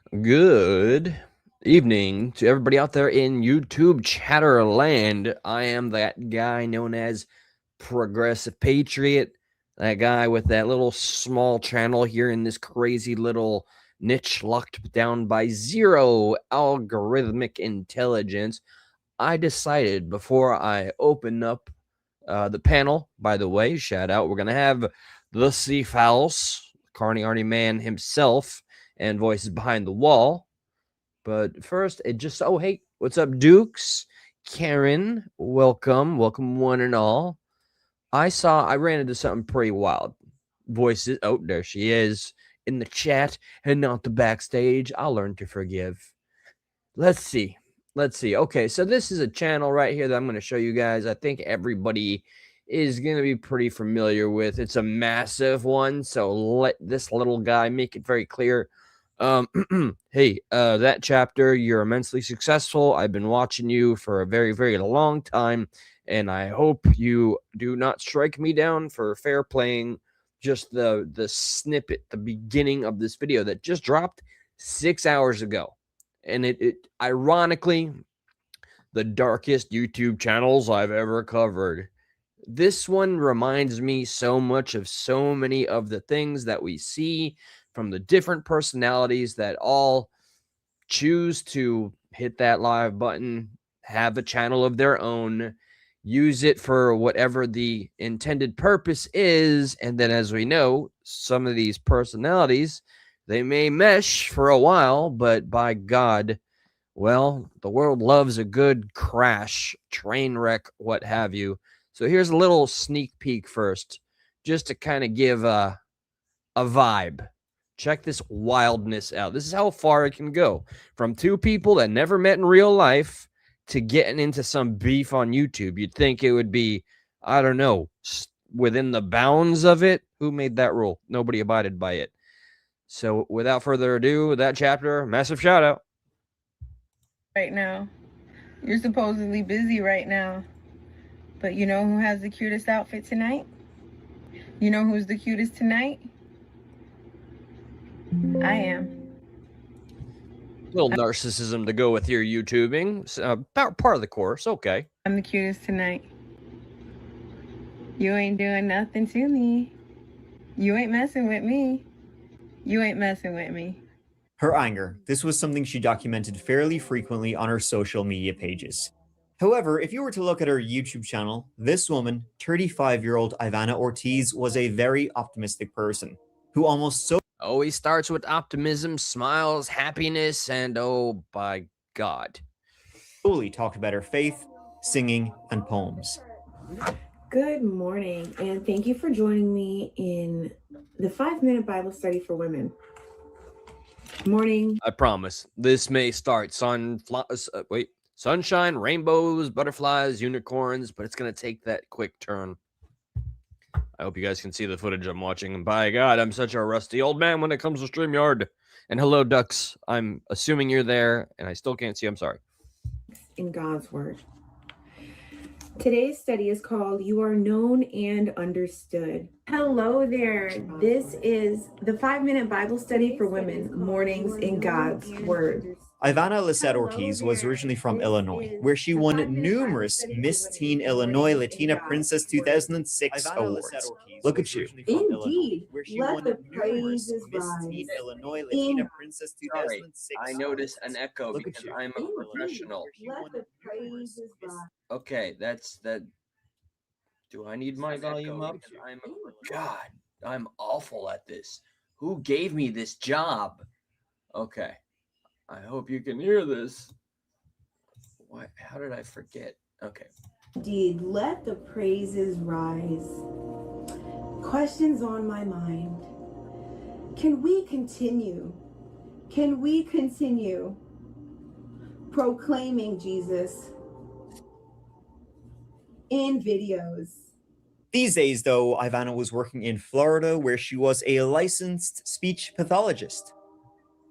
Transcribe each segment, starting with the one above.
Good evening to everybody out there in YouTube chatter land. I am that guy known as Progressive Patriot, that guy with that little small channel here in this crazy little niche locked down by zero algorithmic intelligence. I decided before I open up the panel, by the way, shout out, we're going to have the Seafouse, Carney Arnie Man himself, and voices behind the wall. But first, it just oh hey, what's up, Dukes? Karen, welcome, welcome one and all. I ran into something pretty wild. Voices. Oh, there she is in the chat and not the backstage. I'll learn to forgive. Let's see. Let's see. Okay, so this is a channel right here that I'm going to show you guys. I think everybody is going to be pretty familiar with. It's a massive one, so let this little guy make it very clear. Hey, that chapter, you're immensely successful. I've been watching you for a very, very long time, and I hope you do not strike me down for fair playing just the snippet, the beginning of this video that just dropped 6 hours ago. And it ironically, the darkest YouTube channels I've ever covered. This one reminds me so much of so many of the things that we see from the different personalities that all choose to hit that live button, have a channel of their own, use it for whatever the intended purpose is. And then, as we know, some of these personalities, they may mesh for a while, but by God, well, the world loves a good crash, train wreck, what have you. So here's a little sneak peek first, just to kind of give a vibe. Check this wildness out. This is how far it can go. From two people that never met in real life to getting into some beef on YouTube. You'd think it would be, I don't know, within the bounds of it. Who made that rule? Nobody abided by it. So without further ado, that chapter, massive shout out. Right now. You're supposedly busy right now. But you know who has the cutest outfit tonight? You know who's the cutest tonight? I am. Little narcissism to go with your YouTubing. Part of the course. Okay. I'm the cutest tonight. You ain't doing nothing to me. You ain't messing with me. You ain't messing with me. Her anger. This was something she documented fairly frequently on her social media pages. However, if you were to look at her YouTube channel, this woman, 35-year-old Ivana Ortiz, was a very optimistic person who almost always starts with optimism, smiles, happiness, and oh, by God, solely talked about her faith, singing, and poems. Good morning, and thank you for joining me in the 5-minute Bible study for women. Morning. I promise this may start sunshine, rainbows, butterflies, unicorns, but it's gonna take that quick turn. I hope you guys can see the footage I'm watching. And by God, I'm such a rusty old man when it comes to StreamYard. And hello, ducks. I'm assuming you're there, and I still can't see. I'm sorry. In God's Word. Today's study is called You Are Known and Understood. Hello there. This is the 5-minute Bible study for women, mornings in God's Word. Ivana Lisette Ortiz was originally from Illinois, where she won numerous Miss Teen Illinois Latina Princess 2006 awards. Look at you. Indeed. Let the praises rise. Teen Illinois Latina Princess 2006. I notice an echo because I'm a professional. Let the praises rise. Okay, that's that. Do I need my volume up? God, I'm awful at this. Who gave me this job? Okay. I hope you can hear this. What? How did I forget? Okay. Indeed, let the praises rise. Questions on my mind. Can we continue? Can we continue proclaiming Jesus in videos? These days, though, Ivana was working in Florida, where she was a licensed speech pathologist.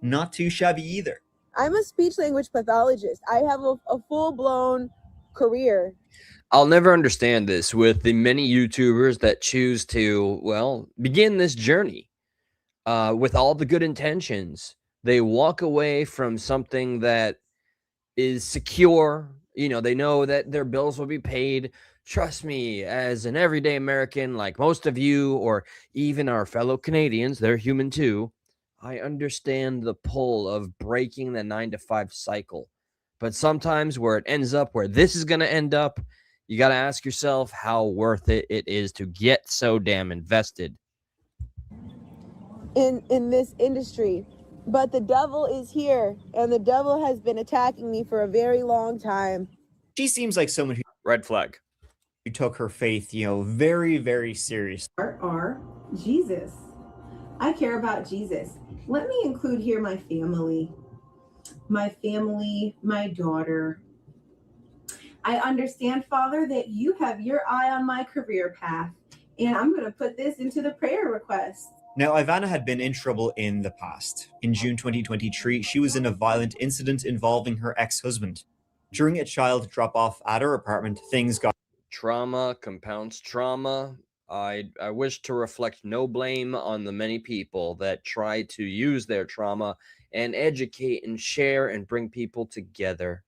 Not too shabby either. I'm a speech language pathologist. I have a full-blown career. I'll never understand this with the many YouTubers that choose to, well, begin this journey with all the good intentions, They walk away from something that is secure. They know that their bills will be paid. Trust me, as an everyday American, like most of you, or even our fellow Canadians, they're human too. I understand the pull of breaking the 9 to 5 cycle. But sometimes where it ends up, where this is going to end up, you got to ask yourself how worth it is to get so damn invested in this industry. But the devil is here, and the devil has been attacking me for a very long time. She seems like someone Red flag. who took her faith, very, very seriously. Are Jesus. I care about Jesus. Let me include here my family, my daughter. I understand, Father, that you have your eye on my career path, and I'm going to put this into the prayer request. Now, Ivana had been in trouble in the past. In June 2023, she was in a violent incident involving her ex-husband. During a child drop-off at her apartment, things got... Trauma compounds trauma. I wish to reflect no blame on the many people that try to use their trauma and educate and share and bring people together.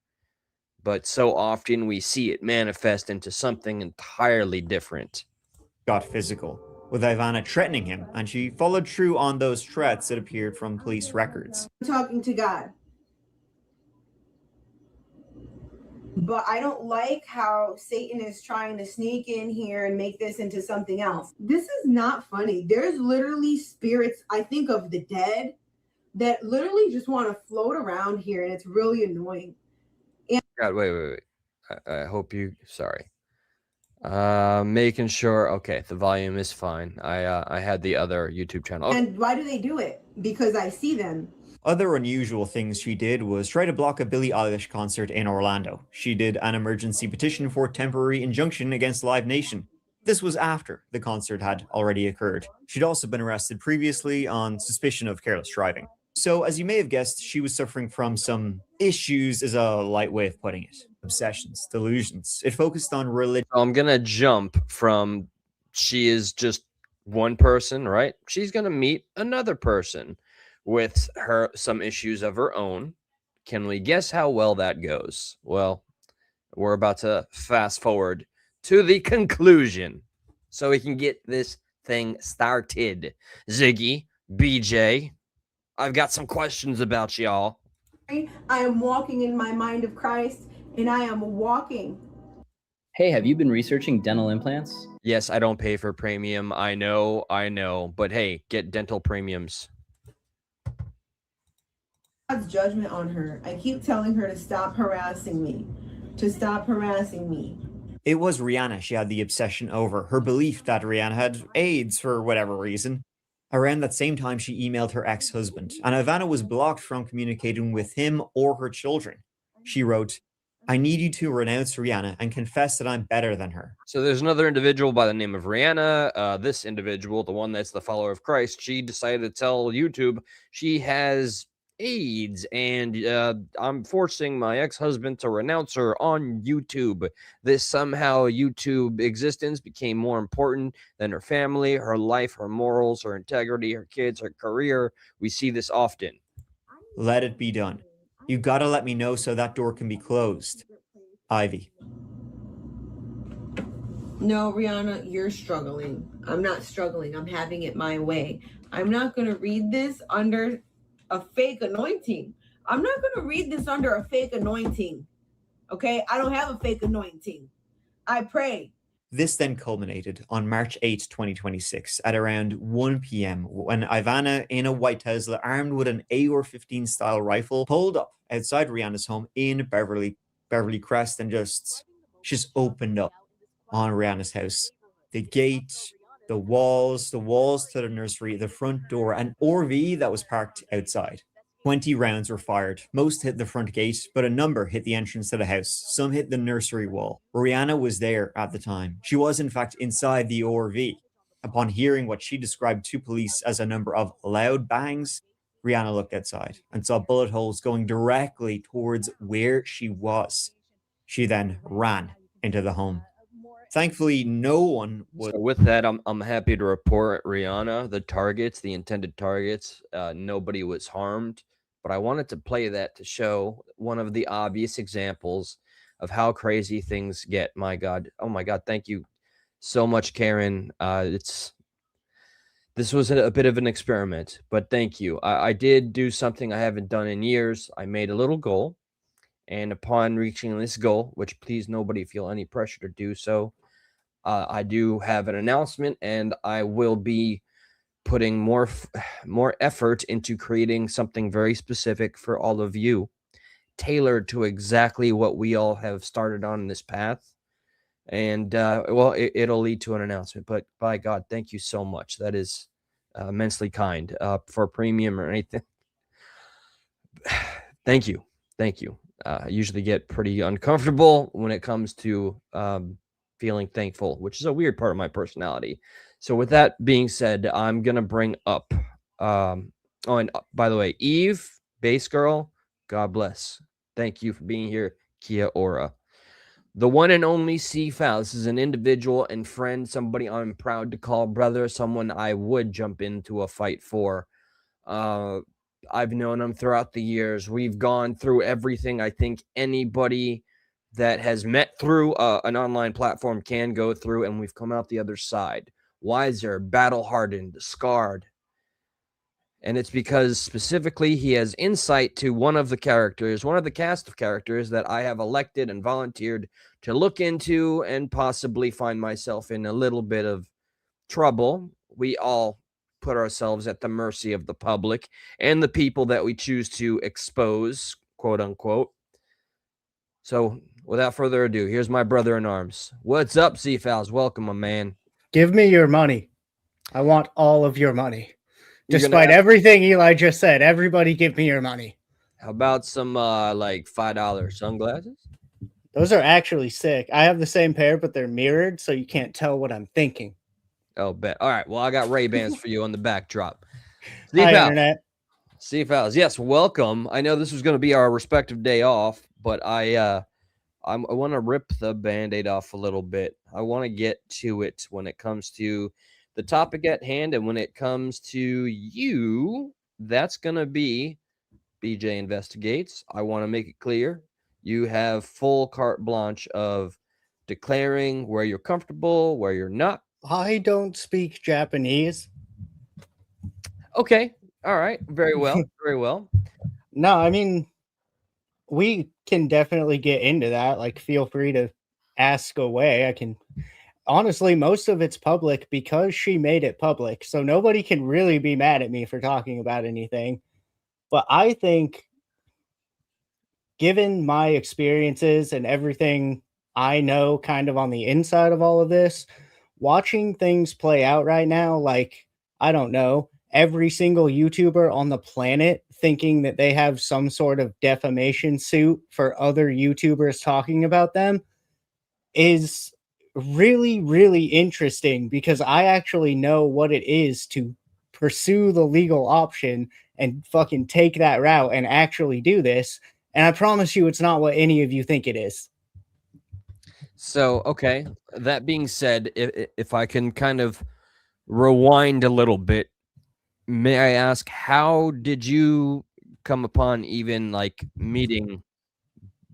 But so often we see it manifest into something entirely different. got physical, with Ivana threatening him, and she followed through on those threats that appeared from police records. I'm talking to God. But I don't like how Satan is trying to sneak in here and make this into something else. This is not funny. There's literally spirits, I think, of the dead that literally just want to float around here, and it's really annoying. God, wait. I hope you... Sorry. Making sure... Okay, the volume is fine. I had the other YouTube channel. Okay. And why do they do it? Because I see them. Other unusual things she did was try to block a Billie Eilish concert in Orlando. She did an emergency petition for temporary injunction against Live Nation. This was after the concert had already occurred. She'd also been arrested previously on suspicion of careless driving. So, as you may have guessed, she was suffering from some issues, is a light way of putting it. Obsessions, delusions. It focused on religion. I'm gonna jump from she is just one person, right? She's gonna meet another person with her some issues of her own. Can we guess how well that goes? Well, we're about to fast forward to the conclusion so we can get this thing started. Ziggy, BJ, I've got some questions about y'all. I am walking in my mind of Christ, and I am walking. Hey, have you been researching dental implants? Yes, I don't pay for premium. I know. But hey, get dental premiums. God's judgment on her. I keep telling her to stop harassing me. It was Rihanna she had the obsession over, her belief that Rihanna had AIDS for whatever reason. Around that same time, she emailed her ex-husband, and Ivana was blocked from communicating with him or her children. She wrote, "I need you to renounce Rihanna and confess that I'm better than her." So there's another individual by the name of Rihanna. This individual, the one that's the follower of Christ, she decided to tell YouTube she has AIDS, and I'm forcing my ex-husband to renounce her on YouTube. This somehow YouTube existence became more important than her family, her life, her morals, her integrity, her kids, her career. We see this often. Let it be done. You gotta let me know so that door can be closed. Ivy. No, Rihanna, you're struggling. I'm not struggling. I'm having it my way. I'm not going to read this under a fake anointing. Okay? I don't have a fake anointing. I pray. This then culminated on March 8, 2026 at around 1 p.m. when Ivana in a white Tesla armed with an AR-15 style rifle pulled up outside Rihanna's home in Beverly Crest and just opened up on Rihanna's house. The gate, the walls to the nursery, the front door, an RV that was parked outside. 20 rounds were fired. Most hit the front gate, but a number hit the entrance to the house. Some hit the nursery wall. Rihanna was there at the time. She was, in fact, inside the RV. Upon hearing what she described to police as a number of loud bangs, Rihanna looked outside and saw bullet holes going directly towards where she was. She then ran into the home. Thankfully, no one was... So with that, I'm happy to report Rihanna, the intended targets, nobody was harmed. but I wanted to play that to show one of the obvious examples of how crazy things get. My God. Oh my God. Thank you so much, Karen. This was a bit of an experiment, but thank you. I did do something I haven't done in years. I made a little goal, and upon reaching this goal, which please nobody feel any pressure to do so, I do have an announcement, and I will be putting more effort into creating something very specific for all of you, tailored to exactly what we all have started on this path. And well, it'll lead to an announcement. But by God, thank you so much. That is immensely kind for premium or anything. Thank you. I usually get pretty uncomfortable when it comes to feeling thankful, which is a weird part of my personality. So with that being said, I'm gonna bring up oh, and by the way, Eve, Base Girl, God bless. Thank you for being here, Kia Ora. The one and only C Fowl. This is an individual and friend, somebody I'm proud to call brother, someone I would jump into a fight for. I've known him throughout the years. We've gone through everything I think anybody that has met through an online platform can go through, and we've come out the other side. Wiser, battle hardened, scarred. And it's because specifically he has insight to one of the characters, one of the cast of characters that I have elected and volunteered to look into and possibly find myself in a little bit of trouble. We all put ourselves at the mercy of the public and the people that we choose to expose, quote unquote. So without further ado, here's my brother in arms. What's up, Seafowls? Welcome, my man. Give me your money. I want all of your money. You're Despite everything Eli just said, everybody give me your money. How about some like $5 sunglasses? Those are actually sick. I have the same pair, but they're mirrored, so you can't tell what I'm thinking. Oh, bet. All right. Well, I got Ray-Bans for you on the backdrop. Hi, Internet. Seafowls, yes, welcome. I know this was going to be our respective day off, but I want to rip the Band-Aid off a little bit. I want to get to it when it comes to the topic at hand, and when it comes to you, that's going to be BJ Investigates. I want to make it clear. You have full carte blanche of declaring where you're comfortable, where you're not. I don't speak Japanese. Okay. All right. Very well. Very well. No, I mean, we can definitely get into that. Like, feel free to ask away. I can. Honestly, most of it's public because she made it public. So nobody can really be mad at me for talking about anything. But I think, given my experiences and everything I know kind of on the inside of all of this, watching things play out right now, like, I don't know, every single YouTuber on the planet thinking that they have some sort of defamation suit for other YouTubers talking about them is really, really interesting, because I actually know what it is to pursue the legal option and fucking take that route and actually do this. And I promise you, it's not what any of you think it is. So, okay. That being said, if I can kind of rewind a little bit, may I ask, how did you come upon even like meeting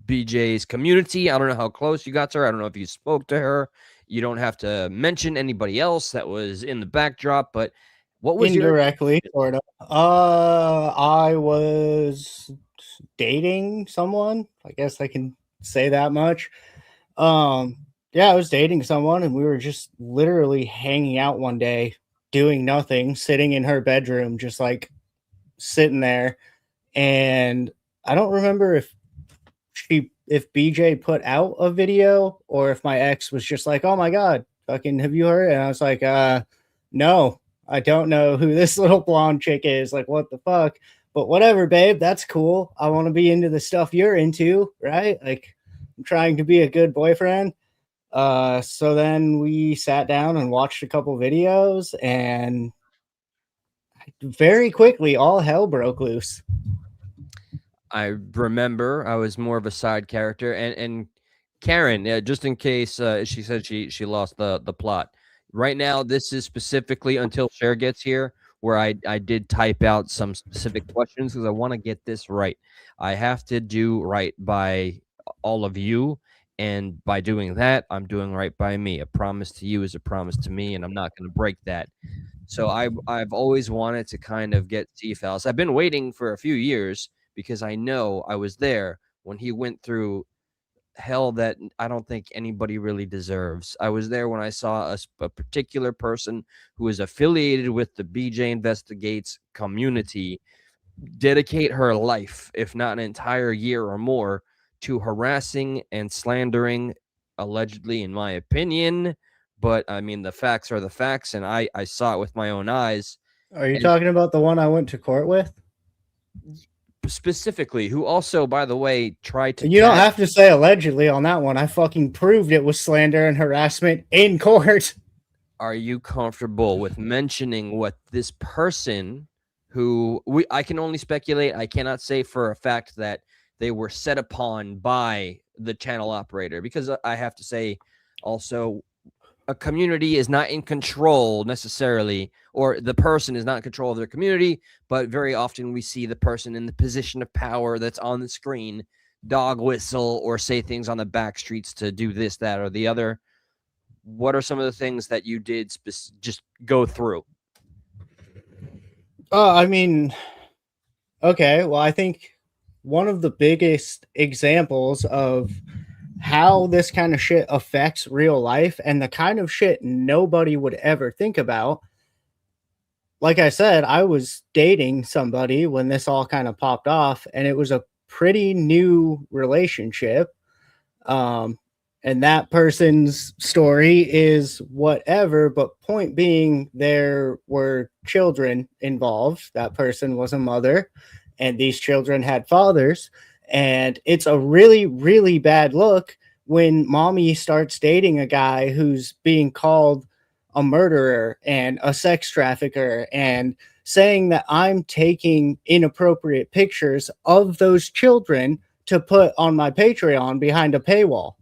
BJ's community? I don't know how close you got to her. I don't know if you spoke to her. You don't have to mention anybody else that was in the backdrop, but what was indirectly, sort of. I was dating someone. I guess I can say that much. Yeah, I was dating someone, and we were just literally hanging out one day, doing nothing, sitting in her bedroom, just like sitting there. And I don't remember if BJ put out a video or if my ex was just like, "Oh my God, fucking have you heard?" And I was like, no, I don't know who this little blonde chick is. Like, what the fuck? But whatever, babe, that's cool. I want to be into the stuff you're into, right? Like, I'm trying to be a good boyfriend. So then we sat down and watched a couple videos, and very quickly all hell broke loose. I remember I was more of a side character, and Karen, just in case she said she lost the plot. Right now, this is specifically until Cher gets here. where I did type out some specific questions because I want to get this right. I have to do right by all of you, and by doing that, I'm doing right by me. A promise to you is a promise to me, and I'm not going to break that. So I've always wanted to kind of get Cephals. I've been waiting for a few years because I know I was there when he went through hell that I don't think anybody really deserves. I was there when I saw a particular person who is affiliated with the BJ Investigates community dedicate her life, if not an entire year or more, to harassing and slandering, allegedly, in my opinion. But I mean, the facts are the facts, and I saw it with my own eyes. Are you And talking about the one I went to court with? specifically, who also, by the way, tried to You don't tag. have to say allegedly on that one. I fucking proved it was slander and harassment in court. Are you comfortable with mentioning what this person, who I can only speculate, I cannot say for a fact that they were set upon by the channel operator, because I have to say also, a community is not in control necessarily, or the person is not in control of their community, but very often we see the person in the position of power that's on the screen dog whistle or say things on the back streets to do this, that, or the other. What are some of the things that you did just go through? I mean, okay, well, I think one of the biggest examples of how this kind of shit affects real life and the kind of shit nobody would ever think about. Like I said, I was dating somebody when this all kind of popped off, and it was a pretty new relationship. And that person's story is whatever, but point being, there were children involved. That person was a mother, and these children had fathers. And it's a really, really bad look when mommy starts dating a guy who's being called a murderer and a sex trafficker and saying that I'm taking inappropriate pictures of those children to put on my Patreon behind a paywall.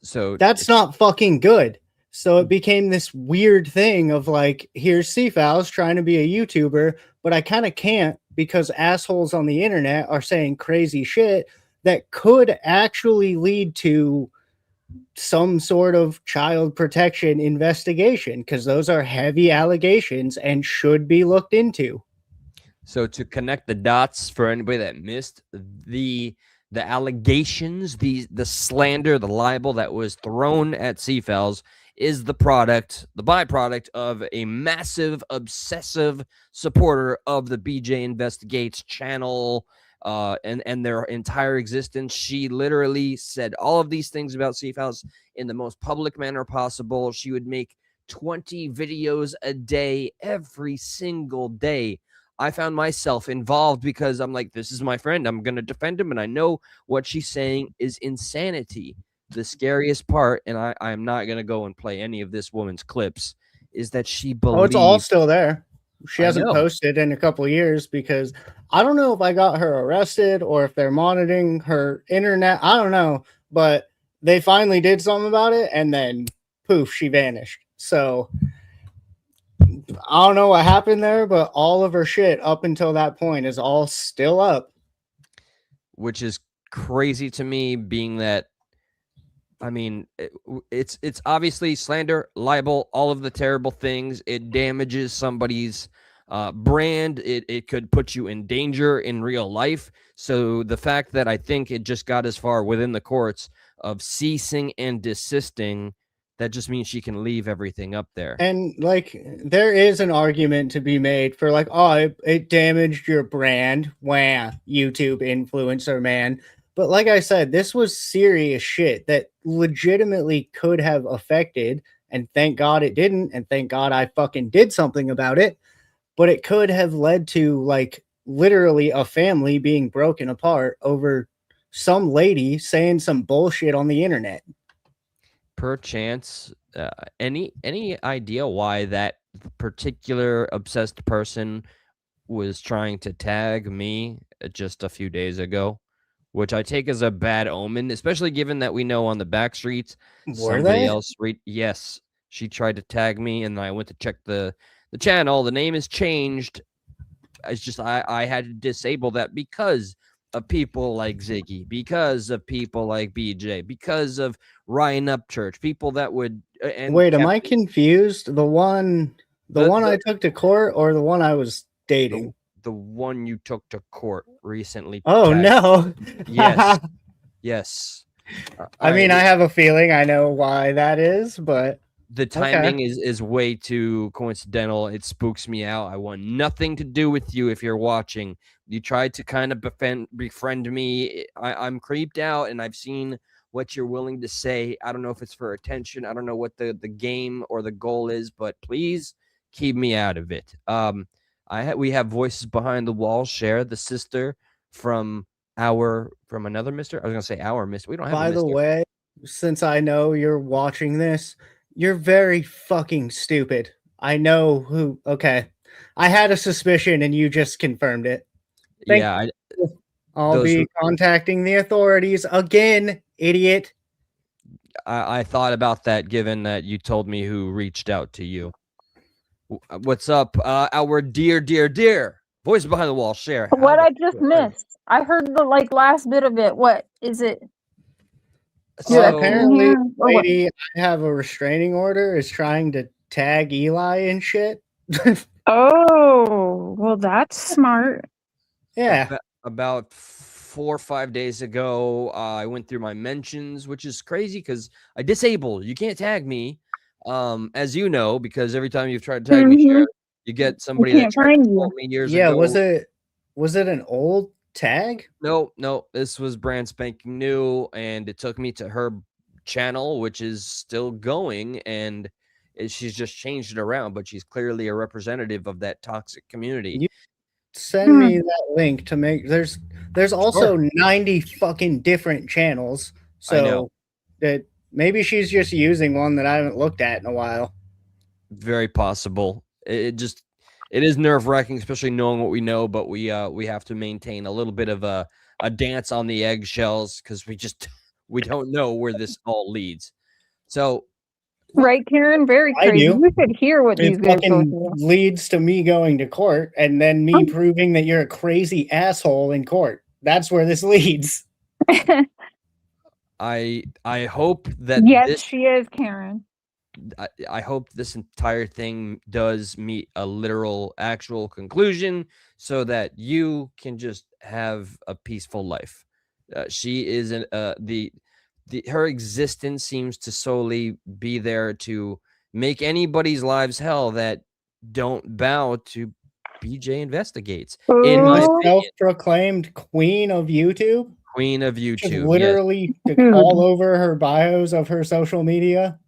So That's not fucking good. So it became this weird thing of like, here's Cephals trying to be a YouTuber, but I kind of can't because assholes on the internet are saying crazy shit that could actually lead to some sort of child protection investigation, because those are heavy allegations and should be looked into. So to connect the dots for anybody that missed the allegations, the slander, the libel that was thrown at Cephals is the byproduct of a massive, obsessive supporter of the BJ Investigates channel, and their entire existence. She literally said all of these things about Cephals in the most public manner possible. She would make 20 videos a day, every single day. I found myself involved because I'm like, this is my friend. I'm going to defend him. And I know what she's saying is insanity. The scariest part, and I'm not going to go and play any of this woman's clips, is that she believes. Oh, it's all still there. She I hasn't know. posted in a couple of years because I don't know if I got her arrested or if they're monitoring her internet. I don't know. But they finally did something about it, and then poof, she vanished. So I don't know what happened there, but all of her shit up until that point is all still up. Which is crazy to me, being that, I mean, it's obviously slander, libel, all of the terrible things. It damages somebody's brand. It could put you in danger in real life. So the fact that I think it just got as far within the courts of ceasing and desisting, that just means she can leave everything up there. And like, there is an argument to be made for like, oh, it damaged your brand. Wah, YouTube influencer, man. But like I said, this was serious shit that legitimately could have affected, and thank God it didn't, and thank God I fucking did something about it. But it could have led to like literally a family being broken apart over some lady saying some bullshit on the internet. Perchance, any idea why that particular obsessed person was trying to tag me just a few days ago, which I take as a bad omen, especially given that we know on the back streets Were somebody they? else. Yes, she tried to tag me, and I went to check the the channel, the name is changed. It's just I had to disable that because of people like Ziggy, because of people like BJ, because of Ryan Upchurch, people that would and Wait, am I Captain- confused? The one I took to court or the one I was dating? the one you took to court recently. Oh tagged- no. Yes. Yes. I mean, I have a feeling I know why that is, but the timing is way too coincidental. It spooks me out. I want nothing to do with you if you're watching. You tried to kind of befriend me. I'm creeped out, and I've seen what you're willing to say. I don't know if it's for attention. I don't know what the game or the goal is, but please keep me out of it. We have voices behind the wall. Share the sister from another mister. I was gonna say our mister. We don't have. by a the mister. way, since I know you're watching this, you're very fucking stupid. I know who. Okay. I had a suspicion and you just confirmed it. Thank Yeah, you. I'll those be were- contacting the authorities again, idiot. I thought about that given that you told me who reached out to you. What's up? Our dear voice behind the wall, share. What I just missed. I heard the last bit of it. What is it? So apparently, here, or what? lady, I have a restraining order, is trying to tag Eli and shit. Oh, well, that's smart. Yeah. about 4 or 5 days ago, I went through my mentions, which is crazy because I disabled. You can't tag me, as you know, because every time you've tried to tag me, Mhm. share, you get somebody that can't tried to find troll you. me years Yeah, ago. was it an old tag? No, this was brand spanking new, and it took me to her channel, which is still going, and she's just changed it around, but she's clearly a representative of that toxic community. You send me that link to make there's also 90 fucking different channels. So I know. that maybe she's just using one that I haven't looked at in a while. Very possible. It is nerve-wracking, especially knowing what we know, but we have to maintain a little bit of a dance on the eggshells because we don't know where this all leads. So Right, Karen? Very I crazy. do. You should hear what these It guys go fucking through. leads to me going to court and then me proving that you're a crazy asshole in court. That's where this leads. I hope that Yes, this she is, Karen. I hope this entire thing does meet a literal, actual conclusion so that you can just have a peaceful life. She is her existence seems to solely be there to make anybody's lives hell that don't bow to BJ Investigates. In my Ooh. opinion, Self-proclaimed queen of YouTube. queen of Just YouTube. literally Dude. all over her bios of her social media.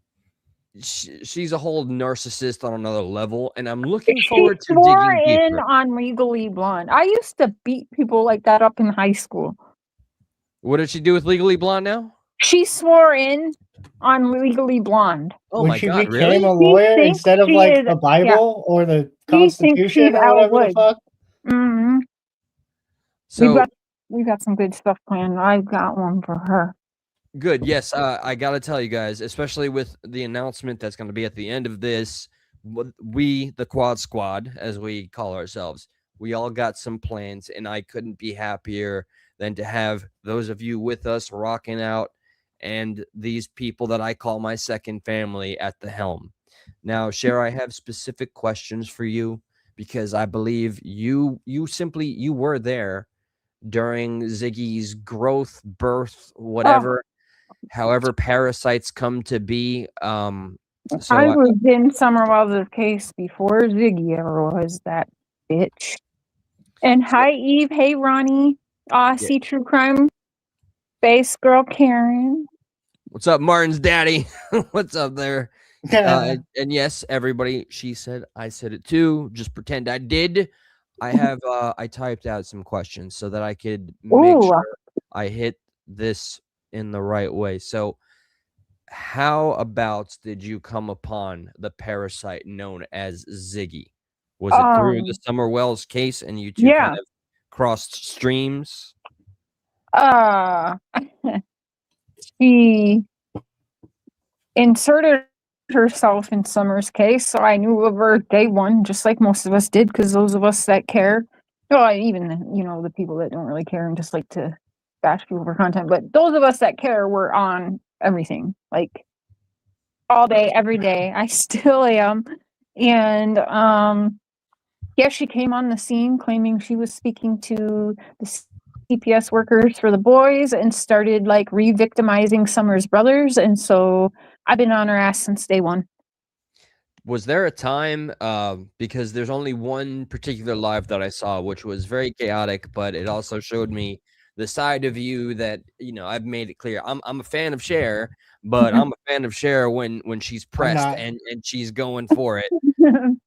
She's a whole narcissist on another level, and I'm looking She forward to swore digging in deeper. on Legally Blonde. I used to beat people like that up in high school. What did she do with Legally Blonde now? She swore in on Legally Blonde. Oh When my she god, became really? a lawyer thinks instead of she like is- the Bible or the She thinks Constitution she's or Elle whatever the Woods. fuck. Mm-hmm. So We've got some good stuff planned. I've got one for her. good. Yes, I gotta tell you guys, especially with the announcement that's going to be at the end of this, we, the Quad Squad, as we call ourselves, we all got some plans, and I couldn't be happier than to have those of you with us rocking out, and these people that I call my second family at the helm. Now, Cher, I have specific questions for you because I believe you were there during Ziggy's growth, birth, whatever, however parasites come to be. I was in Summer Wells' case before Ziggy ever was that bitch. And hi, Eve. Hey, Ronnie. See True Crime. Base girl Karen. What's up, Martin's daddy? What's up there? And yes, everybody, she said, I said it too. Just pretend I did. I typed out some questions so that I could make sure I hit this in the right way. So how about did you come upon the parasite known as Ziggy? Was it through the Summer Wells case and you two kind of crossed streams? She inserted herself in Summer's case, so I knew of her day one, just like most of us did, because those of us that care, well, even the people that don't really care and just like to bash people for content, but those of us that care were on everything, like all day, every day. I still am, and yeah, she came on the scene claiming she was speaking to the CPS workers for the boys and started like re-victimizing Summer's brothers, and so I've been on her ass since day one. Was there a time, because there's only one particular live that I saw, which was very chaotic, but it also showed me the side of you that, I've made it clear. I'm a fan of Cher, but I'm a fan of Cher when she's pressed not. and she's going for it.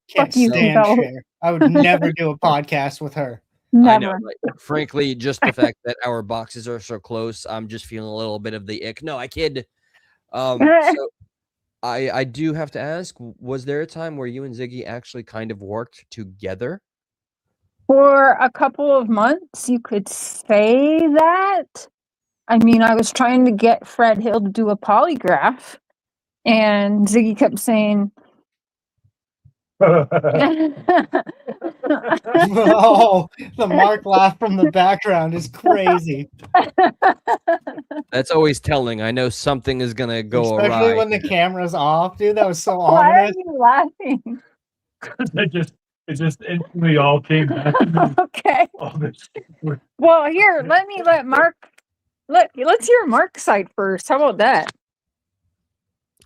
Can't you, stand Belle. Cher. I would never do a podcast with her. I know. Never. Like, frankly, just the fact that our boxes are so close, I'm just feeling a little bit of the ick. No, I kid. So I do have to ask, was there a time where you and Ziggy actually kind of worked together? For a couple of months, you could say that. I mean, I was trying to get Fred Hill to do a polygraph, and Ziggy kept saying, Oh, the Mark laugh from the background is crazy. That's always telling. I know something is gonna go Especially awry. when the camera's off, dude. That was so why are ominous. you laughing? It just instantly all came back to me. Okay. All this. Well, here, let Mark. Let's hear Mark's side first. How about that?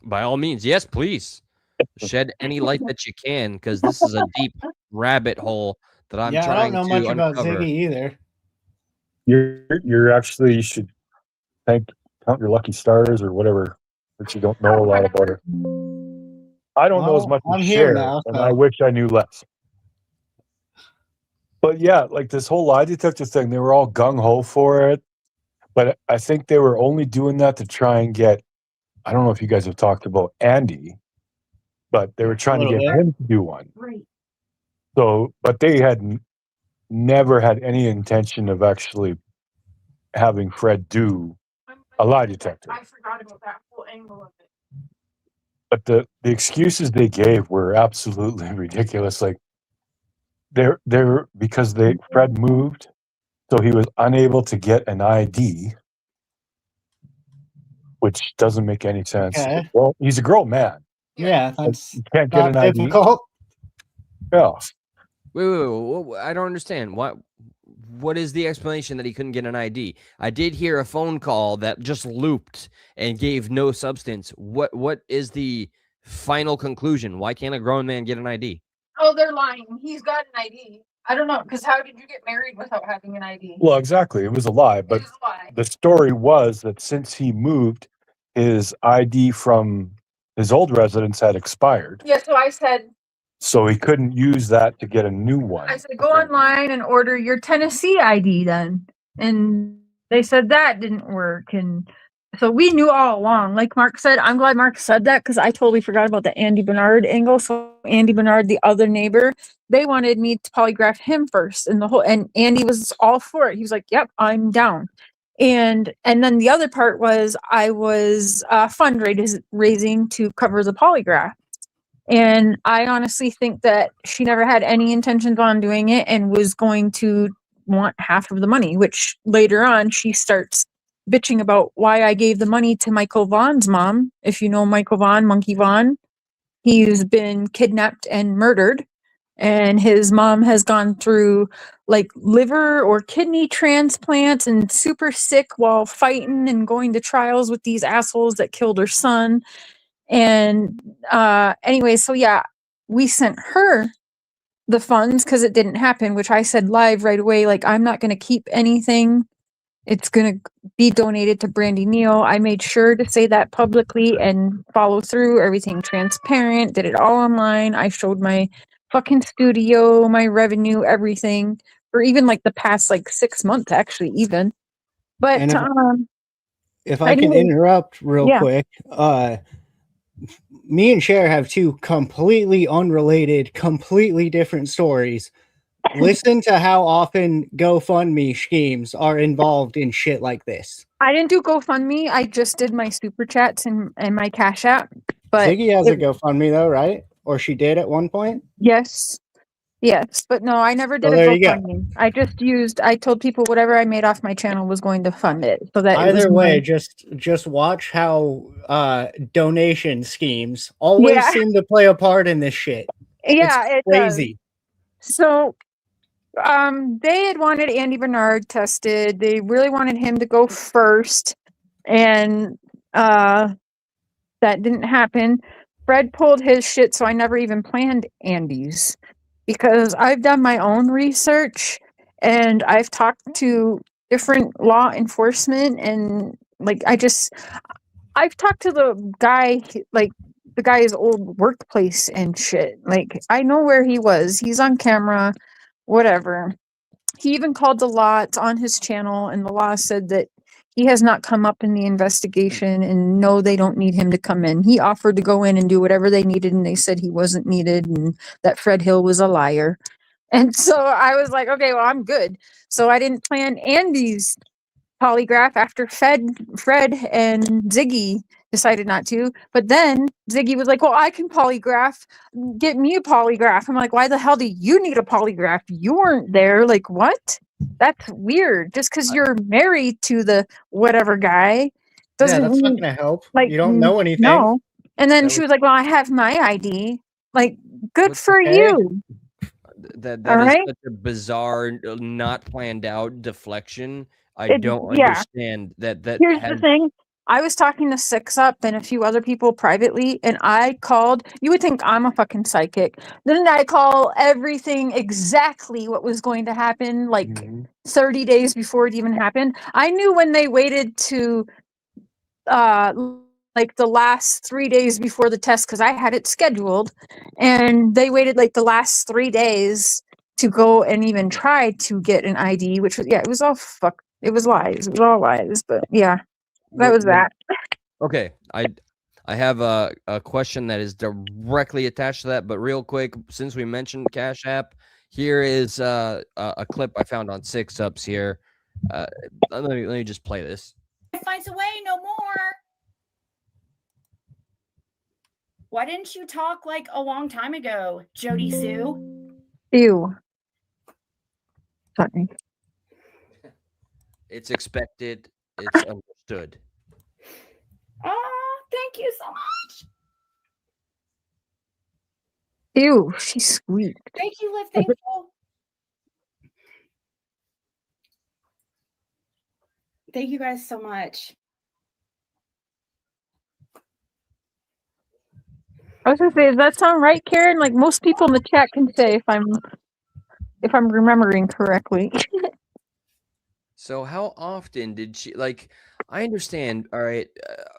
By all means, yes, please. Shed any light that you can, because this is a deep rabbit hole that I'm I trying don't know to much about uncover. Ziggy either. You're actually, you should count your lucky stars or whatever, but you don't know a lot about her. I don't know as much I'm as here Cher, now, and so. I wish I knew less. But yeah, like this whole lie detector thing, they were all gung ho for it. But I think they were only doing that to try and get, I don't know if you guys have talked about Andy, but they were trying to get him to do one. Right. So, but they had never had any intention of actually having Fred do a lie detector. I forgot about that whole angle of it. But the excuses they gave were absolutely ridiculous. Like they're because Fred moved, so he was unable to get an ID, which doesn't make any sense. Okay. Well, he's a grown man. Yeah, that's You can't get not an ID. difficult. Yeah. Wait, I don't understand. What is the explanation that he couldn't get an ID? I did hear a phone call that just looped and gave no substance. What is the final conclusion? Why can't a grown man get an ID? Oh, they're lying. He's got an ID. I don't know, because how did you get married without having an ID? Well, exactly. It was a lie. But It is a lie. the story was that since he moved, his ID from his old residence had expired. Yeah, so I said, So he couldn't use that to get a new one. go online and order your Tennessee ID then. And they said that didn't work. And so we knew all along. Like Mark said, I'm glad Mark said that because I totally forgot about the Andy Bernard angle. So Andy Bernard, the other neighbor, they wanted me to polygraph him first. And Andy was all for it. He was like, yep, I'm down. And then the other part was I was fundraising to cover the polygraph. And I honestly think that she never had any intentions on doing it and was going to want half of the money, which later on she starts bitching about why I gave the money to Michael Vaughn's mom. If you know Michael Vaughn, Monkey Vaughn, he's been kidnapped and murdered. And his mom has gone through like liver or kidney transplants and super sick while fighting and going to trials with these assholes that killed her son. And anyway, so yeah, we sent her the funds because it didn't happen, which I said live right away, like, I'm not going to keep anything. It's going to be donated to Brandy Neal. I made sure to say that publicly and follow through, everything transparent, did it all online. I showed my fucking studio, my revenue, everything, for even like the past like 6 months, actually, even. But if I can interrupt real quick, me and Cher have two completely unrelated, completely different stories. Listen to how often GoFundMe schemes are involved in shit like this. I didn't do GoFundMe. I just did my super chats and my Cash App. But Ziggy has a GoFundMe though, right? Or she did at one point. yes, but no, I never did a there you go. GoFundMe. I told people whatever I made off my channel was going to fund it, so that it was Either way, mine. just watch how donation schemes always Yeah. seem to play a part in this shit. Yeah, It's it does. crazy. So, they had wanted Andy Bernard tested. They really wanted him to go first, and that didn't happen. Fred pulled his shit, so I never even planned Andy's because I've done my own research and I've talked to different law enforcement, and like I've talked to the guy, like the guy's old workplace and shit. Like I know where he was. He's on camera, whatever. He even called the law. It's on his channel, and the law said that he has not come up in the investigation, and no, they don't need him to come in. He offered to go in and do whatever they needed, and they said he wasn't needed and that Fred Hill was a liar. And so I was like, okay, well, I'm good. So I didn't plan Andy's polygraph after Fred and Ziggy decided not to. But then Ziggy was like, well, I can polygraph. Get me a polygraph. I'm like, why the hell do you need a polygraph? You weren't there. Like, what? That's weird. Just because you're married to the whatever guy doesn't that's not mean, gonna help. like, You don't know anything. No. And then That she was- was like, well, I have my ID. Like, good What's for okay? you. That All is right. such a bizarre, not planned out deflection. I It- don't yeah. understand that. Here's the thing. I was talking to Six Up and a few other people privately, and I called. You would think I'm a fucking psychic. Then I call everything exactly what was going to happen, like 30 days before it even happened. I knew when they waited to, like the last 3 days before the test, because I had it scheduled, and they waited like the last 3 days to go and even try to get an ID, which was, yeah, it was all fuck. It was lies. It was all lies, but yeah. That was that. Okay, I have a question that is directly attached to that, but real quick, since we mentioned Cash App, here is a clip I found on Six Ups here. Let me just play this. Finds a way, no more. Why didn't you talk like a long time ago, Jody Sue? Ew. Sorry. It's expected. It's understood. Oh, thank you so much. Ew, she squeaked. Thank you, Liv. Thankful. Thank you guys so much. I was gonna say, does that sound right, Karen? Like most people in the chat can say if I'm remembering correctly. So how often did she, like, I understand, all right,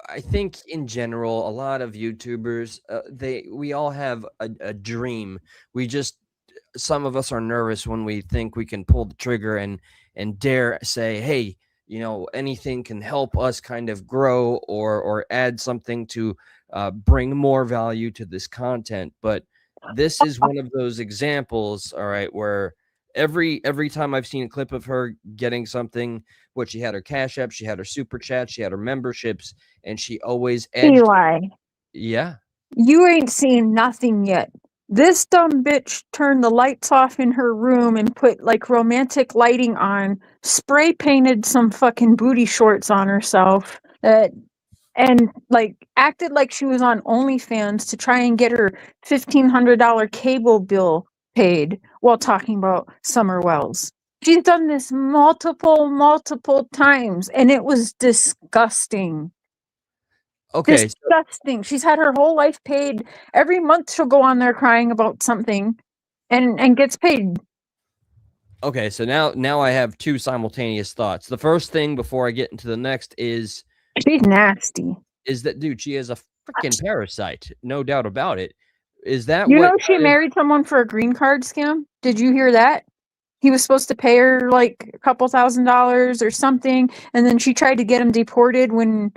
I think in general a lot of YouTubers, we all have a dream. We just, some of us are nervous when we think we can pull the trigger and dare say, hey, you know, anything can help us kind of grow or add something to bring more value to this content. But this is one of those examples, all right, where every time I've seen a clip of her getting something, what, she had her Cash App, she had her Super Chat, she had her memberships, and she always edged. Eli, Yeah. you ain't seen nothing yet. This dumb bitch turned the lights off in her room and put like romantic lighting on, spray painted some fucking booty shorts on herself, and like acted like she was on OnlyFans to try and get her $1,500 cable bill paid while talking about Summer Wells. She's done this multiple times, and it was disgusting. Okay. Disgusting. She's had her whole life paid. Every month she'll go on there crying about something and gets paid. Okay, so now I have two simultaneous thoughts. The first thing before I get into the next is she's nasty. Is that, dude, she is a freaking parasite, no doubt about it. Is that you what know she married someone for a green card scam? Did you hear that? He was supposed to pay her like a couple $1,000s or something, and then she tried to get him deported when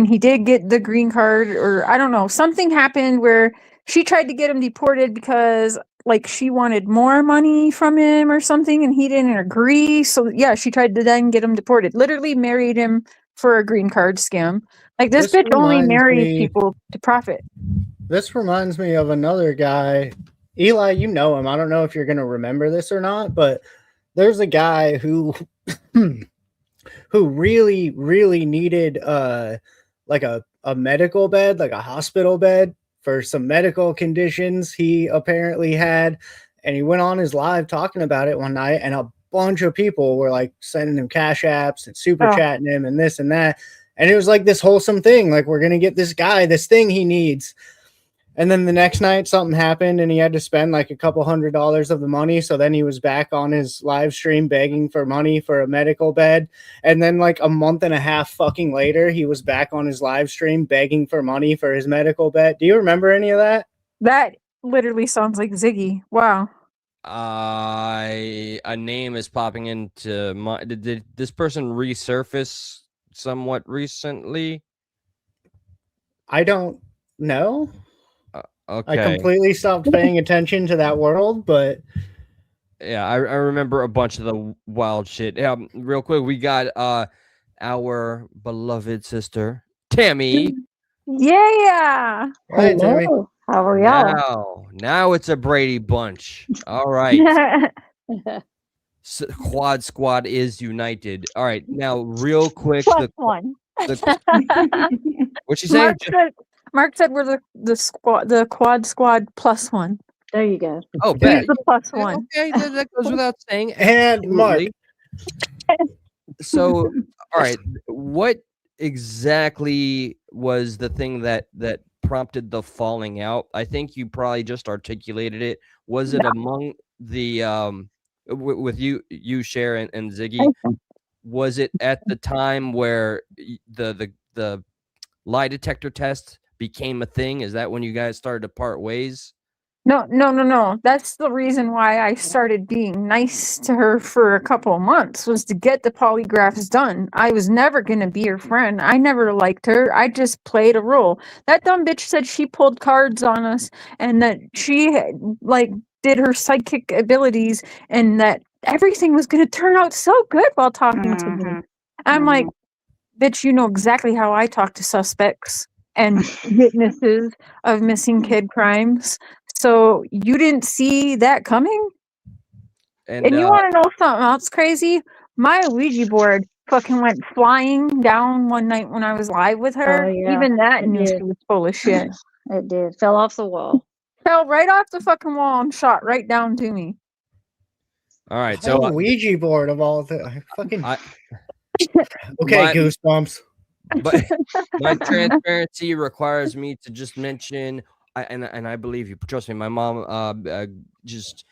he did get the green card, or I don't know, something happened where she tried to get him deported because like she wanted more money from him or something, and he didn't agree. So yeah, she tried to then get him deported. Literally married him for a green card scam. Like this This bitch only reminds marries me- people to profit. This reminds me of another guy. Eli, you know him. I don't know if you're going to remember this or not, but there's a guy who who really needed like a medical bed, like a hospital bed for some medical conditions he apparently had, and he went on his live talking about it one night, and a bunch of people were like sending him cash apps and super chatting him and this and that, and it was like this wholesome thing, like we're gonna get this guy this thing he needs. And then the next night something happened and he had to spend like a couple $100 of the money. So then he was back on his live stream begging for money for a medical bed. And then like a month and a half fucking later, he was back on his live stream begging for money for his medical bed. Do you remember any of that? That literally sounds like Ziggy. Wow. A name is popping into my. Did this person resurface somewhat recently? I don't know. Okay. I completely stopped paying attention to that world, but yeah, I remember a bunch of the wild shit. Real quick, we got our beloved sister Tammy. Yeah. Hi, Tammy. How are y'all? Now it's a Brady bunch. All right. Quad squad is united. All right, now real quick, Plus one. What'd she say? Mark said we're the quad squad plus one. There you go. Oh, He's bet. the plus one. Okay, that goes without saying. And Mark. So, all right, what exactly was the thing that prompted the falling out? I think you probably just articulated it. Was it among the with you Cher and Ziggy? Was it at the time where the lie detector test became a thing? Is that when you guys started to part ways? No. That's the reason why I started being nice to her for a couple of months, was to get the polygraphs done. I was never going to be her friend. I never liked her. I just played a role. That dumb bitch said she pulled cards on us and that she like did her psychic abilities and that everything was going to turn out so good while talking to me. I'm like, bitch, you know exactly how I talk to suspects and witnesses of missing kid crimes. So you didn't see that coming? And you want to know something else crazy? My Ouija board fucking went flying down one night when I was live with her. Oh, yeah, Even that it knew did. she was full of shit. It did. Fell off the wall. Fell right off the fucking wall and shot right down to me. All right, so so Ouija board of all the okay, goosebumps. But my transparency requires me to just mention, and I believe you. Trust me, my mom, just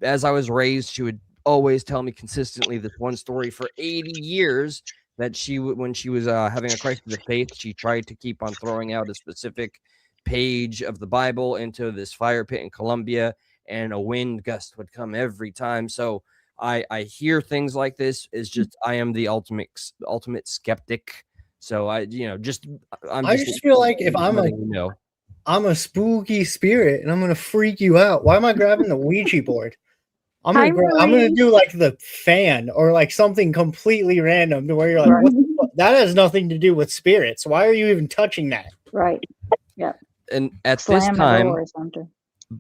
as I was raised, she would always tell me consistently this one story for 80 years that when she was having a crisis of faith, she tried to keep on throwing out a specific page of the Bible into this fire pit in Colombia, and a wind gust would come every time. So I hear things like this. Is just I am the ultimate skeptic. So I just feel like if I'm a spooky spirit and I'm gonna freak you out. Why am I grabbing the Ouija board? I'm gonna do like the fan or like something completely random to where you're like, what the fuck? That has nothing to do with spirits. Why are you even touching that? Right. Yeah. And at this time,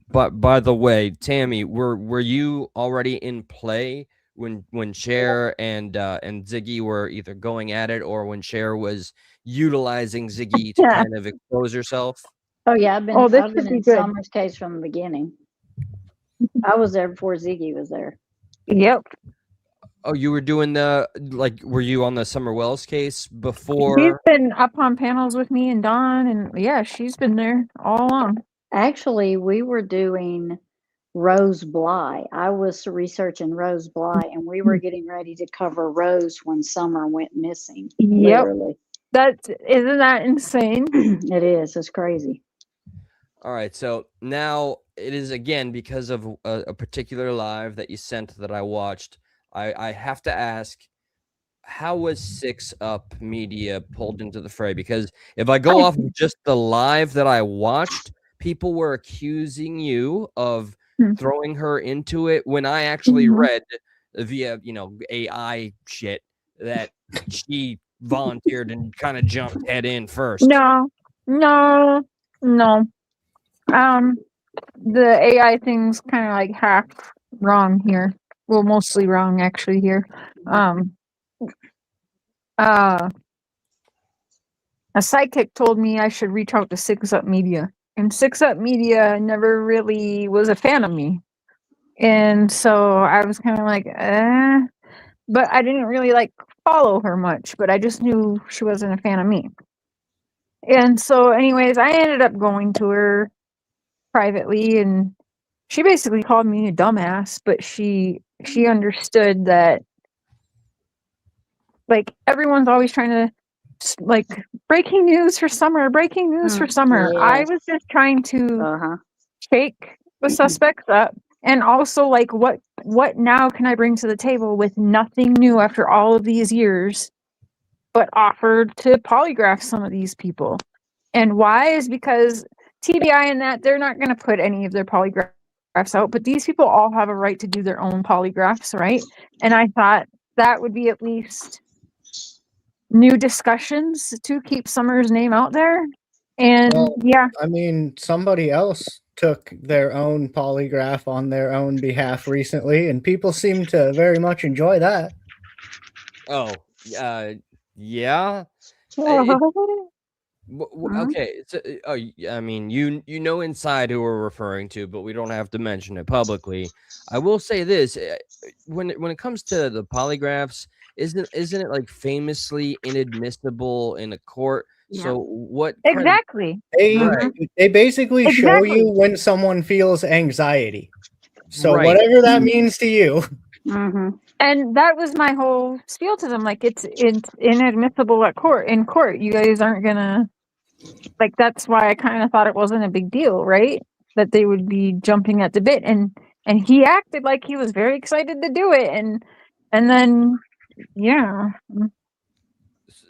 but by the way, Tammy, were you already in play when Cher and Ziggy were either going at it, or when Cher was utilizing Ziggy to kind of expose herself? Oh yeah, I've been in Summer's case from the beginning. I was there before Ziggy was there. Yep. Oh, you were doing were you on the Summer Wells case before? She's been up on panels with me and Dawn, and yeah, she's been there all along. Actually, we were doing Rose Bly. I was researching Rose Bly, and we were getting ready to cover Rose when Summer went missing. Yep. Literally. Isn't that insane? It is. It's crazy. All right, so now it is again because of a particular live that you sent that I watched. I have to ask, how was 6 Up Media pulled into the fray? Because if I go off of just the live that I watched, people were accusing you of throwing her into it when I actually read via AI shit that she volunteered and kind of jumped head in first. No. The AI thing's kind of like half wrong here. Well, mostly wrong actually here. A psychic told me I should reach out to Six Up Media, and Six Up Media never really was a fan of me, and so I was kind of like, but I didn't really like follow her much, but I just knew she wasn't a fan of me. And so, anyways, I ended up going to her privately, and she basically called me a dumbass, but she understood that, like, everyone's always trying to, like, breaking news for summer. I was just trying to shake the suspects up, and also, like, what now can I bring to the table with nothing new after all of these years, but offered to polygraph some of these people. And why is because TBI and that they're not going to put any of their polygraphs out, but these people all have a right to do their own polygraphs, right? And I thought that would be at least new discussions to keep Summer's name out there. And yeah, I mean, somebody else took their own polygraph on their own behalf recently, and people seem to very much enjoy that. Oh, yeah. Okay, so, I mean, you know inside who we're referring to, but we don't have to mention it publicly. I will say this: when it comes to the polygraphs, isn't it like famously inadmissible in a court? Yeah. So what? Exactly. They basically show you when someone feels anxiety. So whatever that means to you. And that was my whole spiel to them. Like, it's inadmissible at court. In court, you guys aren't gonna, like, that's why I kind of thought it wasn't a big deal, right? That they would be jumping at the bit, and he acted like he was very excited to do it, and then yeah.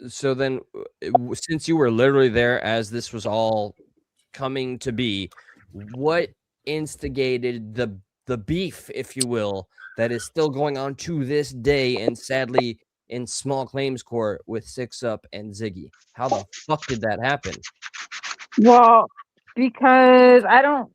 So then, since you were literally there as this was all coming to be, what instigated the beef, if you will, that is still going on to this day, and sadly in small claims court with Six Up and Ziggy? How the fuck did that happen? Well, because I don't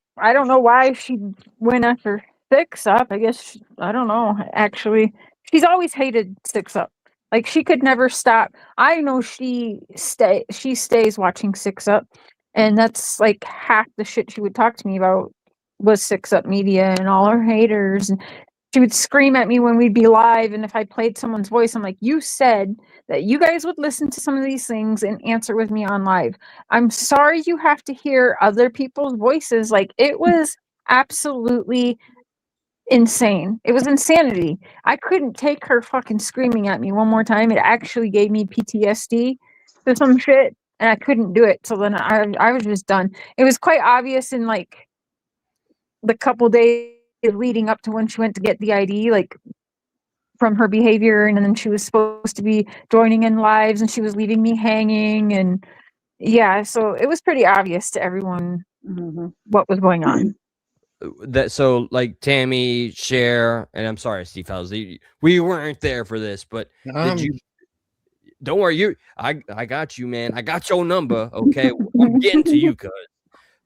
know why she went after Six Up. I guess I don't know. Actually, she's always hated Six Up. Like, she could never stop. I know she stays watching Six Up, and that's like half the shit she would talk to me about was Six Up Media and all her haters. And she would scream at me when we'd be live, and if I played someone's voice, I'm like, you said that you guys would listen to some of these things and answer with me on live. I'm sorry you have to hear other people's voices. Like, it was absolutely insane. It was insanity. I couldn't take her fucking screaming at me one more time. It actually gave me PTSD to some shit, and I couldn't do it. So then I was just done. It was quite obvious in, like, the couple days leading up to when she went to get the ID, like, from her behavior, and then she was supposed to be joining in lives, and she was leaving me hanging, and yeah, so it was pretty obvious to everyone what was going on. That so, like, Tammy, Cher, and I'm sorry, Steve Howes, we weren't there for this, but did you? Don't worry, I got you, man. I got your number. Okay, I'm getting to you, cuz.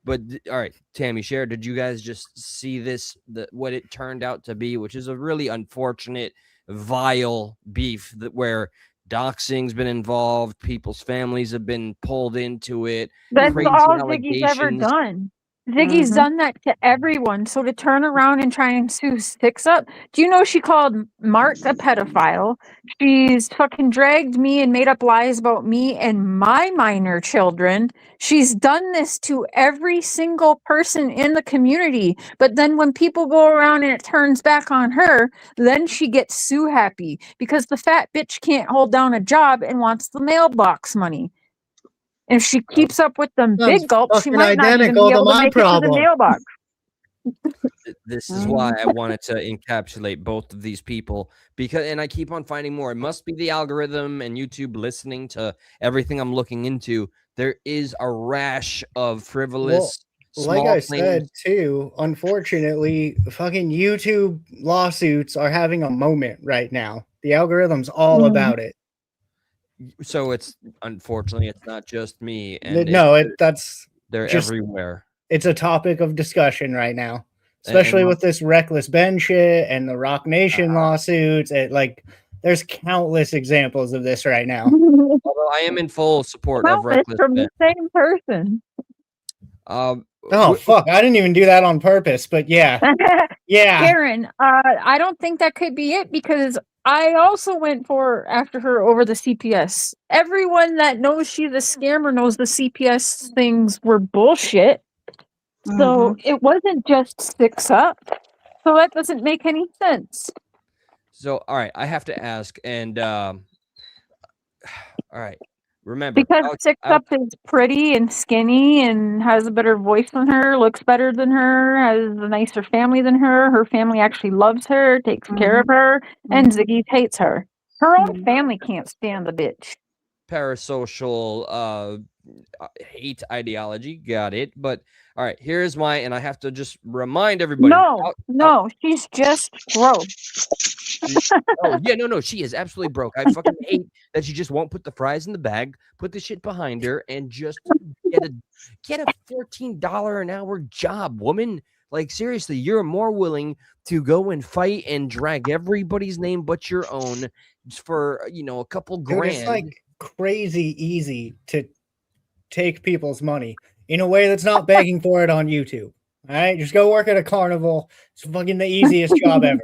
But all right, Tammy, Cher, did you guys just see this? What it turned out to be, which is a really unfortunate, vile beef where doxing's been involved, people's families have been pulled into it. That's all Ziggy's ever done. Ziggy's done that to everyone. So to turn around and try and sue Six Up, do you know she called Mark a pedophile? She's fucking dragged me and made up lies about me and my minor children. She's done this to every single person in the community. But then when people go around and it turns back on her, then she gets sue happy because the fat bitch can't hold down a job and wants the mailbox money. If she keeps up with them big gulps, she might not even be able to make it to the mailbox. This is why I wanted to encapsulate both of these people, and I keep on finding more. It must be the algorithm and YouTube listening to everything I'm looking into. There is a rash of frivolous. Like I said too, unfortunately, fucking YouTube lawsuits are having a moment right now. The algorithm's all about it. So it's unfortunately it's not just me, and No, that's they're just everywhere. it's a topic of discussion right now, And especially with this Reckless Ben shit and the Rock Nation lawsuits. There's countless examples of this right now. although I am in full support of Countless Reckless from Ben. the same person. Oh fuck! I didn't even do that on purpose, but yeah, yeah. Karen, I don't think that could be it because I also went after her over the CPS. Everyone that knows she's a scammer knows the CPS things were bullshit. So it wasn't just 6 Up. So that doesn't make any sense. So all right, I have to ask, and all right, remember Because 6 Up is pretty and skinny and has a better voice than her, looks better than her, has a nicer family than her. Her family actually loves her, takes care of her, and Ziggy hates her. Her own family can't stand the bitch. parasocial hate ideology, got it. But all right, here's and I have to just remind everybody. No, she's just broke. Oh yeah, no, she is absolutely broke. I fucking hate that she just won't put the fries in the bag, put the shit behind her, and just get a $14 an hour job, woman. Like seriously, you're more willing to go and fight and drag everybody's name but your own for a couple grand. Dude, it's like crazy easy to take people's money in a way that's not begging for it on YouTube. All right, just go work at a carnival. It's fucking the easiest job ever.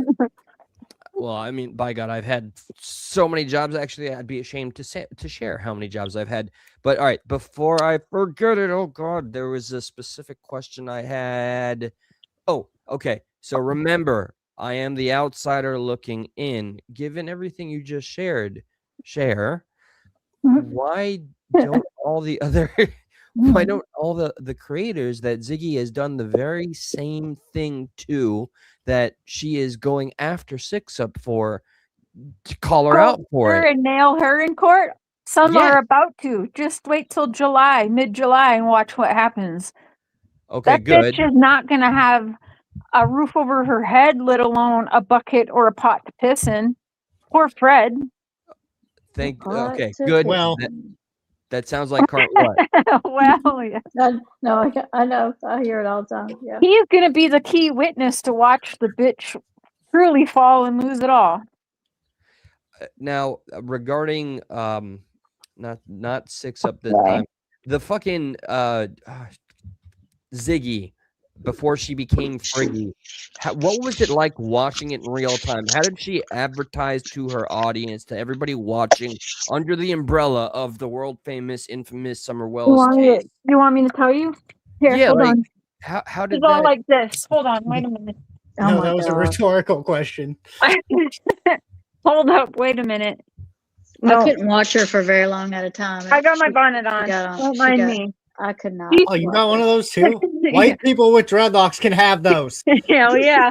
Well, I mean, by God, I've had so many jobs. Actually, I'd be ashamed to share how many jobs I've had. But all right, before I forget it, oh God, there was a specific question I had. Oh, okay. So remember, I am the outsider looking in. Given everything you just shared, why don't all the other why don't all the creators that Ziggy has done the very same thing to that she is going after 6 Up for to call her out for it? And nail her in court? Some are about to. Just wait till mid-July, and watch what happens. Okay, that good. Bitch is not going to have a roof over her head, let alone a bucket or a pot to piss in. Poor Fred. Okay, good. Well, that sounds like what? Well, yeah. No, I know. I hear it all the time. Yeah. He's going to be the key witness to watch the bitch truly fall and lose it all. Now, regarding not 6 Up this time, the fucking Ziggy before she became Friggy, what was it like watching it in real time? How did she advertise to her audience, to everybody watching under the umbrella of the world famous, infamous Summer Wells case? You want me to tell you? Here, Yeah, hold like, on. How did it's all that? like this. Hold on, wait a minute. No, that was a rhetorical question. Hold up, wait a minute. I couldn't watch her for very long at a time. I got my bonnet on. Don't mind me. I could not. Oh, you got one of those too? White people with dreadlocks can have those. Hell yeah.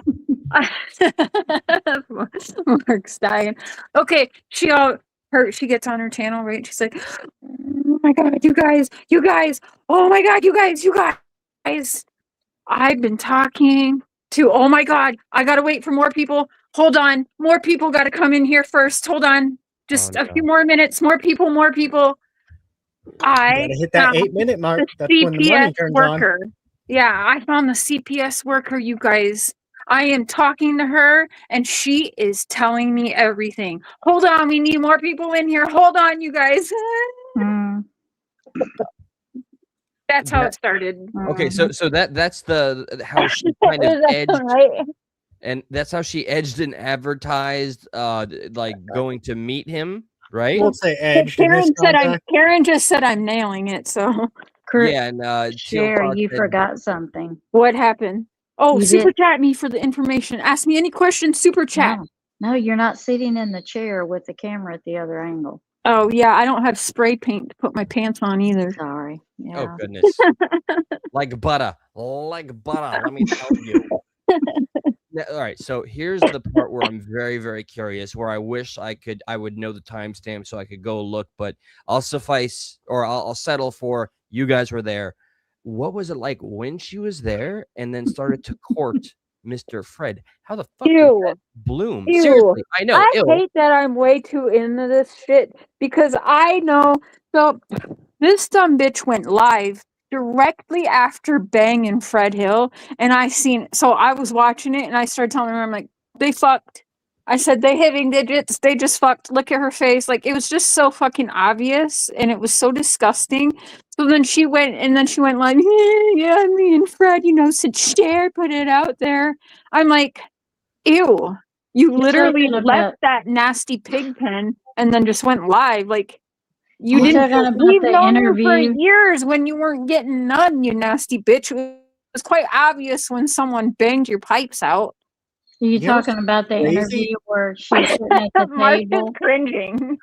Mark's dying. Okay, she gets on her channel, right? She's like, oh my God, you guys, oh my God, you guys. I've been talking to, oh my God, I gotta wait for more people. Hold on, more people gotta come in here first. Hold on, just a few more minutes. More people. I gotta hit that 8-minute mark. That's when the money turns worker. on. Yeah, I found the CPS worker, you guys. I am talking to her, and she is telling me everything. Hold on, we need more people in here. Hold on, you guys. That's how it started. Okay, so that's how she kind of edged, right? And that's how she edged and advertised, like going to meet him, right? We'll say edged. Karen just said I'm nailing it. So yeah, and Sherry, you forgot something. What happened? Oh, You super did- chat me for the information. Ask me any questions. Super chat. No, you're not sitting in the chair with the camera at the other angle. Oh yeah, I don't have spray paint to put my pants on either. Sorry. Yeah. Oh goodness. like butter. Let me tell you. Now, all right, so here's the part where I'm very, very curious, where I wish I would know the timestamp so I could go look, but I'll settle for you guys were there. What was it like when she was there and then started to court Mr. Fred. How the fuck did Ew. that bloom? Ew. Seriously, I know. I Ew. hate that I'm way too into this shit because I know. So this dumb bitch went live directly after banging Fred Hill, and so I was watching it and I started telling her, I'm like, they fucked. I said, they hitting digits, they just fucked. Look at her face. Like, it was just so fucking obvious and it was so disgusting. So then she went like, yeah, me and Fred, since Cher put it out there. I'm like, ew. You literally left that nasty pig pen and then just went live. Like, you didn't. We've known you for years when you weren't getting none, you nasty bitch. It was quite obvious when someone banged your pipes out. Are you talking about the interview where she was sitting at the Mark table? is cringing.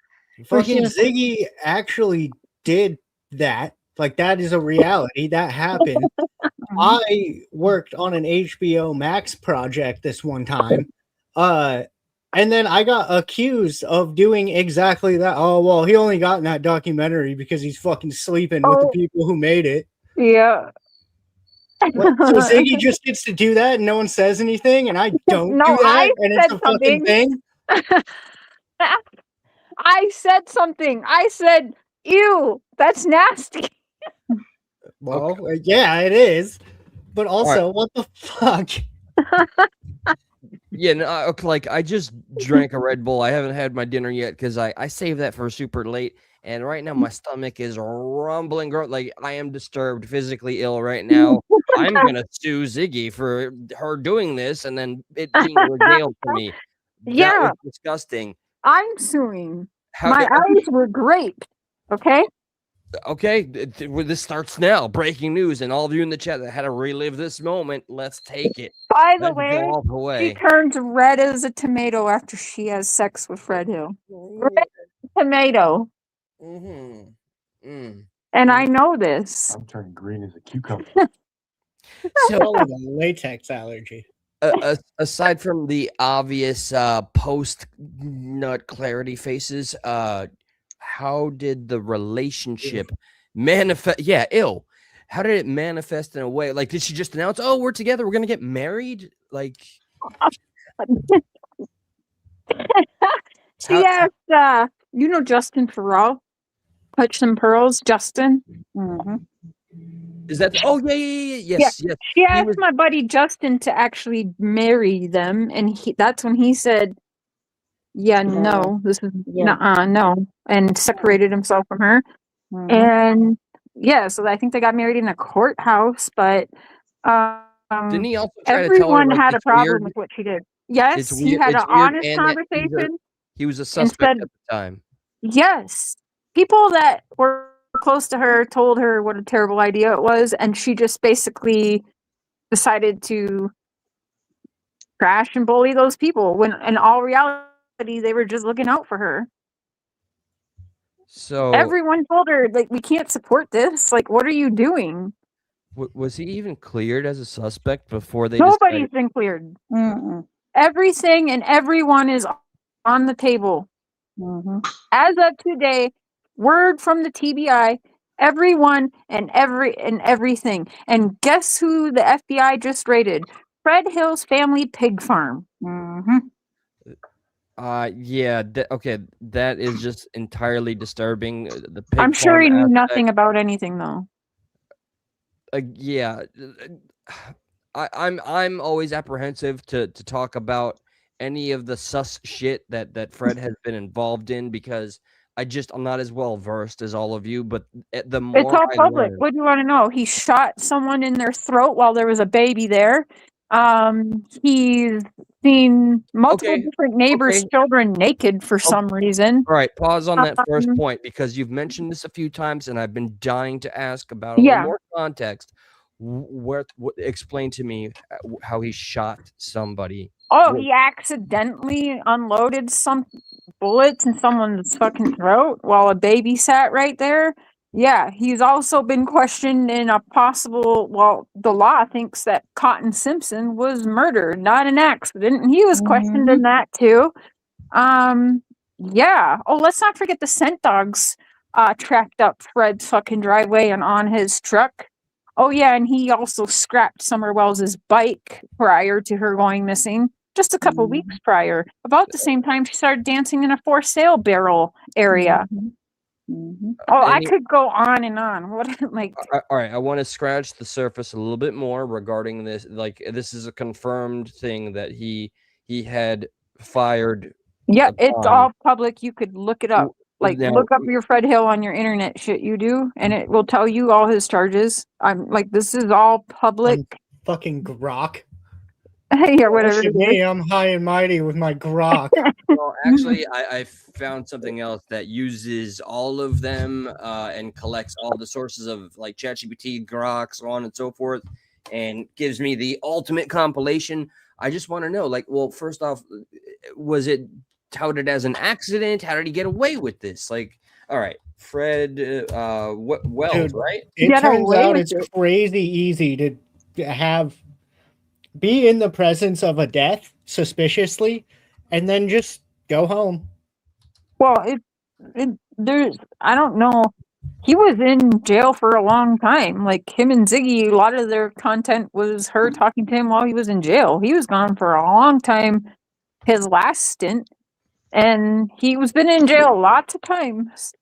Fucking Ziggy actually did that. Like, that is a reality. That happened. I worked on an HBO Max project this one time. And then I got accused of doing exactly that. Oh, well, he only got in that documentary because he's fucking sleeping with the people who made it. Yeah. So Ziggy just gets to do that and no one says anything, and I don't do that, and it's a fucking thing. I said something. I said, ew, that's nasty. Well, yeah, it is. But also, what the fuck? Yeah, no, like, I just drank a Red Bull. I haven't had my dinner yet because I saved that for super late. And right now my stomach is rumbling. Like, I am disturbed, physically ill right now. I'm going to sue Ziggy for her doing this and then it being regaled to me. Yeah. That was disgusting. I'm suing. My eyes were graped. Okay? Okay, this starts now. Breaking news, and all of you in the chat that had to relive this moment, let's take it. By the Let's way, go all the way. she turns red as a tomato after she has sex with Fred Hill. Red as a tomato. And I know this. I'm turning green as a cucumber. So a latex allergy. Aside from the obvious post-nut clarity faces, how did the relationship manifest? Yeah, ill. How did it manifest in a way? Like, did she just announce, "Oh, we're together, we're gonna get married"? Like, she asked, Justin Farrell, Touch Some Pearls, Justin. Is that? Oh, yeah, yes. She asked my buddy Justin to actually marry them, and that's when he said, "Yeah, no, this is no," and separated himself from her. And so I think they got married in a courthouse, but didn't he also try to tell her, everyone like, had a it's problem weird? with what she did. Yes, It's he weird. had It's an weird, honest and conversation. he was a suspect at the time. Yes, people that were close to her told her what a terrible idea it was, and she just basically decided to crash and bully those people when in all reality they were just looking out for her. So everyone told her, like, we can't support this. Like, what are you doing? Was he even cleared as a suspect before they Nobody's been cleared. Everything and everyone is on the table. As of today, word from the TBI, everyone and everything. And guess who the FBI just raided? Fred Hill's family pig farm. Yeah, okay, that is just entirely disturbing. The pig I'm sure he farm knew aspect. nothing about anything, though. Yeah, I'm always apprehensive to talk about any of the sus shit that Fred has been involved in because I'm not as well versed as all of you. But the more it's all public. What do you want to know? He shot someone in their throat while there was a baby there. He's seen multiple different neighbors' children naked for some reason. All right, pause on that first point because you've mentioned this a few times, and I've been dying to ask about a little more context. Explain to me how he shot somebody. Oh, he accidentally unloaded some bullets in someone's fucking throat while a baby sat right there. Yeah, he's also been questioned in a possible, the law thinks that Cotton Simpson was murdered, not an accident, and he was questioned in that too. Yeah. Oh, let's not forget the scent dogs tracked up Fred's fucking driveway and on his truck. Oh yeah, and he also scrapped Summer Wells's bike prior to her going missing. Just a couple weeks prior. About the same time she started dancing in a for sale barrel area. Oh, I could go on and on. What like all right, I want to scratch the surface a little bit more regarding this. Like, this is a confirmed thing that he had fired. yeah, it's upon. all public. You could look it up. Like, Now- look up your Fred Hill on your internet shit you do, and it will tell you all his charges. I'm like, this is all public. Fucking grok. Yeah, whatever it Me, is. I'm high and mighty with my grok. Well, actually, I found something else that uses all of them and collects all the sources of like ChatGPT, Grok, so on and so forth, and gives me the ultimate compilation. I just want to know, like, well, first off, was it touted as an accident? How did he get away with this? Like, all right, Fred Wells, Dude, right? It turns out it's crazy easy to be in the presence of a death suspiciously and then just go home. Well, there's I don't know. He was in jail for a long time. Like him and Ziggy, a lot of their content was her talking to him while he was in jail. He was gone for a long time, his last stint, and he was been in jail lots of times.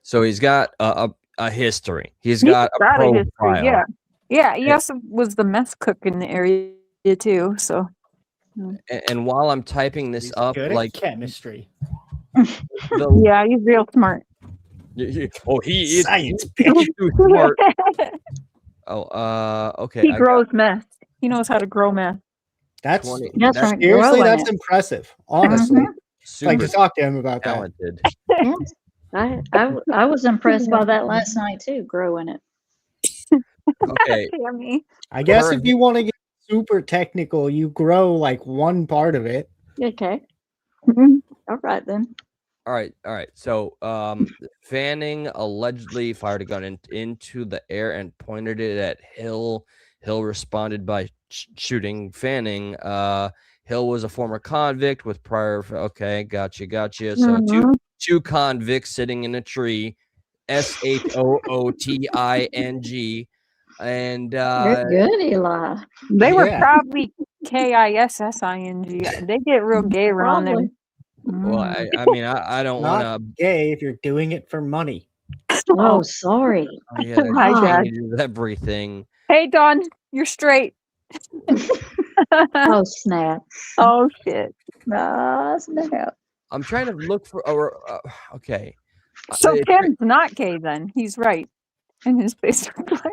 So he's got a history. He's got a profile. Yeah. Yeah, he also was the meth cook in the area too. So And while I'm typing this up, Good like at chemistry. yeah, he's real smart. Oh, he is Science, too smart. Oh, okay. He grows meth. He knows how to grow meth. That's 20 right, seriously, growing that's it. impressive. Honestly, like to super talk to him about that. talented. Yes. I was impressed by that last night too, growing it. Okay. Tammy. I guess Her- if you want to get super technical, you grow like one part of it. Okay. All right then. All right. So, Fanning allegedly fired a gun into the air and pointed it at Hill. Hill responded by shooting Fanning. Hill was a former convict with prior. Okay, gotcha. So two convicts sitting in a tree. SHOOTING. And Good, Eli. They were Yeah. probably KISSING. They get real gay around there. Probably. well, I mean, I don't want Not to. gay if you're doing it for money. Oh, sorry. Yeah, My that God. changes everything. Hey Don, you're straight. Oh, snap. Oh shit. Ah, snap. I'm trying to look for. Okay. So It- Ken's not gay then. He's right in his Facebook bio.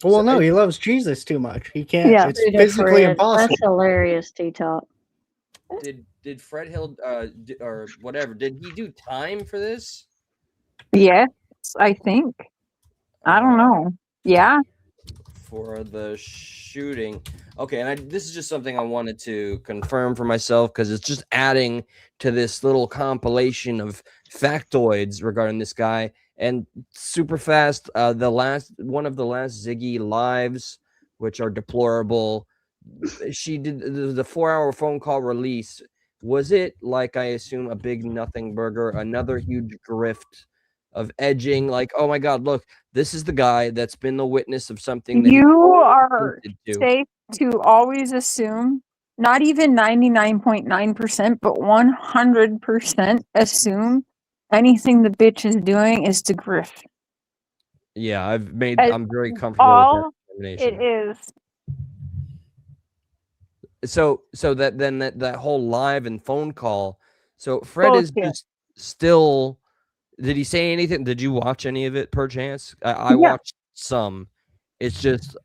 Well, no, he loves Jesus too much. He can't. Yeah. It's Dude, physically Fred, impossible. That's hilarious, T-Top. Did Fred Hill or whatever? Did he do time for this? Yes, I think. I don't know. Yeah. For the shooting. Okay, and this is just something I wanted to confirm for myself because it's just adding to this little compilation of factoids regarding this guy. And super fast, one of the last Ziggy lives, which are deplorable. She did the 4-hour phone call release. Was it like I assume a big nothing burger, another huge grift of edging? Like, oh my God, look, this is the guy that's been the witness of something that You are hinted to. safe to always assume, not even 99.9%, but 100% assume anything the bitch is doing is to grift. Yeah, I'm very comfortable with All that it determination. is. So that whole live and phone call. So Fred is Bullshit. just still. Did he say anything? Did you watch any of it, perchance? I Yeah. watched some. It's just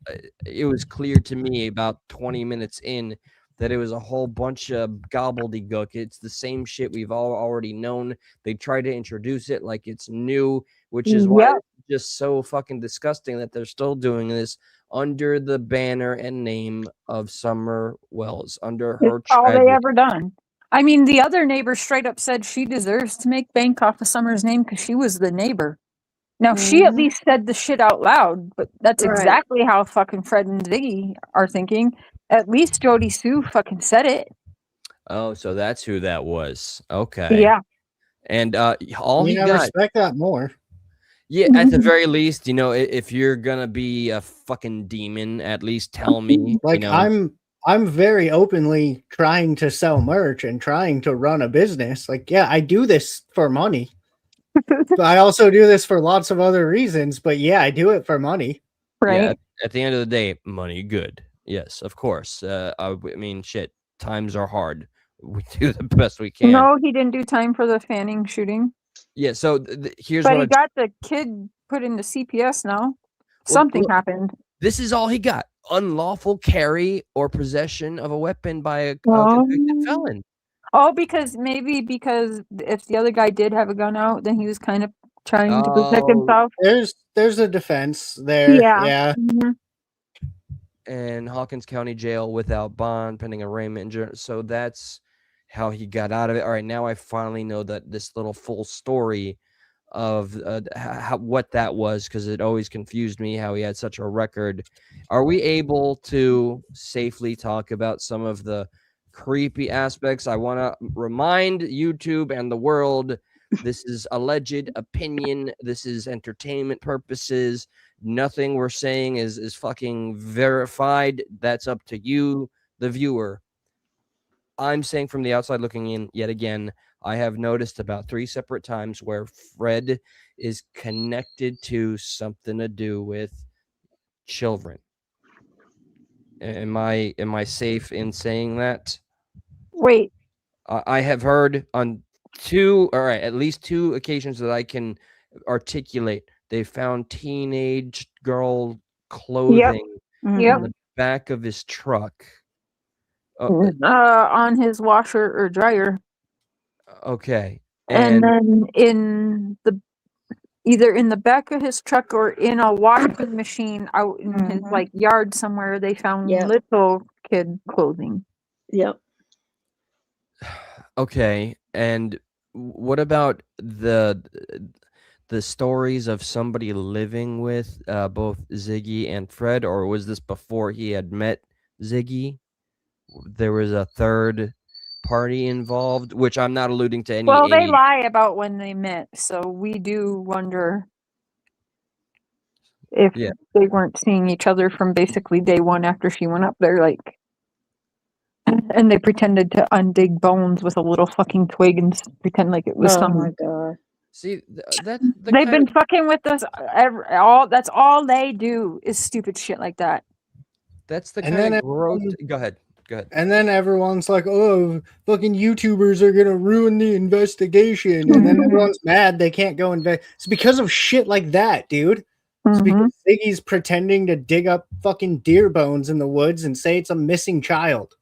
it was clear to me about 20 minutes in that it was a whole bunch of gobbledygook. It's the same shit we've all already known. They tried to introduce it like it's new, which is why Yep. it's just so fucking disgusting that they're still doing this under the banner and name of Summer Wells, under her It's all they tragedy. ever done. I mean, the other neighbor straight up said she deserves to make bank off of Summer's name because she was the neighbor. Now, she at least said the shit out loud, but that's Right. exactly how fucking Fred and Ziggy are thinking. At least Jody Sue fucking said it. Oh, so that's who that was. Okay. Yeah. And all You he know, got. respect that more. Yeah, at the very least, if you're gonna be a fucking demon, at least tell me. Like I'm very openly trying to sell merch and trying to run a business. Like, yeah, I do this for money. But I also do this for lots of other reasons, but yeah, I do it for money. Right. Yeah, at the end of the day, money good. Yes, of course. I mean, shit. Times are hard. We do the best we can. No, he didn't do time for the Fanning shooting. Yeah. So here's But what he got the kid put into CPS now. Well, Something look, happened. This is all he got: unlawful carry or possession of a weapon by a convicted felon. Oh, because if the other guy did have a gun out, then he was kind of trying to protect himself. There's a defense there. Yeah. Mhm. And Hawkins County Jail without bond, pending arraignment. So that's how he got out of it. All right, now I finally know that this little full story of what that was, because it always confused me how he had such a record. Are we able to safely talk about some of the creepy aspects? I want to remind YouTube and the world, this is alleged opinion. This is entertainment purposes. Nothing we're saying is fucking verified. That's up to you, the viewer. I'm saying from the outside looking in, yet again, I have noticed about 3 separate times where Fred is connected to something to do with children. Am I safe in saying that? Wait. I have heard on at least 2 occasions that I can articulate. They found teenage girl clothing in the back of his truck. On his washer or dryer. Okay. And then either in the back of his truck or in a washing machine out in his yard somewhere, they found little kid clothing. Yep. Okay, and what about the stories of somebody living with both Ziggy and Fred, or was this before he had met Ziggy? There was a third party involved, which I'm not alluding to any. Well, they lie about when they met, so we do wonder if they weren't seeing each other from basically day one after she went up there, like. And they pretended to undig bones with a little fucking twig and pretend like it was Oh my god! See, they've been fucking with us. That's all they do is stupid shit like that. That's the kind of growth. Go ahead. And then everyone's like, "Oh, fucking YouTubers are gonna ruin the investigation," and then everyone's mad they can't go invest. It's because of shit like that, dude. It's because Ziggy's pretending to dig up fucking deer bones in the woods and say it's a missing child.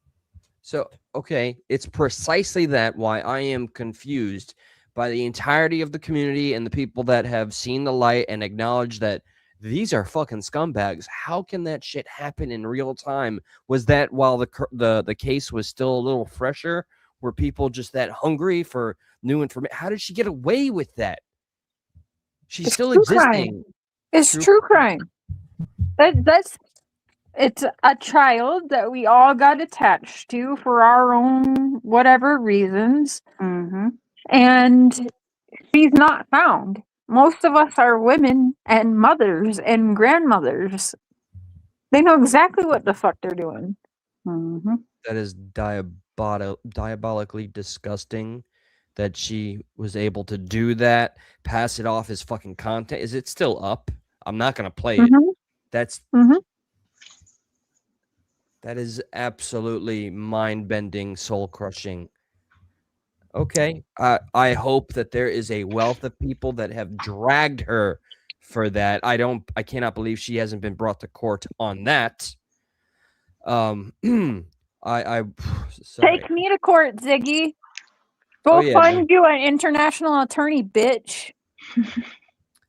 So, okay, it's precisely that why I am confused by the entirety of the community and the people that have seen the light and acknowledged that these are fucking scumbags. How can that shit happen in real time? Was that while the case was still a little fresher? Were people just that hungry for new information? How did she get away with that? She's still existing. It's true crime. It's a child that we all got attached to for our own whatever reasons. And she's not found. Most of us are women and mothers and grandmothers. They know exactly what the fuck they're doing. That is diabolically disgusting that she was able to do that, pass it off as fucking content. Is it still up? I'm not going to play it. That is absolutely mind-bending, soul-crushing. Okay. I hope that there is a wealth of people that have dragged her for that. I cannot believe she hasn't been brought to court on that. Sorry. Take me to court, Ziggy. Go find you an international attorney, bitch.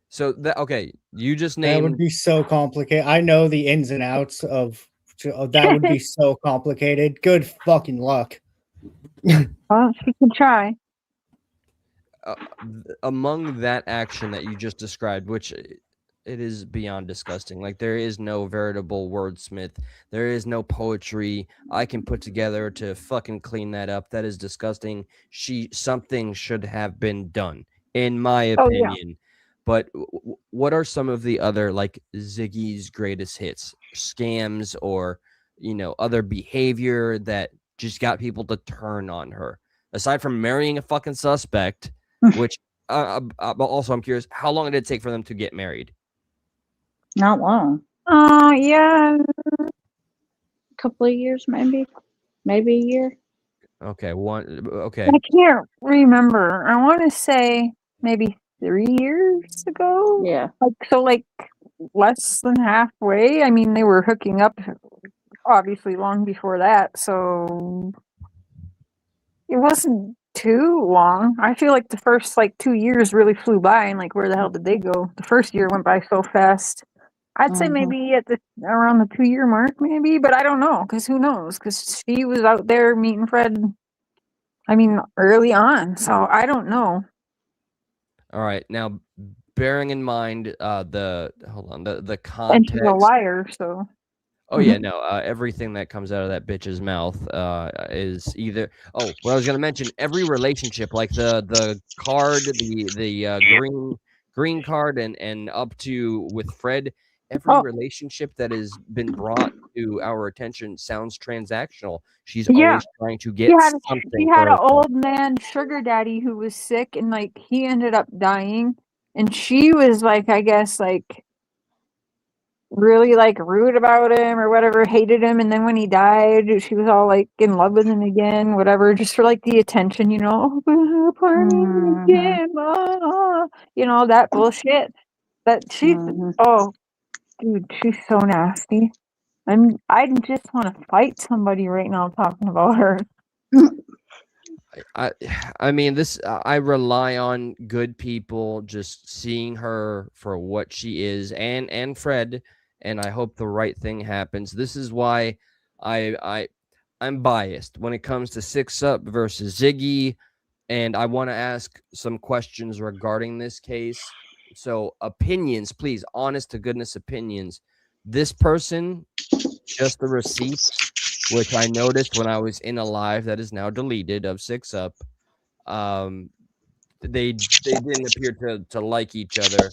So okay, you just named. That would be so complicated. I know the ins and outs of that. Would be so complicated. Good fucking luck. Well, she can try. Among that action that you just described, which it is beyond disgusting. Like, there is no veritable wordsmith. There is no poetry I can put together to fucking clean that up. That is disgusting. Something should have been done, in my opinion. But what are some of the other, like, Ziggy's greatest hits, scams, or, you know, other behavior that just got people to turn on her? Aside from marrying a fucking suspect, which also I'm curious, how long did it take for them to get married? Not long. Yeah. A couple of years, maybe a year. Okay, okay. I can't remember. I want to say maybe 3 years ago. Yeah. Like less than halfway. I mean, they were hooking up obviously long before that, so it wasn't too long. I feel like the first like 2 years really flew by, and like, where the hell did they go? The first year went by so fast. I'd say maybe at around the 2-year mark, maybe, but I don't know, because who knows? Because she was out there meeting Fred. I mean, early on, so I don't know. All right, now bearing in mind the context. And she's a liar, so. Oh yeah, no. Everything that comes out of that bitch's mouth is either. Oh, well, I was gonna mention every relationship, like the card, the green card, and up to with Fred. Every relationship that has been brought to our attention sounds transactional. She's always trying to get something. She had an old man sugar daddy who was sick, and like he ended up dying, and she was like, I guess, like really like rude about him or whatever, hated him, and then when he died, she was all like in love with him again, whatever, just for like the attention, you know, you know, that bullshit. That she's oh, dude, she's so nasty. I just want to fight somebody right now talking about her. I mean, I rely on good people just seeing her for what she is, and Fred, and I hope the right thing happens. This is why I'm biased when it comes to 6up versus Ziggy, and I want to ask some questions regarding this case. So opinions, please, honest to goodness opinions. This person, just the receipts, which I noticed when I was in a live that is now deleted of 6up. They didn't appear to like each other.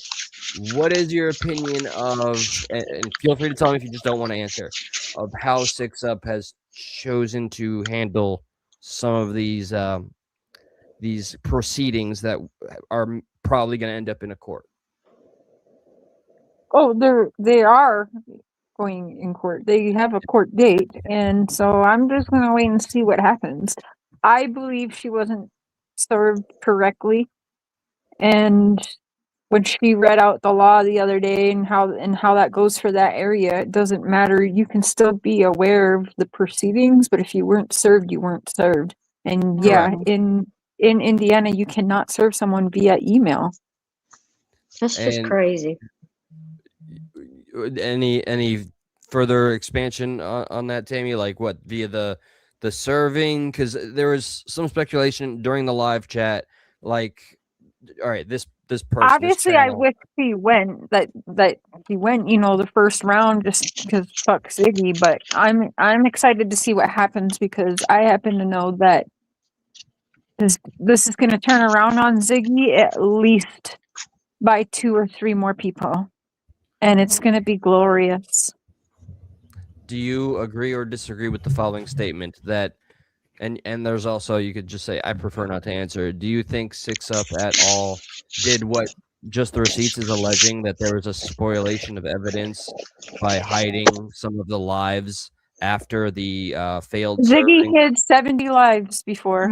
What is your opinion of, and feel free to tell me if you just don't want to answer, of how 6up has chosen to handle some of these proceedings that are probably going to end up in a court? Oh, they are going in court. They have a court date, and so I'm just going to wait and see what happens. I believe she wasn't served correctly, and when she read out the law the other day and how that goes for that area, it doesn't matter. You can still be aware of the proceedings, but if you weren't served, you weren't served. And yeah, in Indiana, you cannot serve someone via email. That's just crazy. Any further expansion on that, Tammy? Like what, via the serving? Because there was some speculation during the live chat, like, all right, this person, obviously, I wish he went that he went, you know, the first round just because fuck Ziggy. But I'm excited to see what happens, because I happen to know that this is going to turn around on Ziggy at least by 2 or 3 more people, and it's going to be glorious. Do you agree or disagree with the following statement that, and there's also, you could just say, I prefer not to answer. Do you think 6up at all did what just the receipts is alleging, that there was a spoliation of evidence by hiding some of the lives after the failed Ziggy serving? hid 70 lives before.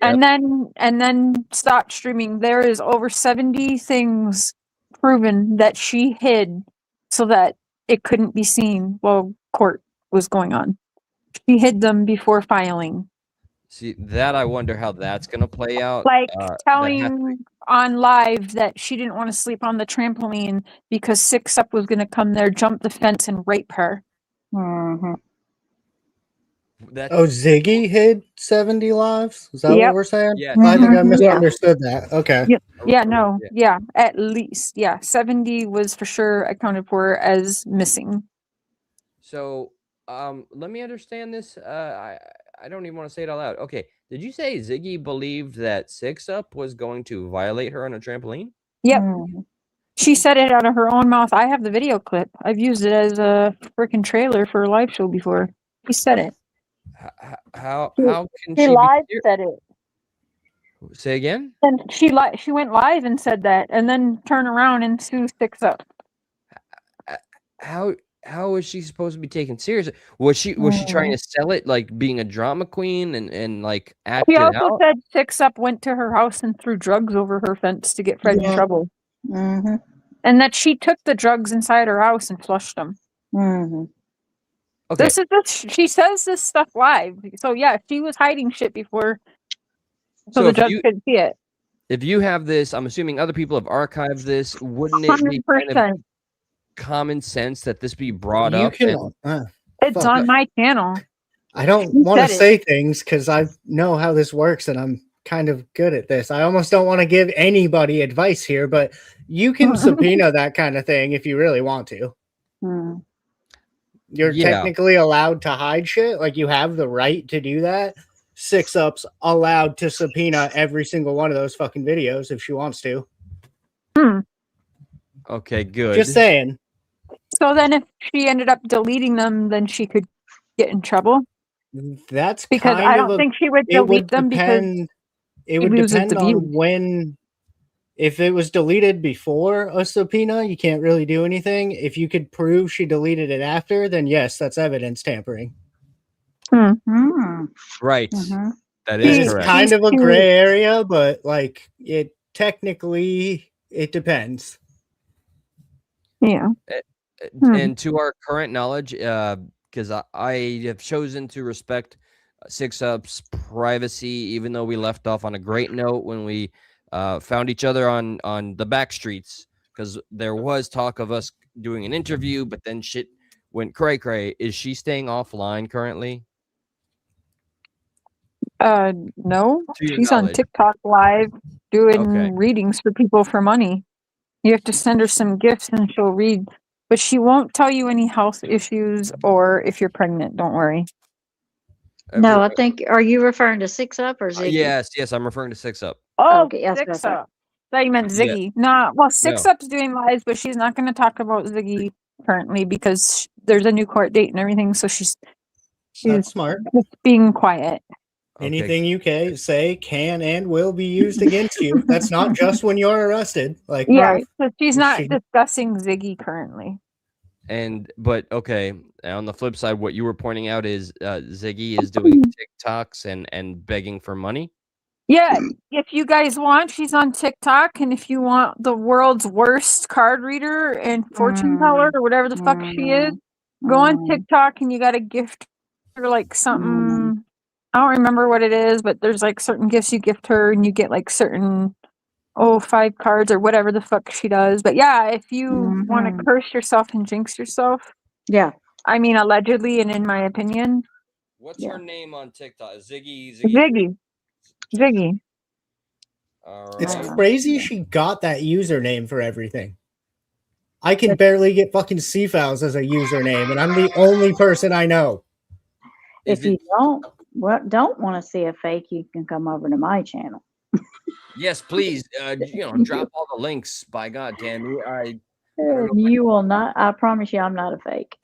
Yep. And then stopped streaming. There is over 70 things proven that she hid so that it couldn't be seen while court was going on. She hid them before filing. See, that I wonder how that's going to play out. Like telling on live that she didn't want to sleep on the trampoline because 6up was going to come there, jump the fence, and rape her. Ziggy hid 70 lives? Is that what we're saying? Yeah. I think I misunderstood that. Okay. Yeah, at least. Yeah, 70 was for sure accounted for as missing. So, let me understand this. I don't even want to say it out loud. Okay, did you say Ziggy believed that 6up was going to violate her on a trampoline? Yep. She said it out of her own mouth. I have the video clip. I've used it as a freaking trailer for a live show before. She said it. How can She she live be? said it. Say again. And she went live and said that, and then turn around and sue Six Up. How is she supposed to be taken seriously? Was she trying to sell it like being a drama queen and like act She it also out? said Six Up went to her house and threw drugs over her fence to get Fred in trouble. Mm-hmm. And that she took the drugs inside her house and flushed them. Mm-hmm. Okay. She says this stuff live. So yeah, she was hiding shit before, so the if judge you couldn't see it. if you have this, I'm assuming other people have archived this. Wouldn't it be kind of 100%. common sense that this be brought You up? can. It's fuck. on my channel. I don't You want to said it. say things because I know how this works and I'm kind of good at this. I almost don't want to give anybody advice here, but you can subpoena that kind of thing if you really want to. Hmm. You're Yeah. technically allowed to hide shit. Like you have the right to do that. Six Up's allowed to subpoena every single one of those fucking videos if she wants to. Okay, good. Just saying. So then if she ended up deleting them, then she could get in trouble? That's because kind I of don't think she would it would delete them because depend. It she would loses depend the on views. when. If it was deleted before a subpoena, you can't really do anything. If you could prove she deleted it after, then yes, that's evidence tampering. Right. Mm-hmm. That It is is correct. kind of a gray area, but like it technically it depends. Yeah. And to our current knowledge, because I have chosen to respect Six Up's privacy, even though we left off on a great note when we found each other on the back streets, because there was talk of us doing an interview, but then shit went cray cray. Is she staying offline currently? No, To your she's on knowledge. TikTok live doing Okay. readings for people for money. You have to send her some gifts and she'll read, but she won't tell you any health issues or if you're pregnant. Don't worry. No, I think. Are you referring to Six Up or Ziggy? Yes, I'm referring to Six Up. Oh, Okay, yes, Six yes, Up. Thought you meant Yeah. Ziggy. Nah, well, Six No. Up's doing lives, but she's not going to talk about Ziggy currently because there's a new court date and everything. So she's That's smart. just being quiet. Anything you say can and will be used against you. That's not just when you're arrested. Like Yeah, so she's not she- discussing Ziggy currently. But okay, on the flip side, what you were pointing out is Ziggy is doing TikToks and begging for money. Yeah, if you guys want, she's on TikTok, and if you want the world's worst card reader and fortune teller or whatever the fuck she is, go on TikTok and you got to gift her like something. I don't remember what it is, but there's like certain gifts you gift her, and you get like certain 5 cards or whatever the fuck she does. But yeah, if you want to curse yourself and jinx yourself, yeah. I mean, allegedly, and in my opinion, What's her name on TikTok? Ziggy. Ziggy. All It's right. crazy she got that username for everything. I can barely get fucking C-Files as a username, and I'm the only person I know. If you don't want to see a fake, you can come over to my channel. Yes, please. Drop all the links. By God, Tammy. You will not. I promise you, I'm not a fake.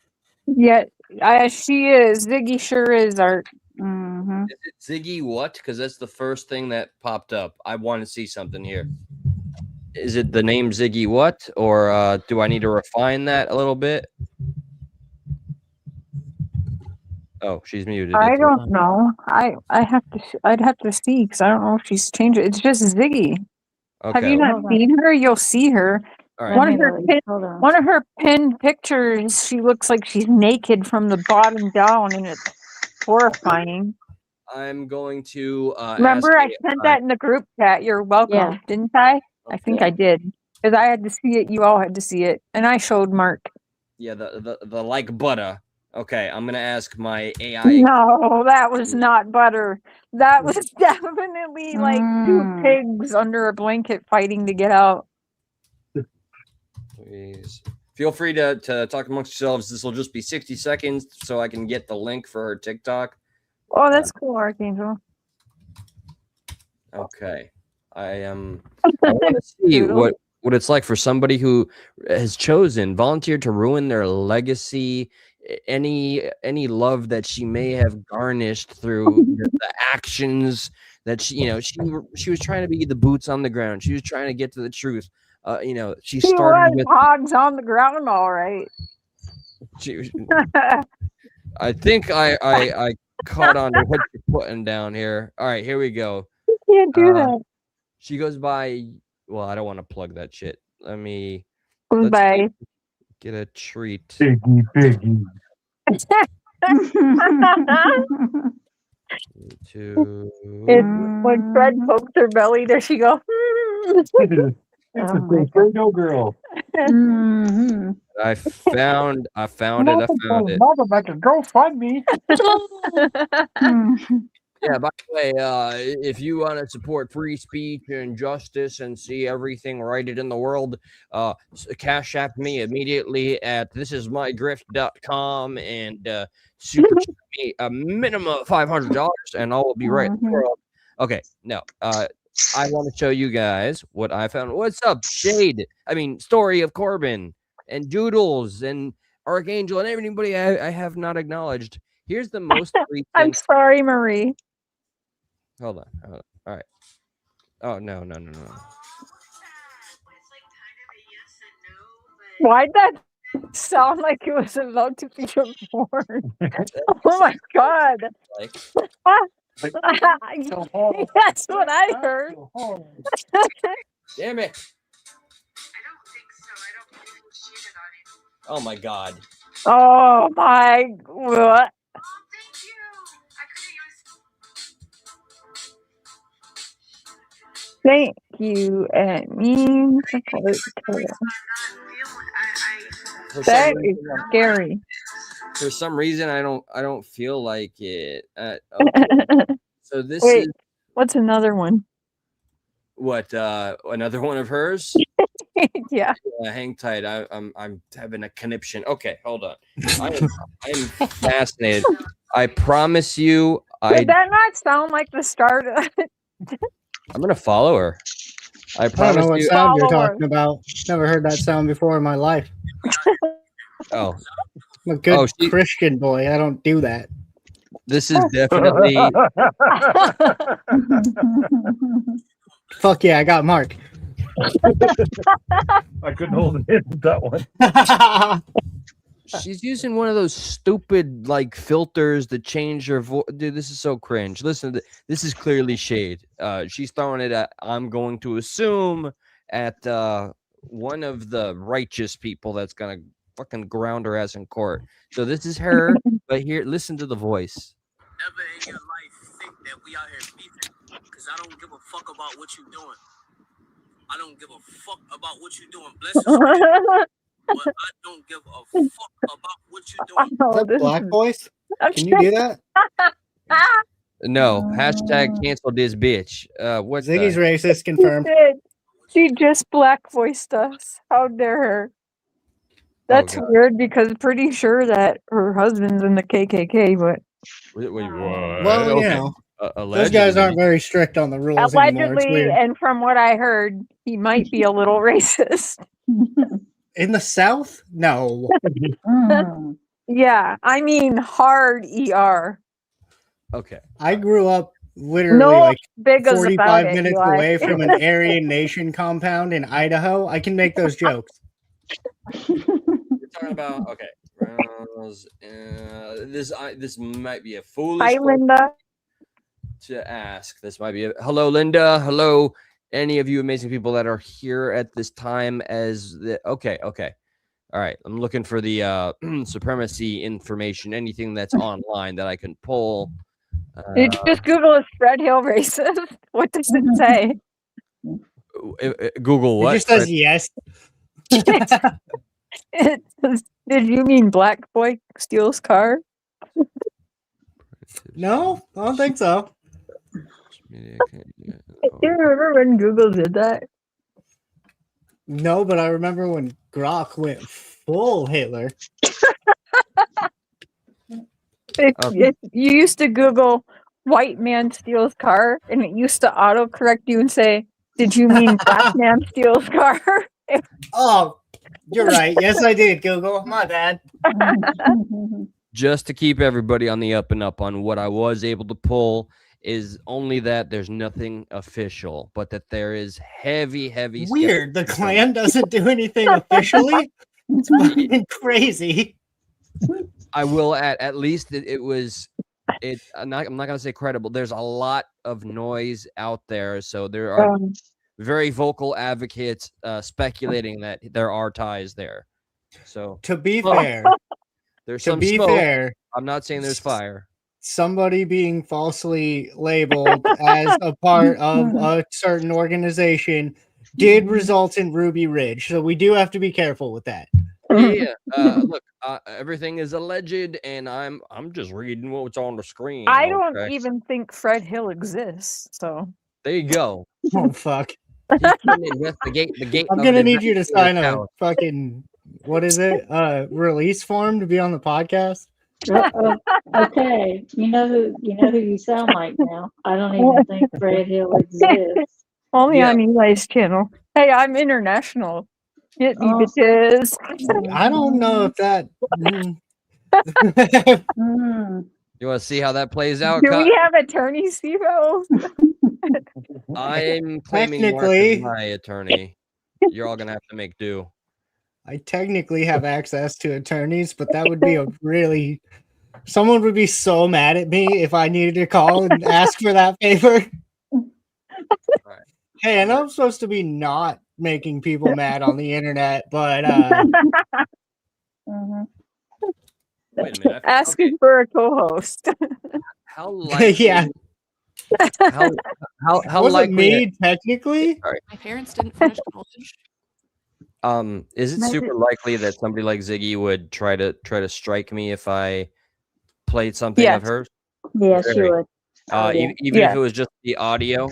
Yeah, she is. Ziggy sure is art. Mm-hmm. Is it Ziggy what? Because that's the first thing that popped up. I want to see something here. Is it the name Ziggy what? Or do I need to refine that a little bit? Oh, she's muted. I don't know. I'd have to see because I don't know if she's changed it. It's just Ziggy. Okay. Have you not seen her? You'll see her. All right. One of her pinned pictures, she looks like she's naked from the bottom down, and it's horrifying. I'm going to Remember, I ask sent that in the group chat. You're welcome, didn't I? I think I did because I had to see it. You all had to see it, and I showed Mark. Yeah, the like butter. Okay, I'm gonna ask my AI. No, that was not butter. That was definitely like 2 pigs under a blanket fighting to get out. Please feel free to talk amongst yourselves. This will just be 60 seconds so I can get the link for her TikTok. Oh, that's cool, Archangel. Okay. I want to see what it's like for somebody who has volunteered to ruin their legacy, any love that she may have garnished through the actions that she was trying to be the boots on the ground. She was trying to get to the truth. She started was with hogs on the ground, all right. I think I caught on to what you're putting down here. All right, here we go. You can't do that. She goes by. Well, I don't want to plug that shit. Let's Bye. get a treat. Biggie. When Fred pokes her belly, does she go? It's a no girl. I found it. Mama back to go find me. Yeah, by the way, if you want to support free speech and justice and see everything righted in the world, cash app me immediately at thisismygrift.com and super chat me a minimum of $500 and all will be right in the world. Okay, no, I want to show you guys what I found. What's up, Shade? Story of Corbin and Doodles and Archangel and everybody I have not acknowledged. Here's the most recent. I'm sorry, Marie. Hold on. All right. Oh, no. Why'd that sound like it was about to be a porn? Oh my god. That's what I heard. Damn it. Oh my god. Oh my what? Thank you, and mean support. That is scary. For some reason, I don't feel like it. Okay. So this Wait, is what's another one? what another one of hers. Yeah. Hang tight. I'm having a conniption. Okay, hold on. I am fascinated. I promise you. Did that not sound like the start of I'm gonna follow her. I don't promise know what you. sound you're talking about. Never heard that sound before in my life. Oh, I'm a good Christian boy. I don't do that. This is definitely. Fuck yeah, I got Mark. I couldn't hold it in with that one. She's using one of those stupid filters that change her voice. Dude, this is so cringe. Listen, this is clearly shade. She's throwing it at. I'm going to assume at one of the righteous people that's gonna fucking ground her ass in court. So this is her. But here, listen to the voice. Never in your life think that we out here beefing, because I don't give a fuck about what you're doing. I don't give a fuck about what you're doing. Bless his heart. But I don't give a fuck about what you're doing. Is that black voice? Can you do that? No. Hashtag cancel this bitch. What's Ziggy's racist confirmed. She just black voiced us. How dare her? That's weird because pretty sure that her husband's in the KKK, but wait, what? Well, you know, those guys aren't very strict on the rules anymore. It's allegedly, weird. and from what I heard, he might be a little racist. In the South? No. Yeah, I mean hard ER. Okay. I grew up literally big 45 minutes away from an Aryan Nation compound in Idaho. I can make those jokes. We're talking about this might be a foolish. Hi, Linda. To ask. This might be hello, Linda. Hello, any of you amazing people that are here at this time as the okay. All right. I'm looking for the supremacy information, anything that's online that I can pull. You just Google is Fred Hill racist. What does it say? Google what? It just says yes. It says, did you mean black boy steals car? No, I don't think so. Do you remember when Google did that? No, but I remember when Grok went full Hitler. You used to Google white man steals car, and it used to autocorrect you and say, did you mean black man steals car? Oh, you're right. Yes, I did, Google. My bad. Just to keep everybody on the up and up on what I was able to pull is only that there's nothing official, but that there is heavy Weird. The skepticism. clan doesn't do anything officially. It's fucking crazy. I will at least it was it. I'm not gonna say credible. There's a lot of noise out there, so there are very vocal advocates speculating that there are ties there. So To be fair, there's to some be smoke. fair, I'm not saying there's fire. somebody being falsely labeled as a part of a certain organization did result in Ruby Ridge, so we do have to be careful with that. Yeah. Look, everything is alleged, and I'm just reading what's on the screen. I don't okay? even think Fred Hill exists. So There you go. Oh fuck! He can investigate the gate. I'm of gonna the need you to investigator's sign a house. fucking what is it? Release form to be on the podcast. Okay, you know who you sound like now. I don't even think Fred Hill exists. only Yeah. on Eli's channel. Hey, I'm international. Get me, Oh. bitches. I don't know if that. You want to see how that plays out? Do we have attorneys, Steve-O? I'm claiming Mark Technically- as my attorney. You're all gonna have to make do. I technically have access to attorneys, but that would be a really. Someone would be so mad at me if I needed to call and ask for that favor. Right. Hey, I know I'm supposed to be not making people mad on the internet, but Wait a minute. Asking for a co-host. How likely? yeah, How was it likely? me technically? My parents didn't finish college. Is it Maybe- super likely that somebody like Ziggy would try to strike me if I played something Yes. of hers? Yes, Very. you would. Oh, yeah. Even Yeah. if it was just the audio.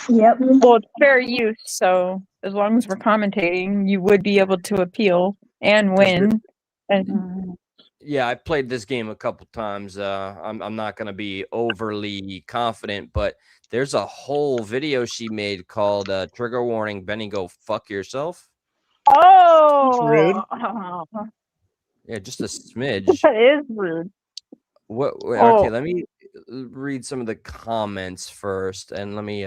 Yep. Well, it's fair use, so as long as we're commentating, you would be able to appeal and win. And Yeah, I played this game a couple times. I'm not gonna be overly confident, but there's a whole video she made called "Trigger Warning: Benny, go fuck yourself." Rude. Yeah, just a smidge. That is rude. Okay, Oh. let me read some of the comments first, and let me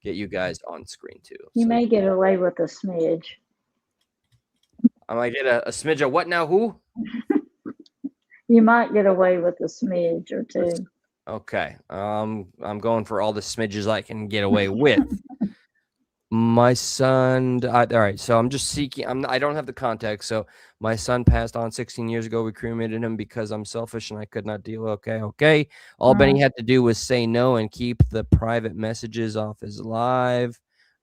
get you guys on screen too. You So may get away with a smidge. I might get a smidge of what now? Who? You might get away with a smidge or two. Okay. I'm going for all the smidges I can get away with. My son. All right. So I'm just seeking. I don't have the context. So my son passed on 16 years ago. We cremated him because I'm selfish and I could not deal. Okay. All Benny had to do was say no and keep the private messages off his live.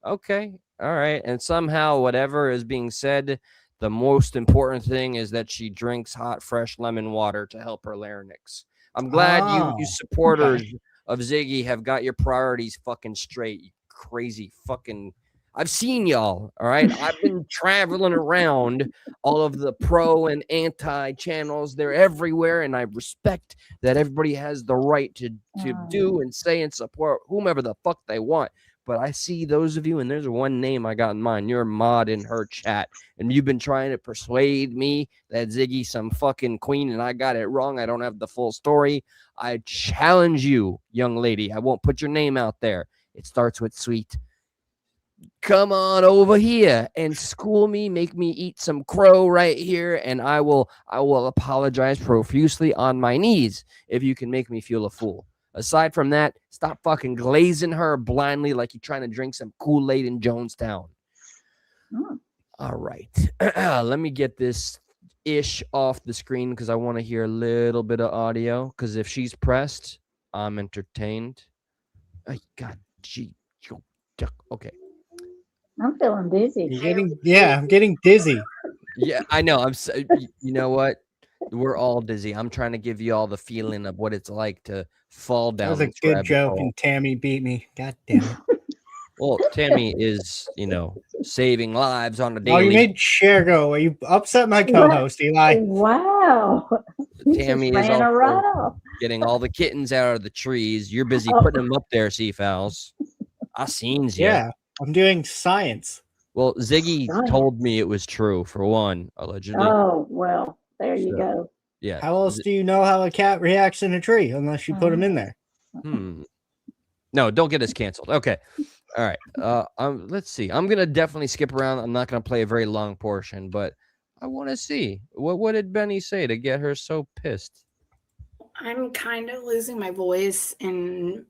Okay. All right. And somehow whatever is being said, the most important thing is that she drinks hot, fresh lemon water to help her larynx. I'm glad you supporters of Ziggy have got your priorities fucking straight. You crazy fucking. I've seen y'all. All right. I've been traveling around all of the pro and anti channels. They're everywhere. And I respect that everybody has the right to do and say and support whomever the fuck they want. But I see those of you, and there's one name I got in mind. You're a mod in her chat, and you've been trying to persuade me that Ziggy's some fucking queen, and I got it wrong. I don't have the full story. I challenge you, young lady. I won't put your name out there. It starts with sweet. Come on over here and school me, make me eat some crow right here, and I will apologize profusely on my knees if you can make me feel a fool. Aside from that, stop fucking glazing her blindly like you're trying to drink some Kool-Aid in Jonestown. All right. Let me get this ish off the screen because I want to hear a little bit of audio. Because if she's pressed, I'm entertained. Oh, God, gee. Okay. I'm feeling dizzy. I'm getting dizzy. Yeah, I know. You know what? We're all dizzy. I'm trying to give you all the feeling of what it's like to fall down. That was a good joke, and Tammy beat me. God damn it. Well, Tammy is, saving lives on a daily. Oh, you made Cher go. You upset my co-host, Eli. Wow. Tammy is also getting all the kittens out of the trees. You're busy putting them up there, Seafowls. I seen you. Yeah, I'm doing science. Well, Ziggy Science. told me it was true, for one, allegedly. Oh, well, there you So, go. yeah. How else do you know how a cat reacts in a tree unless you put him in there? No, don't get us canceled. Okay. All right. Let's see. I'm gonna definitely skip around. I'm not gonna play a very long portion, but I want to see what did Benny say to get her so pissed. I'm kind of losing my voice and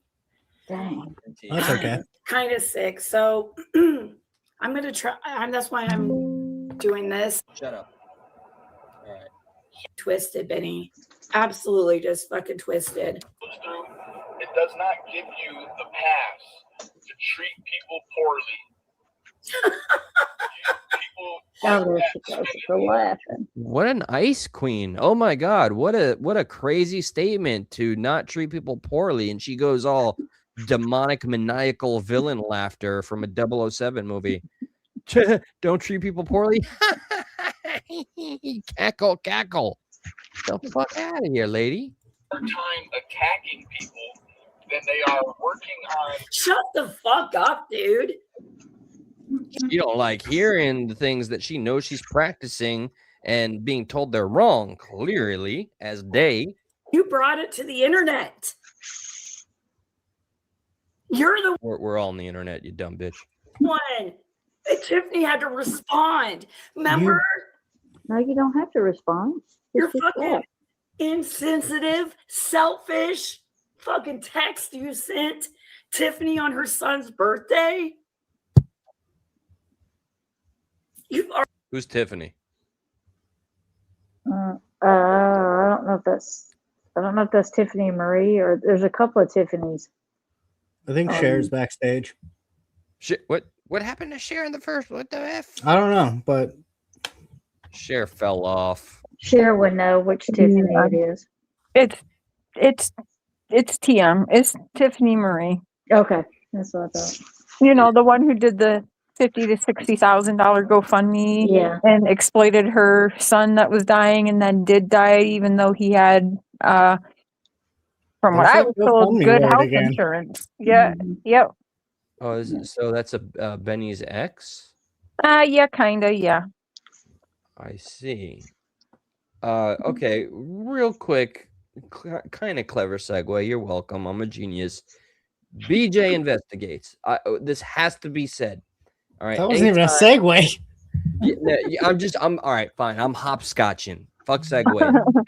Dang. That's okay. kind of sick. So I'm gonna try. That's why I'm doing this. Shut up. All right. Twisted, Benny. Absolutely, just fucking twisted. It does not give you the pass to treat people poorly. Oh, there she goes for laughing. What an ice queen. Oh my god, what a crazy statement to not treat people poorly. And she goes all demonic, maniacal villain laughter from a 007 movie. Don't treat people poorly. Cackle, cackle. Get the fuck out of here, lady. More time attacking people than they are working on. Shut the fuck up, dude. You don't like hearing the things that she knows she's practicing and being told they're wrong, clearly, as day. You brought it to the internet. You're the We're all on the internet, you dumb bitch. one. And Tiffany had to respond. Remember? No, you don't have to respond. You're fucking insensitive, selfish fucking text you sent Tiffany on her son's birthday. You are. Who's Tiffany? I don't know if that's Tiffany Marie or there's a couple of Tiffany's. I think Cher's backstage. What happened to Cher in the first? What the F? I don't know, but Cher fell off. Cher would know which Tiffany it is. It's TM. It's Tiffany Marie. Okay, that's what I thought. You know, the one who did the $50,000 to $60,000 GoFundMe, Yeah, and exploited her son that was dying and then did die, even though he had, from what I was told, good health insurance. Yeah, yep. Oh, so that's a Benny's ex? Yeah, kinda, yeah. I see. Okay, real quick, kind of clever segue. You're welcome. I'm a genius. BJ investigates. This has to be said. All right. That wasn't even a segue. I'm all right, fine. I'm hopscotching. Fuck segue.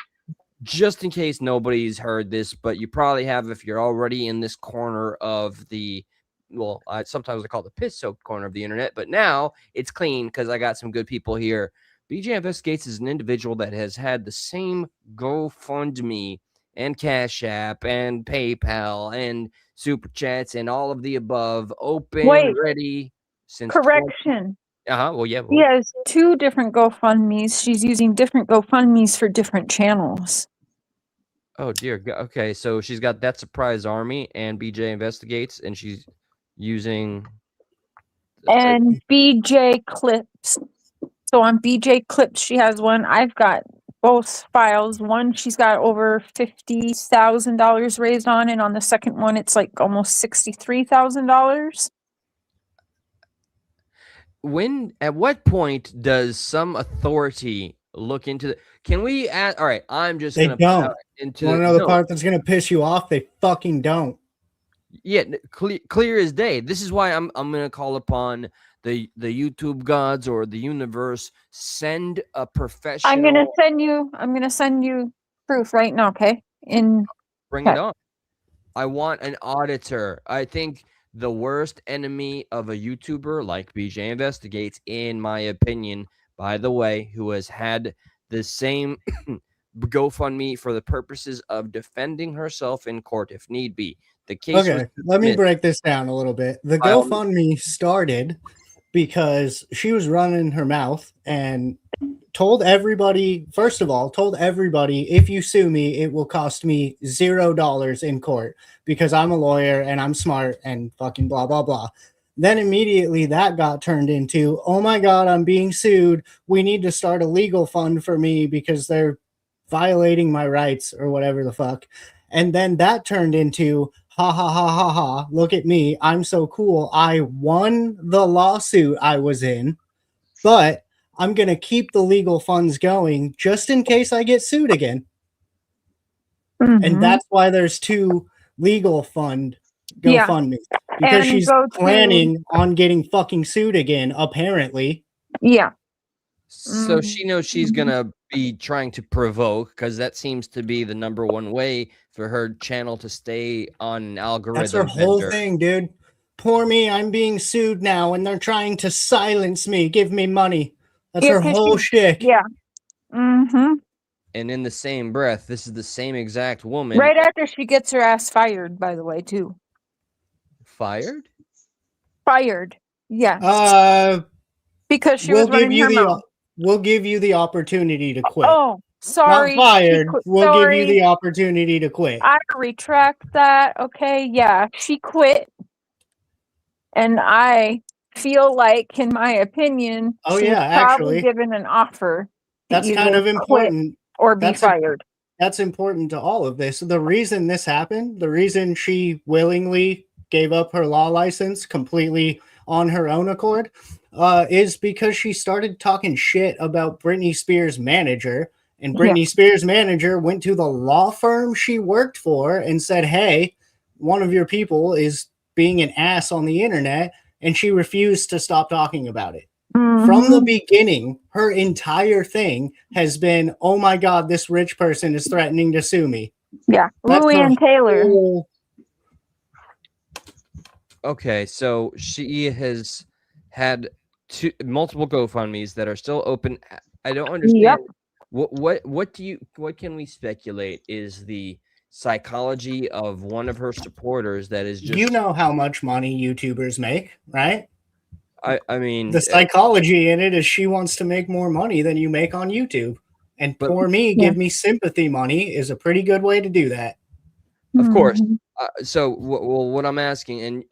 Just in case nobody's heard this, but you probably have if you're already in this corner of the, well, sometimes I call it the piss-soaked corner of the internet, but now it's clean because I got some good people here. BJ Investigates is an individual that has had the same GoFundMe and Cash App and PayPal and Super Chats and all of the above open, ready since correction. Well, yeah. He has two different GoFundMes. She's using different GoFundMes for different channels. Oh dear. Okay, so she's got That Surprise Army and BJ Investigates, and she's using and BJ Clips. So on BJ Clips, she has one. I've got both files. One, she's got over $50,000 raised on, and on the second one, it's like almost $63,000. At what point does some authority look into the? Can we add? All right, I'm just They gonna don't. into Want to know the part that's gonna piss you off? They fucking don't. Yeah, clear as day. This is why I'm gonna call upon the YouTube gods or the universe. Send a professional. I'm gonna send you proof right now. Okay. Bring it on. I want an auditor. I think the worst enemy of a YouTuber like BJ Investigates, in my opinion, by the way, who has had the same GoFundMe for the purposes of defending herself in court if need be. The case. Okay, let me break this down a little bit. The GoFundMe started because she was running her mouth and told everybody, first of all, if you sue me, it will cost me $0 in court because I'm a lawyer and I'm smart and fucking blah, blah, blah. Then immediately that got turned into, oh my God, I'm being sued. We need to start a legal fund for me because they're violating my rights or whatever the fuck. And then that turned into, ha ha ha ha ha, look at me, I'm so cool. I won the lawsuit I was in, but I'm going to keep the legal funds going just in case I get sued again. And that's why there's two legal fund GoFundMe. Because And she's planning on getting fucking sued again, apparently. Yeah. So she knows she's gonna be trying to provoke, because that seems to be the number one way for her channel to stay on an algorithm. That's her whole thing, dude. Poor me, I'm being sued now, and they're trying to silence me, give me money. That's her whole shtick. Yeah. Mm-hmm. And in the same breath, this is the same exact woman. Right after she gets her ass fired, by the way, too. Fired? Fired. Yeah. Because she was running her mouth. We'll give you the opportunity to quit. Oh, sorry. Not fired. We'll give you sorry. the opportunity to quit. I retract that. Okay, yeah. She quit. And I feel like, in my opinion, she was probably given an offer to That's kind either of important. quit or be fired. That's important to all of this. The reason this happened, the reason she willingly gave up her law license completely on her own accord, is because she started talking shit about Britney Spears' manager. And Britney Spears' manager went to the law firm she worked for and said, hey, one of your people is being an ass on the internet. And she refused to stop talking about it. From the beginning, her entire thing has been, oh my God, this rich person is threatening to sue me. Yeah. Luann Taylor. Okay, so she has had multiple GoFundMes that are still open. I don't understand. What can we speculate is the psychology of one of her supporters that is just, you know how much money YouTubers make, right? I mean, the psychology in it is she wants to make more money than you make on YouTube. And for me, give me sympathy money is a pretty good way to do that. Of course. So what I'm asking, and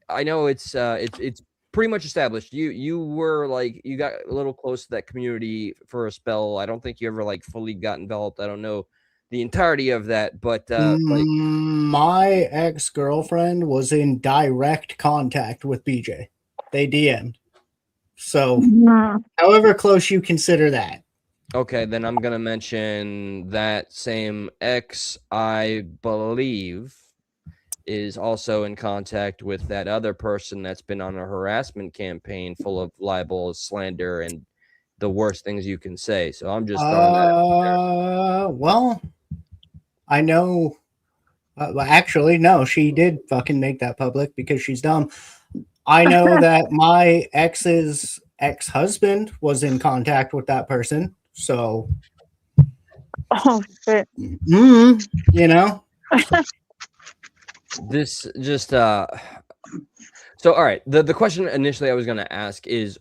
I know it's pretty much established. You were like, you got a little close to that community for a spell. I don't think you ever like fully got involved. I don't know the entirety of that, but my ex-girlfriend was in direct contact with BJ. They DM'd. So however close you consider that. Okay, then I'm gonna mention that same ex, I believe, is also in contact with that other person that's been on a harassment campaign full of libel, slander, and the worst things you can say. So I'm just throwing that out there. Well, I know. Actually, no, she did fucking make that public because she's dumb. I know that my ex's ex-husband was in contact with that person. So, oh shit, you know, this just so all right. The question initially I was going to ask is,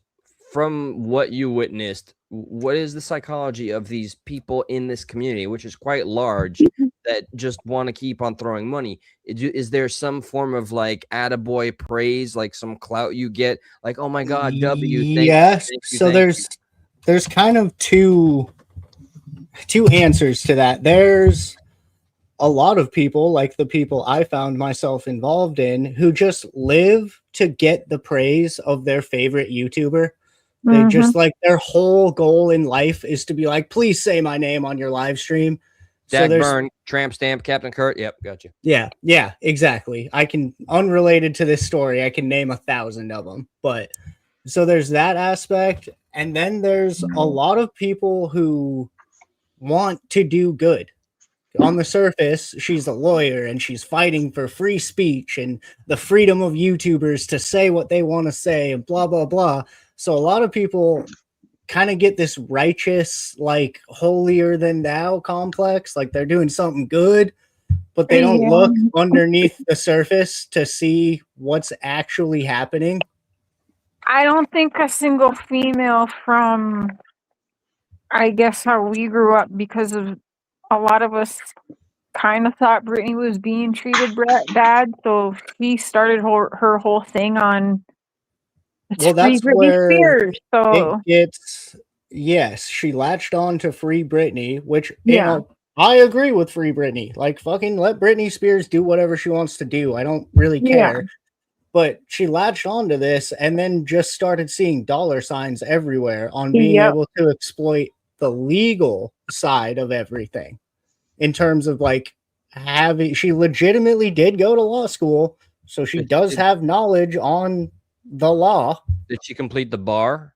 from what you witnessed, what is the psychology of these people in this community, which is quite large, that just want to keep on throwing money? Is there some form of like attaboy praise, like some clout you get, like, oh my God, W, thank yes. you, So there's kind of two answers to that. There's a lot of people, like the people I found myself involved in, who just live to get the praise of their favorite YouTuber. They just like, their whole goal in life is to be like, please say my name on your live stream. Dag Burn, Tramp Stamp, Captain Kurt. Yep, got you. Yeah, exactly. I can, unrelated to this story, I can name 1,000 of them. But so there's that aspect. And then there's a lot of people who want to do good. On the surface, she's a lawyer and she's fighting for free speech and the freedom of YouTubers to say what they want to say and blah, blah, blah. So a lot of people kind of get this righteous, like holier than thou complex, like they're doing something good, but they don't look underneath the surface to see what's actually happening. I don't think a single female from, I guess, how we grew up, because of a lot of us kind of thought Britney was being treated bad, so she started her whole thing on well, that's where Spears, so it gets, yes, she latched on to Free Britney, which, you know, I agree with Free Britney. Like, fucking let Britney Spears do whatever she wants to do. I don't really care. Yeah. But she latched onto this and then just started seeing dollar signs everywhere on being Yep. able to exploit the legal side of everything. In terms of like she legitimately did go to law school, so she does have knowledge on the law. Did she complete the bar?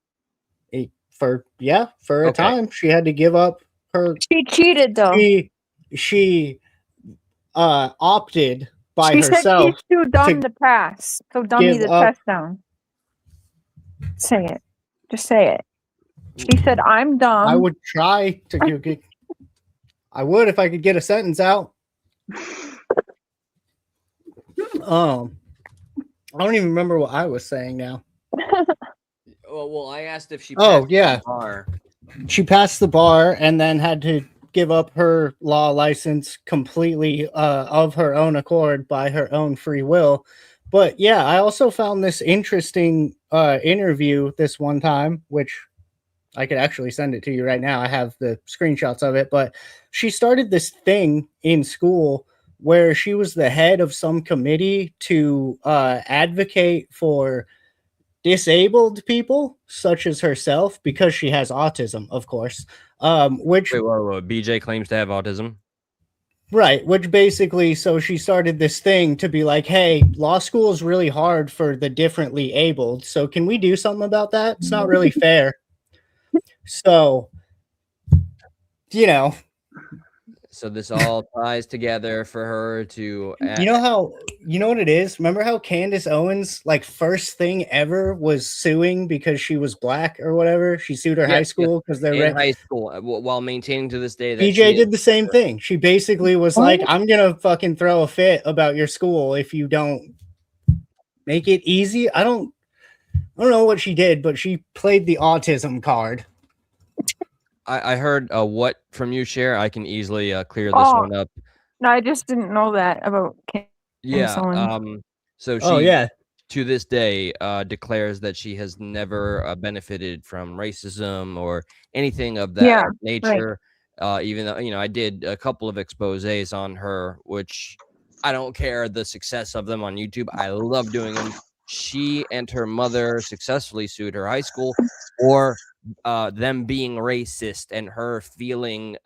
For a Okay. time she had to give up her. She cheated though. She opted by She said herself she's too dumb to pass, so dummy give the up. test down. Say it. Just say it. She said, "I'm dumb." I would try to get. I would if I could get a sentence out. I don't even remember what I was saying now. Well, I asked if she. Oh, passed yeah. the bar. She passed the bar and then had to give up her law license completely of her own accord by her own free will. But yeah, I also found this interesting interview this one time, which I could actually send it to you right now. I have the screenshots of it, but she started this thing in school where she was the head of some committee to advocate for disabled people such as herself, because she has autism, of course. Which Wait, whoa. BJ claims to have autism. Right, which basically, so she started this thing to be like, hey, law school is really hard for the differently abled, so can we do something about that? It's not really fair. So, you know. So this all ties together for her to. You know what it is? Remember how Candace Owens, like, first thing ever was suing because she was black or whatever? She sued her high school because they're in high school while maintaining to this day that BJ did the same thing. She basically was like, I'm gonna fucking throw a fit about your school if you don't make it easy. I don't know what she did, but she played the autism card. I heard what from you, Cher. I can easily clear this one up. No, I just didn't know that about Yeah. So she, to this day, declares that she has never benefited from racism or anything of that nature. Right. Even though, I did a couple of exposés on her, which I don't care the success of them on YouTube. I love doing them. She and her mother successfully sued her high school for them being racist and her feeling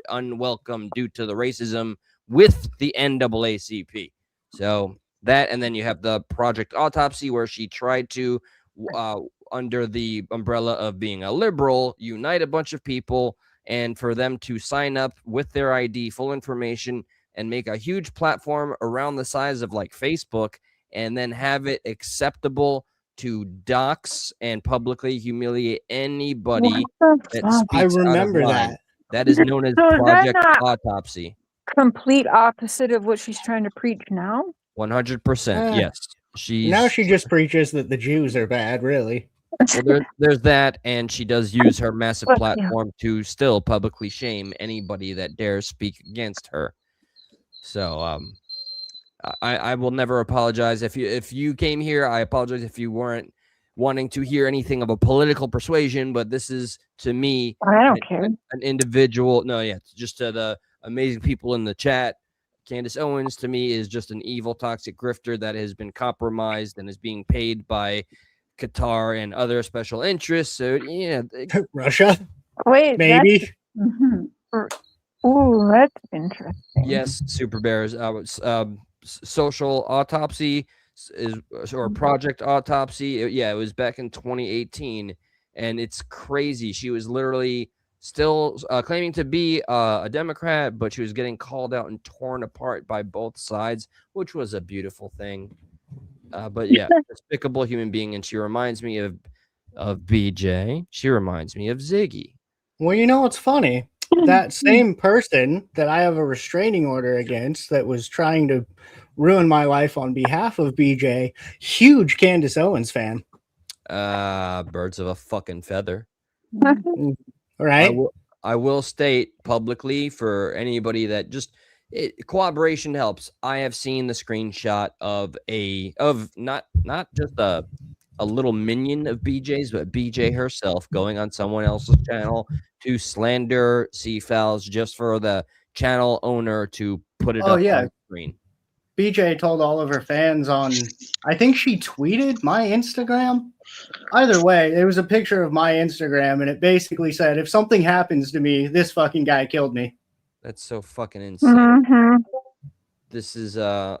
unwelcome due to the racism with the NAACP. So that, and then you have the Project Autopsy, where she tried to, under the umbrella of being a liberal, unite a bunch of people and for them to sign up with their ID, full information, and make a huge platform around the size of like Facebook, and then have it acceptable to dox and publicly humiliate anybody that speaks I remember out of line. that. That is known as So is that Project not Autopsy. complete opposite of what she's trying to preach now? 100%. Yes. Now she just preaches that the Jews are bad, really. Well, there's that, and she does use her massive platform to still publicly shame anybody that dares speak against her. So I will never apologize. If you came here, I apologize if you weren't wanting to hear anything of a political persuasion, but this is, to me, I don't care. An individual. No, yeah, just to the amazing people in the chat. Candace Owens, to me, is just an evil, toxic grifter that has been compromised and is being paid by Qatar and other special interests. So, yeah. Russia? Wait, maybe. Ooh, that's interesting. Yes, Super Bears. Social Autopsy or Project Autopsy. It was back in 2018, and it's crazy. She was literally still claiming to be a Democrat, but she was getting called out and torn apart by both sides, which was a beautiful thing. But yeah, despicable human being, and she reminds me of BJ. She reminds me of Ziggy. Well, you know what's funny? That same person that I have a restraining order against that was trying to ruin my life on behalf of BJ, huge Candace Owens fan. Birds of a fucking feather. Right? I will state publicly for anybody that cooperation helps. I have seen the screenshot of not just a little minion of BJ's, but BJ herself going on someone else's channel to slander Seafouls just for the channel owner to put it Oh, up yeah. on screen. BJ told all of her fans on, I think she tweeted my Instagram. Either way, it was a picture of my Instagram, and it basically said, if something happens to me, this fucking guy killed me. That's so fucking insane. Mm-hmm. This is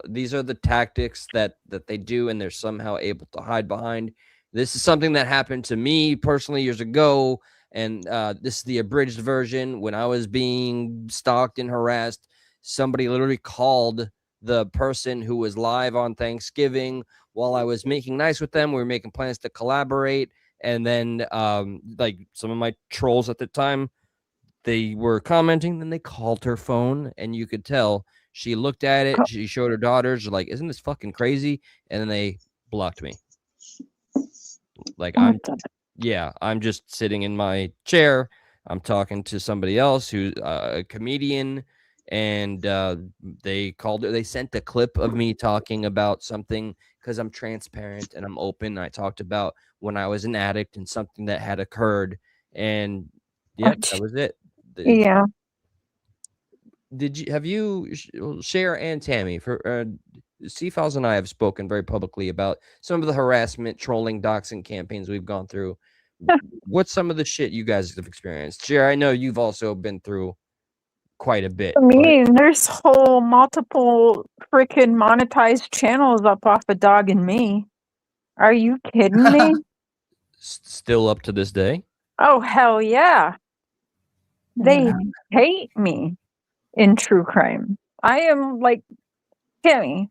these are the tactics that they do, and they're somehow able to hide behind. This is something that happened to me personally years ago, and this is the abridged version. When I was being stalked and harassed, somebody literally called the person who was live on Thanksgiving while I was making nice with them. We were making plans to collaborate, and then like some of my trolls at the time, they were commenting, then they called her phone, and you could tell she looked at it, she showed her daughters, like, isn't this fucking crazy? And then they blocked me. Like, I'm just sitting in my chair, I'm talking to somebody else who's a comedian, and they called her, they sent a clip of me talking about something, because I'm transparent and I'm open. I talked about when I was an addict and something that had occurred, and yeah, that was it. Yeah. Have you, Cher and Tammy, for C-Files and I have spoken very publicly about some of the harassment, trolling, doxing campaigns we've gone through. What's some of the shit you guys have experienced? Cher, I know you've also been through quite a bit. I mean, there's whole multiple freaking monetized channels up off of Dog and Me. Are you kidding me? Still up to this day? Oh, hell yeah. They hate me in true crime. I am like, Tammy,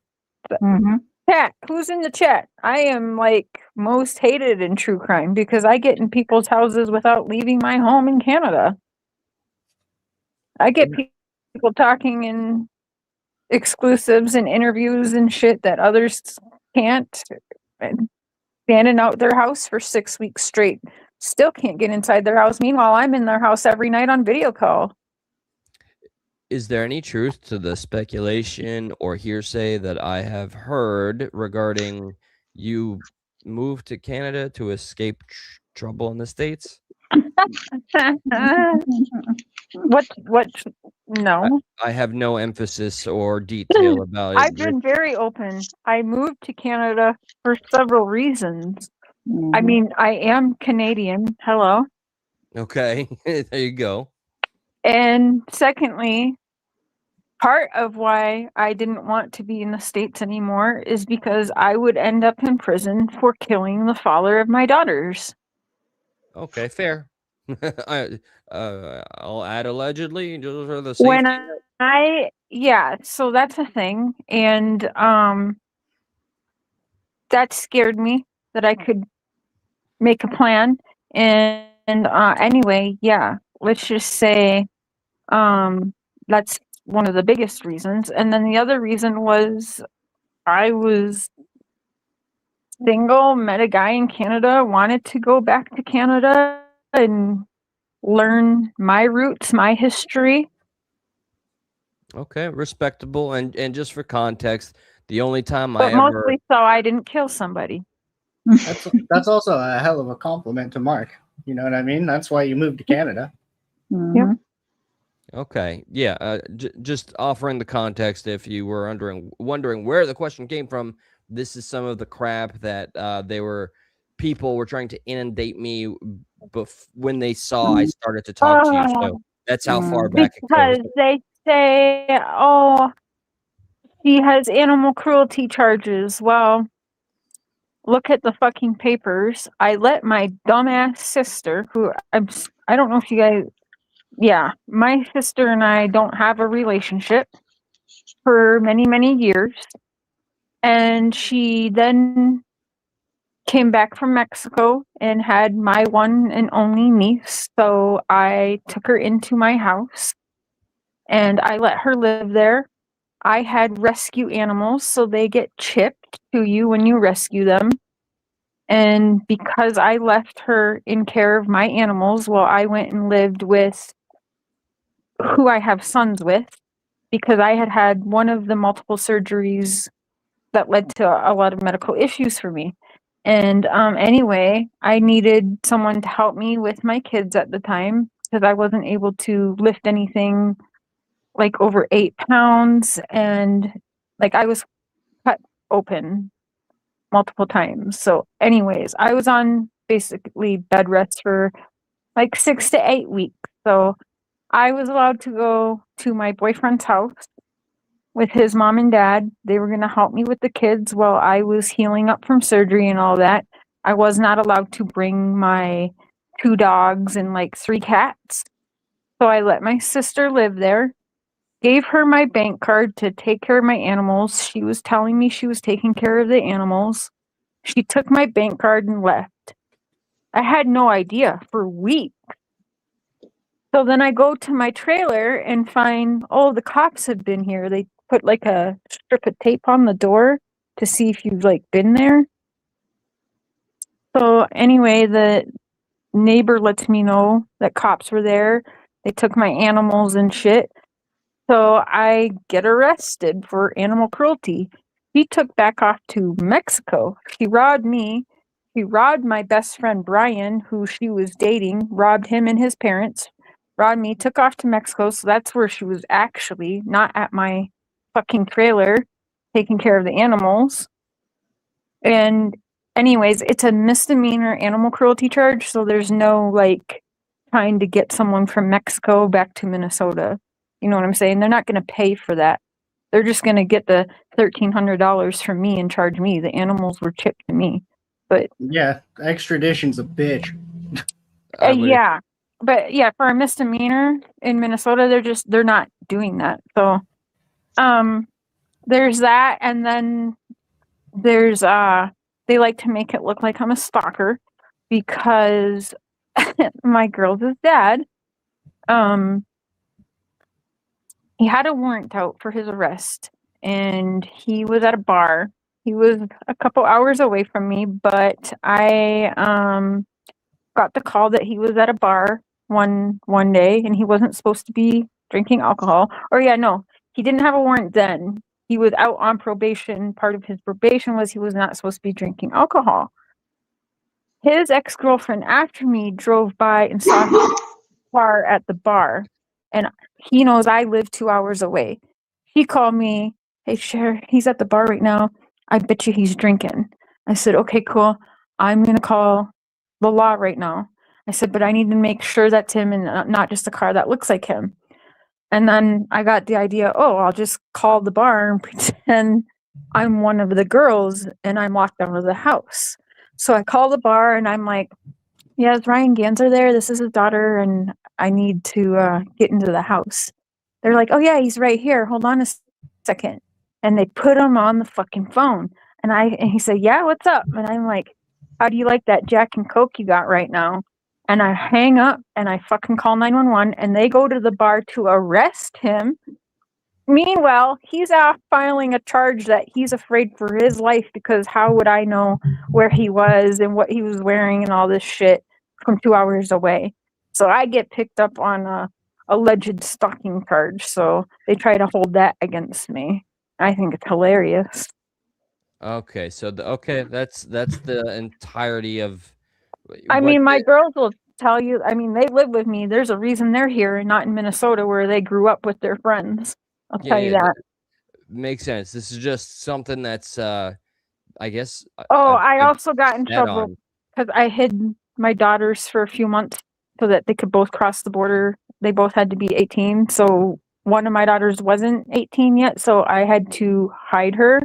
chat, who's in the chat? I am like most hated in true crime because I get in people's houses without leaving my home in Canada. I get people talking in exclusives and interviews and shit that others can't, and standing out their house for 6 weeks straight. Still can't get inside their house. Meanwhile, I'm in their house every night on video call. Is there any truth to the speculation or hearsay that I have heard regarding you moved to Canada to escape trouble in the States? What? No. I have no emphasis or detail about it. I've been very open. I moved to Canada for several reasons. I mean, I am Canadian. Hello. Okay, there you go. And secondly, part of why I didn't want to be in the States anymore is because I would end up in prison for killing the father of my daughters. Okay, fair. I'll add allegedly just for the safety. When so that's a thing, and that scared me that I could make a plan. And anyway, yeah, let's just say that's one of the biggest reasons. And then the other reason was I was single, met a guy in Canada, wanted to go back to Canada and learn my roots, my history. Okay, respectable. And just for context, the only time But mostly so I didn't kill somebody. That's also a hell of a compliment to Mark. You know what I mean? That's why you moved to Canada. Yep. Okay, yeah. Just offering the context if you were wondering where the question came from. This is some of the crap that people were trying to inundate me when they saw I started to talk to you. So that's how far back it goes. Because they say, oh, he has animal cruelty charges. Well, look at the fucking papers. I let my dumbass sister, who I don't know if you guys, my sister and I don't have a relationship for many, many years. And she then came back from Mexico and had my one and only niece. So I took her into my house and I let her live there. I had rescue animals, so they get chipped to you when you rescue them. And because I left her in care of my animals while I went and lived with who I have sons with, because I had one of the multiple surgeries that led to a lot of medical issues for me. And anyway, I needed someone to help me with my kids at the time because I wasn't able to lift anything like over 8 pounds, and like I was cut open multiple times. So anyways, I was on basically bed rest for like 6 to 8 weeks. So I was allowed to go to my boyfriend's house with his mom and dad. They were going to help me with the kids while I was healing up from surgery and all that. I was not allowed to bring my 2 dogs and like 3 cats. So I let my sister live there, gave her my bank card to take care of my animals. She was telling me she was taking care of the animals. She took my bank card and left. I had no idea for weeks. So then I go to my trailer and find, oh, the cops have been here. They put like a strip of tape on the door to see if you've like been there. So anyway, the neighbor lets me know that cops were there. They took my animals and shit. So I get arrested for animal cruelty. He took back off to Mexico. He robbed me. He robbed my best friend Brian, who she was dating, robbed him and his parents, robbed me, took off to Mexico. So that's where she was actually, not at my fucking trailer, taking care of the animals. And anyways, it's a misdemeanor animal cruelty charge. So there's no like trying to get someone from Mexico back to Minnesota. You know what I'm saying? They're not going to pay for that. They're just going to get the $1,300 from me and charge me. The animals were chipped to me. But yeah, extradition's a bitch. yeah, but yeah, for a misdemeanor in Minnesota, they're not doing that. So, there's that, and then there's they like to make it look like I'm a stalker because my girl's dad, he had a warrant out for his arrest, and he was at a bar. He was a couple hours away from me, but I got the call that he was at a bar one day, and he wasn't supposed to be drinking alcohol. Or yeah, no, he didn't have a warrant then. He was out on probation. Part of his probation was he was not supposed to be drinking alcohol. His ex-girlfriend after me drove by and saw his car at the bar, and he knows I live 2 hours away. He called me, "Hey, Cher, he's at the bar right now. I bet you he's drinking." I said, "Okay, cool. I'm going to call the law right now." I said, "But I need to make sure that's him and not just a car that looks like him." And then I got the idea, oh, I'll just call the bar and pretend I'm one of the girls and I'm locked out of the house. So I call the bar and I'm like, "Yeah, is Ryan Ganser there? This is his daughter and I need to get into the house." They're like, "Oh yeah, he's right here. Hold on a second." And they put him on the fucking phone. And he said, "Yeah, what's up?" And I'm like, "How do you like that Jack and Coke you got right now?" And I hang up and I fucking call 911 and they go to the bar to arrest him. Meanwhile, he's off filing a charge that he's afraid for his life because how would I know where he was and what he was wearing and all this shit from 2 hours away? So I get picked up on a alleged stalking charge. So they try to hold that against me. I think it's hilarious. Okay, so that's the entirety of. I what mean, my the- girls will tell you, I mean, they live with me. There's a reason they're here and not in Minnesota where they grew up with their friends. I'll tell you that. makes sense. This is just something that's I guess. Oh, I also got in set trouble on. because I hid my daughters for a few months so that they could both cross the border. They both had to be 18. So one of my daughters wasn't 18 yet, so I had to hide her.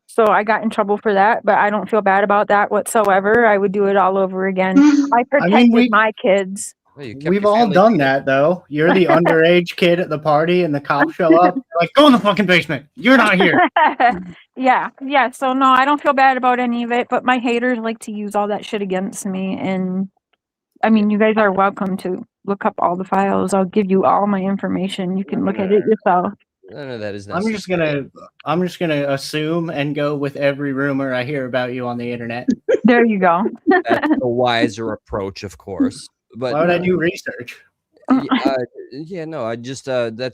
So I got in trouble for that, but I don't feel bad about that whatsoever. I would do it all over again. I protected my kids. We've all done that, though. You're the underage kid at the party, and the cops show up. Like, go in the fucking basement. You're not here. Yeah. So no, I don't feel bad about any of it. But my haters like to use all that shit against me. And I mean, you guys are welcome to look up all the files. I'll give you all my information. You can look at it yourself. None of that is I'm necessary. just gonna assume and go with every rumor I hear about you on the internet. There you go. That's a wiser approach, of course. But why would I do research? Yeah, no, I just that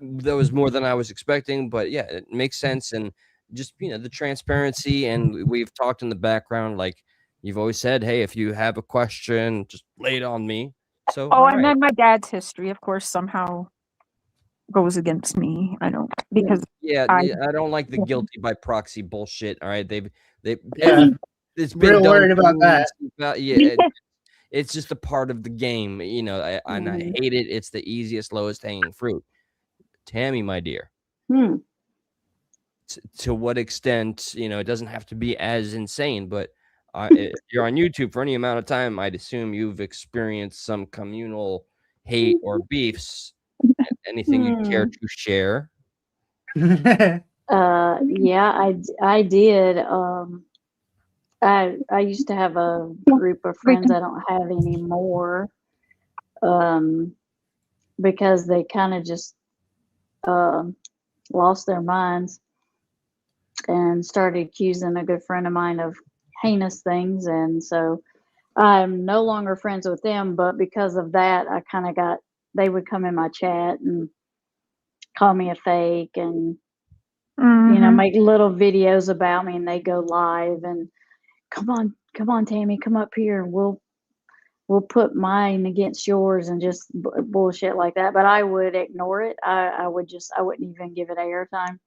was more than I was expecting, but yeah, it makes sense. And just the transparency, and we've talked in the background, like you've always said, hey, if you have a question, just lay it on me. So and then my dad's history, of course, somehow goes against me. I don't, because Yeah, I I don't like the guilty by proxy bullshit. All right, Yeah. it's been Real done worried for about me. that. Yeah, it's just a part of the game, you know. And I hate it. It's the easiest, lowest hanging fruit. Tammy, my dear, to what extent, you know, it doesn't have to be as insane, but if you're on YouTube for any amount of time, I'd assume you've experienced some communal hate or beefs. Anything you care to share? Yeah, I did. I used to have a group of friends I don't have anymore, because they kind of just lost their minds and started accusing a good friend of mine of heinous things, and so I'm no longer friends with them. But because of that, I kind of got, they would come in my chat and call me a fake, and you know, make little videos about me, and they go live and come on, Tammy, come up here, and we'll put mine against yours, and just bullshit like that. But I would ignore it. I wouldn't even give it airtime.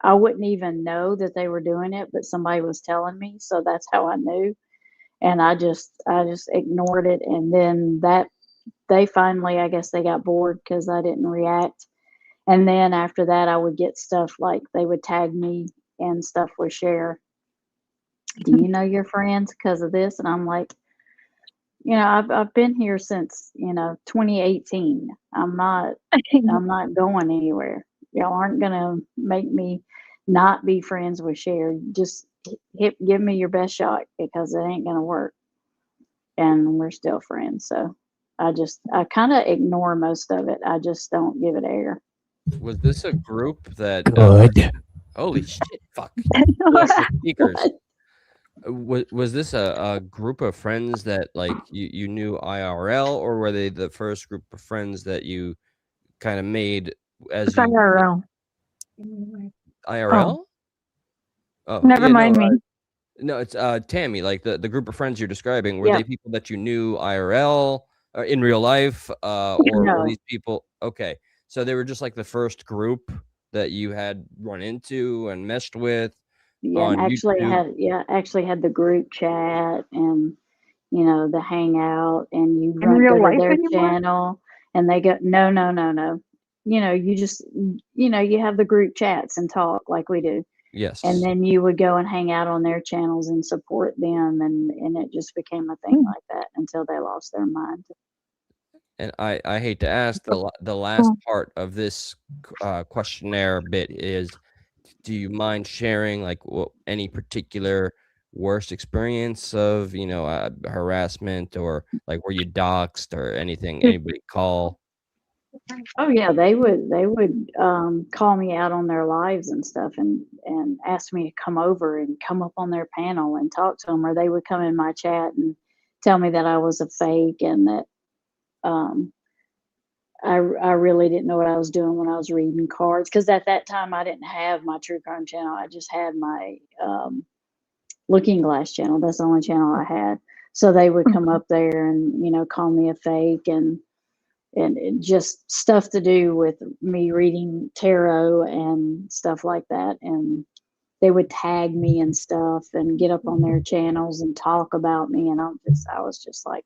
I wouldn't even know that they were doing it, but somebody was telling me, so that's how I knew. And I just ignored it. And then that they finally, I guess they got bored because I didn't react. And then after that, I would get stuff like they would tag me and stuff would share. Do you know your friends because of this? And I'm like, you know, I've been here since, you know, 2018. I'm not going anywhere. Y'all aren't gonna make me not be friends with Cher. Just give me your best shot, because it ain't gonna work. And we're still friends. So I kind of ignore most of it. I just don't give it air. Was this a group that Good. holy shit, fuck. Speakers. Was this a group of friends that like you knew IRL, or were they the first group of friends that you kind of made as It's you IRL. IRL? Oh, Never yeah, mind me. no, it's Tammy, like the group of friends you're describing, were Yep. they people that you knew IRL or in real life, or were No. these people okay? So they were just like the first group that you had run into and meshed with Yeah, on and actually YouTube. actually had the group chat, and you know, the hangout, and you In go real to life their anymore? channel, and they go, no. You know, you just, you know, you have the group chats and talk like we do. Yes. And then you would go and hang out on their channels and support them, and it just became a thing like that until they lost their mind. And I hate to ask, the last part of this questionnaire bit is, do you mind sharing like any particular worst experience of, you know, harassment, or like were you doxxed or anything? Anybody call? Oh yeah, they would call me out on their lives and stuff, and ask me to come over and come up on their panel and talk to them, or they would come in my chat and tell me that I was a fake, and that I really didn't know what I was doing when I was reading cards, because at that time I didn't have my true crime channel. I just had my Looking Glass channel. That's the only channel I had. So they would come up there and, you know, call me a fake, and it just stuff to do with me reading tarot and stuff like that. And they would tag me and stuff and get up on their channels and talk about me. And I was just like,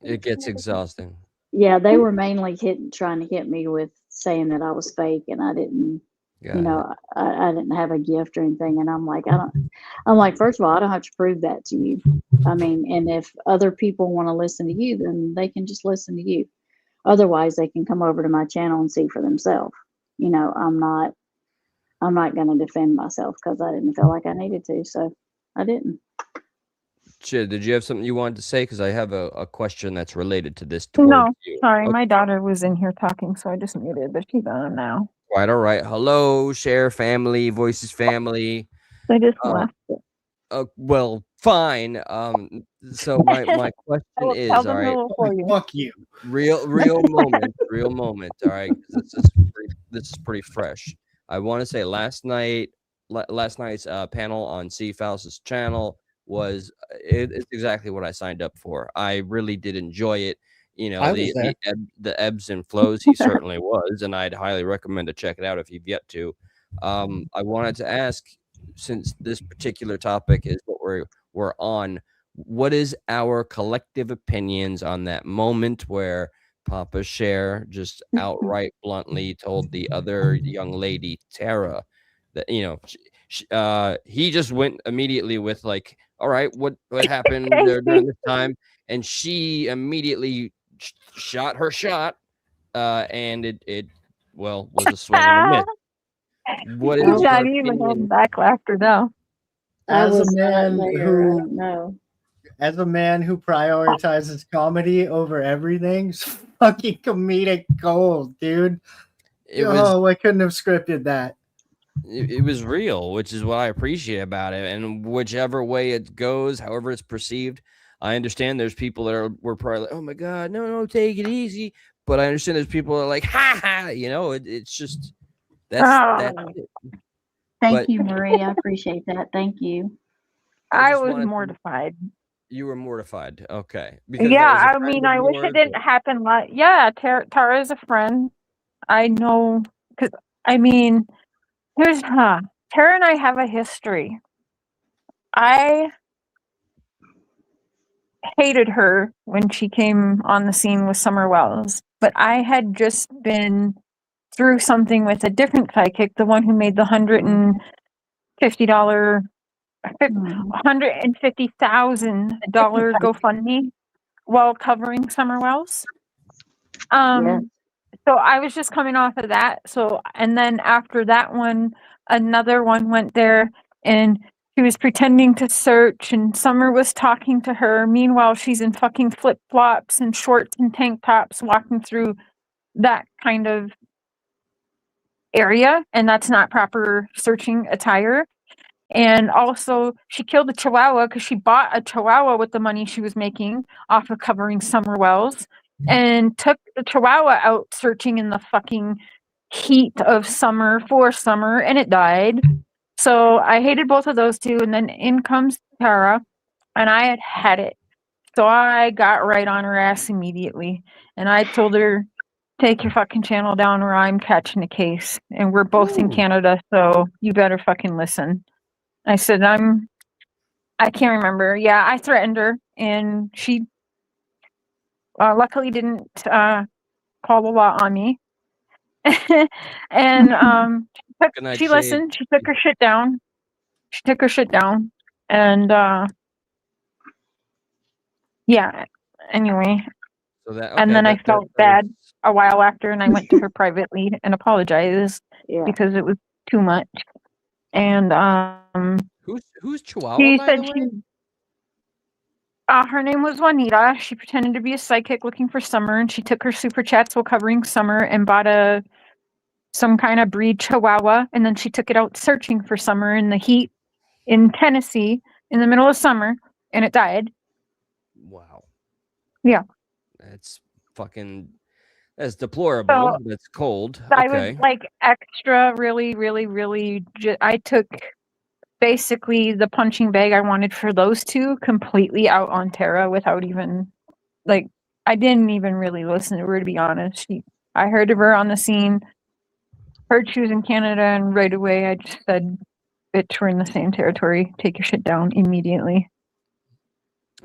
It gets exhausting. yeah, they were mainly trying to hit me with saying that I was fake, and I didn't, Got you know, I didn't have a gift or anything. And I'm like, first of all, I don't have to prove that to you. I mean, and if other people want to listen to you, then they can just listen to you. Otherwise, they can come over to my channel and see for themselves. You know, I'm not going to defend myself, because I didn't feel like I needed to, so I didn't. Chid, did you have something you wanted to say? Because I have a question that's related to this towards No, you. sorry, Okay. my daughter was in here talking, so I just muted, but she's on now. Right, all right. Hello, Share family, Voices family. I just left. Well, fine. So my question is, all right, Fuck you. real moment, real moment. All right, 'cause this is pretty fresh. I want to say last night's panel on C Faust's channel was it's exactly what I signed up for. I really did enjoy it. you know, I was there. the ebbs and flows. He certainly was, and I'd highly recommend to check it out if you've yet to. I wanted to ask, since this particular topic is what we're on, what is our collective opinions on that moment where Papa Cher just outright bluntly told the other young lady, Tara, that, you know, he just went immediately with like, all right, what happened there during this time? And she immediately shot her shot, and it was a swing and a miss. What is He's your not even opinion? holding back laughter now. I As a was not man there. I who, don't know. as a man who prioritizes comedy over everything, it's fucking comedic gold, dude. I couldn't have scripted that. It was real, which is what I appreciate about it. And whichever way it goes, however it's perceived, I understand there's people that were probably like, oh my God, no, take it easy. But I understand there's people that are like, ha ha, you know, it's just that's it. Thank you, Marie. I appreciate that. Thank you. I was mortified. You were mortified. Okay. Because Yeah, that was a I friend mean, of I wish yours, it didn't or- happen. Like, yeah, Tara is a friend. I know, because I mean, Tara and I have a history. I hated her when she came on the scene with Summer Wells, but I had just been through something with a different psychic, the one who made the $150,000 GoFundMe while covering Summer Wells. So I was just coming off of that. So, and then after that one, another one went there, and she was pretending to search, and Summer was talking to her. Meanwhile, she's in fucking flip flops and shorts and tank tops walking through that kind of area, and that's not proper searching attire. And also, she killed a chihuahua because she bought a chihuahua with the money she was making off of covering Summer Wells, and took the chihuahua out searching in the fucking heat of summer for summer, and it died. So I hated both of those two. And then in comes Tara, and I had it. So I got right on her ass immediately. And I told her, take your fucking channel down or I'm catching a case. And we're both in Canada, so you better fucking listen. I said, I can't remember. Yeah, I threatened her, and she luckily didn't call the law on me. And she listened. She took her shit down. And yeah. Anyway. So that, and then I felt bad a while after, and I went to her privately and apologized because it was too much. And who's Chihuahua, she by said the way? she her name was Juanita. She pretended to be a psychic looking for Summer, and she took her super chats while covering Summer and bought some kind of breed Chihuahua, and then she took it out searching for Summer in the heat in Tennessee in the middle of summer, and it died. Wow. Yeah. That's deplorable. So, That's cold. I Okay. was like extra, really, really, really. I took basically the punching bag I wanted for those two completely out on Tara without even, like, I didn't even really listen to her, to be honest. I heard of her on the scene, heard she was in Canada, and right away I just said, bitch, we're in the same territory. Take your shit down immediately.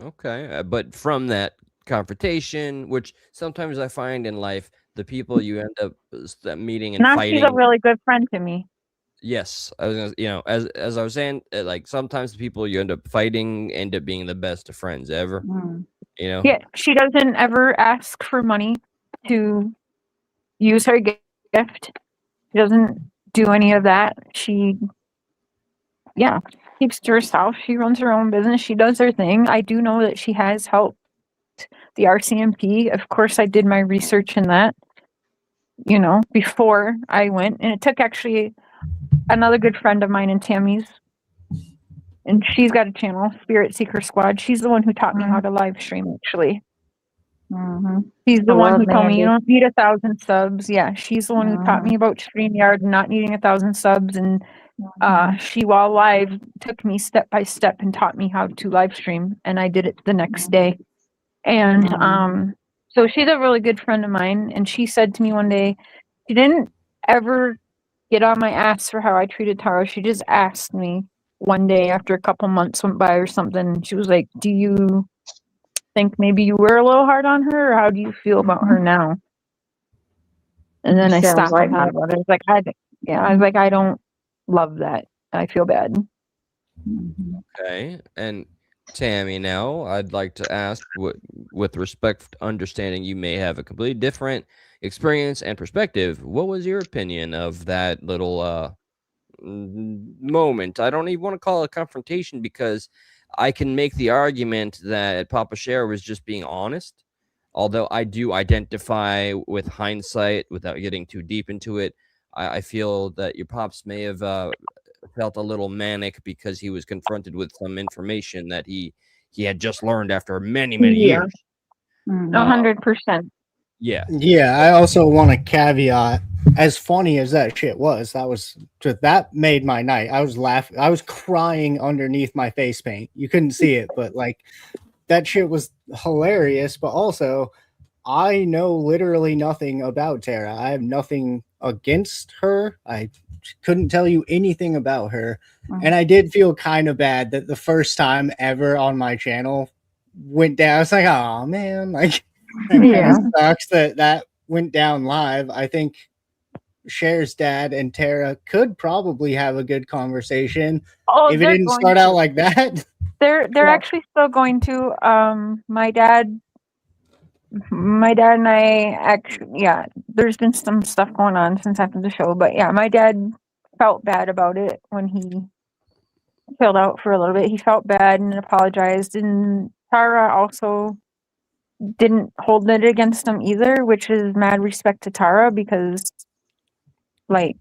Okay. But from that confrontation, which sometimes I find in life, the people you end up meeting and now fighting. She's a really good friend to me. Yes, I was gonna, as I was saying, like sometimes the people you end up fighting end up being the best of friends ever. You know. Yeah, she doesn't ever ask for money to use her gift. She doesn't do any of that. She keeps to herself. She runs her own business. She does her thing. I do know that she has helped the RCMP. Of course, I did my research in that, before I went. And it took actually another good friend of mine in Tammy's, and she's got a channel, Spirit Seeker Squad. She's the one who taught me how to live stream, actually. She's the one who told me you don't need 1,000 subs. Yeah, she's the one who taught me about StreamYard and not needing 1,000 subs. And she, while live, took me step by step and taught me how to live stream. And I did it the next day. And So she's a really good friend of mine, and she said to me one day, she didn't ever get on my ass for how I treated Tara. She just asked me one day after a couple months went by or something. She was like, "Do you think maybe you were a little hard on her, or how do you feel about her now?" And then I Sounds stopped and like thought me. about it. I was like, I was like, I don't love that. I feel bad. Okay, and Tammy, now I'd like to ask, with respect, understanding you may have a completely different experience and perspective, what was your opinion of that little moment? I don't even want to call it a confrontation, because I can make the argument that Papa Cher was just being honest. Although I do identify with hindsight, without getting too deep into it, I feel that your pops may have felt a little manic because he was confronted with some information that he had just learned after many Yeah. years. 100%. Yeah. Yeah, I also want to caveat, as funny as that shit was, that made my night. I was laughing. I was crying underneath my face paint. You couldn't see it, but like that shit was hilarious. But also, I know literally nothing about Tara. I have nothing against her. I couldn't tell you anything about her. And I did feel kind of bad that the first time ever on my channel went down. I was like, oh man, like that kind Yeah. of sucks that went down live. I think Cher's dad and Tara could probably have a good conversation Oh, if it they're didn't going start out to. like that. They're actually still going to. My dad and I actually, yeah, there's been some stuff going on since after the show, but yeah, my dad felt bad about it when he chilled out for a little bit. He felt bad and apologized, and Tara also didn't hold it against him either, which is mad respect to Tara, because like,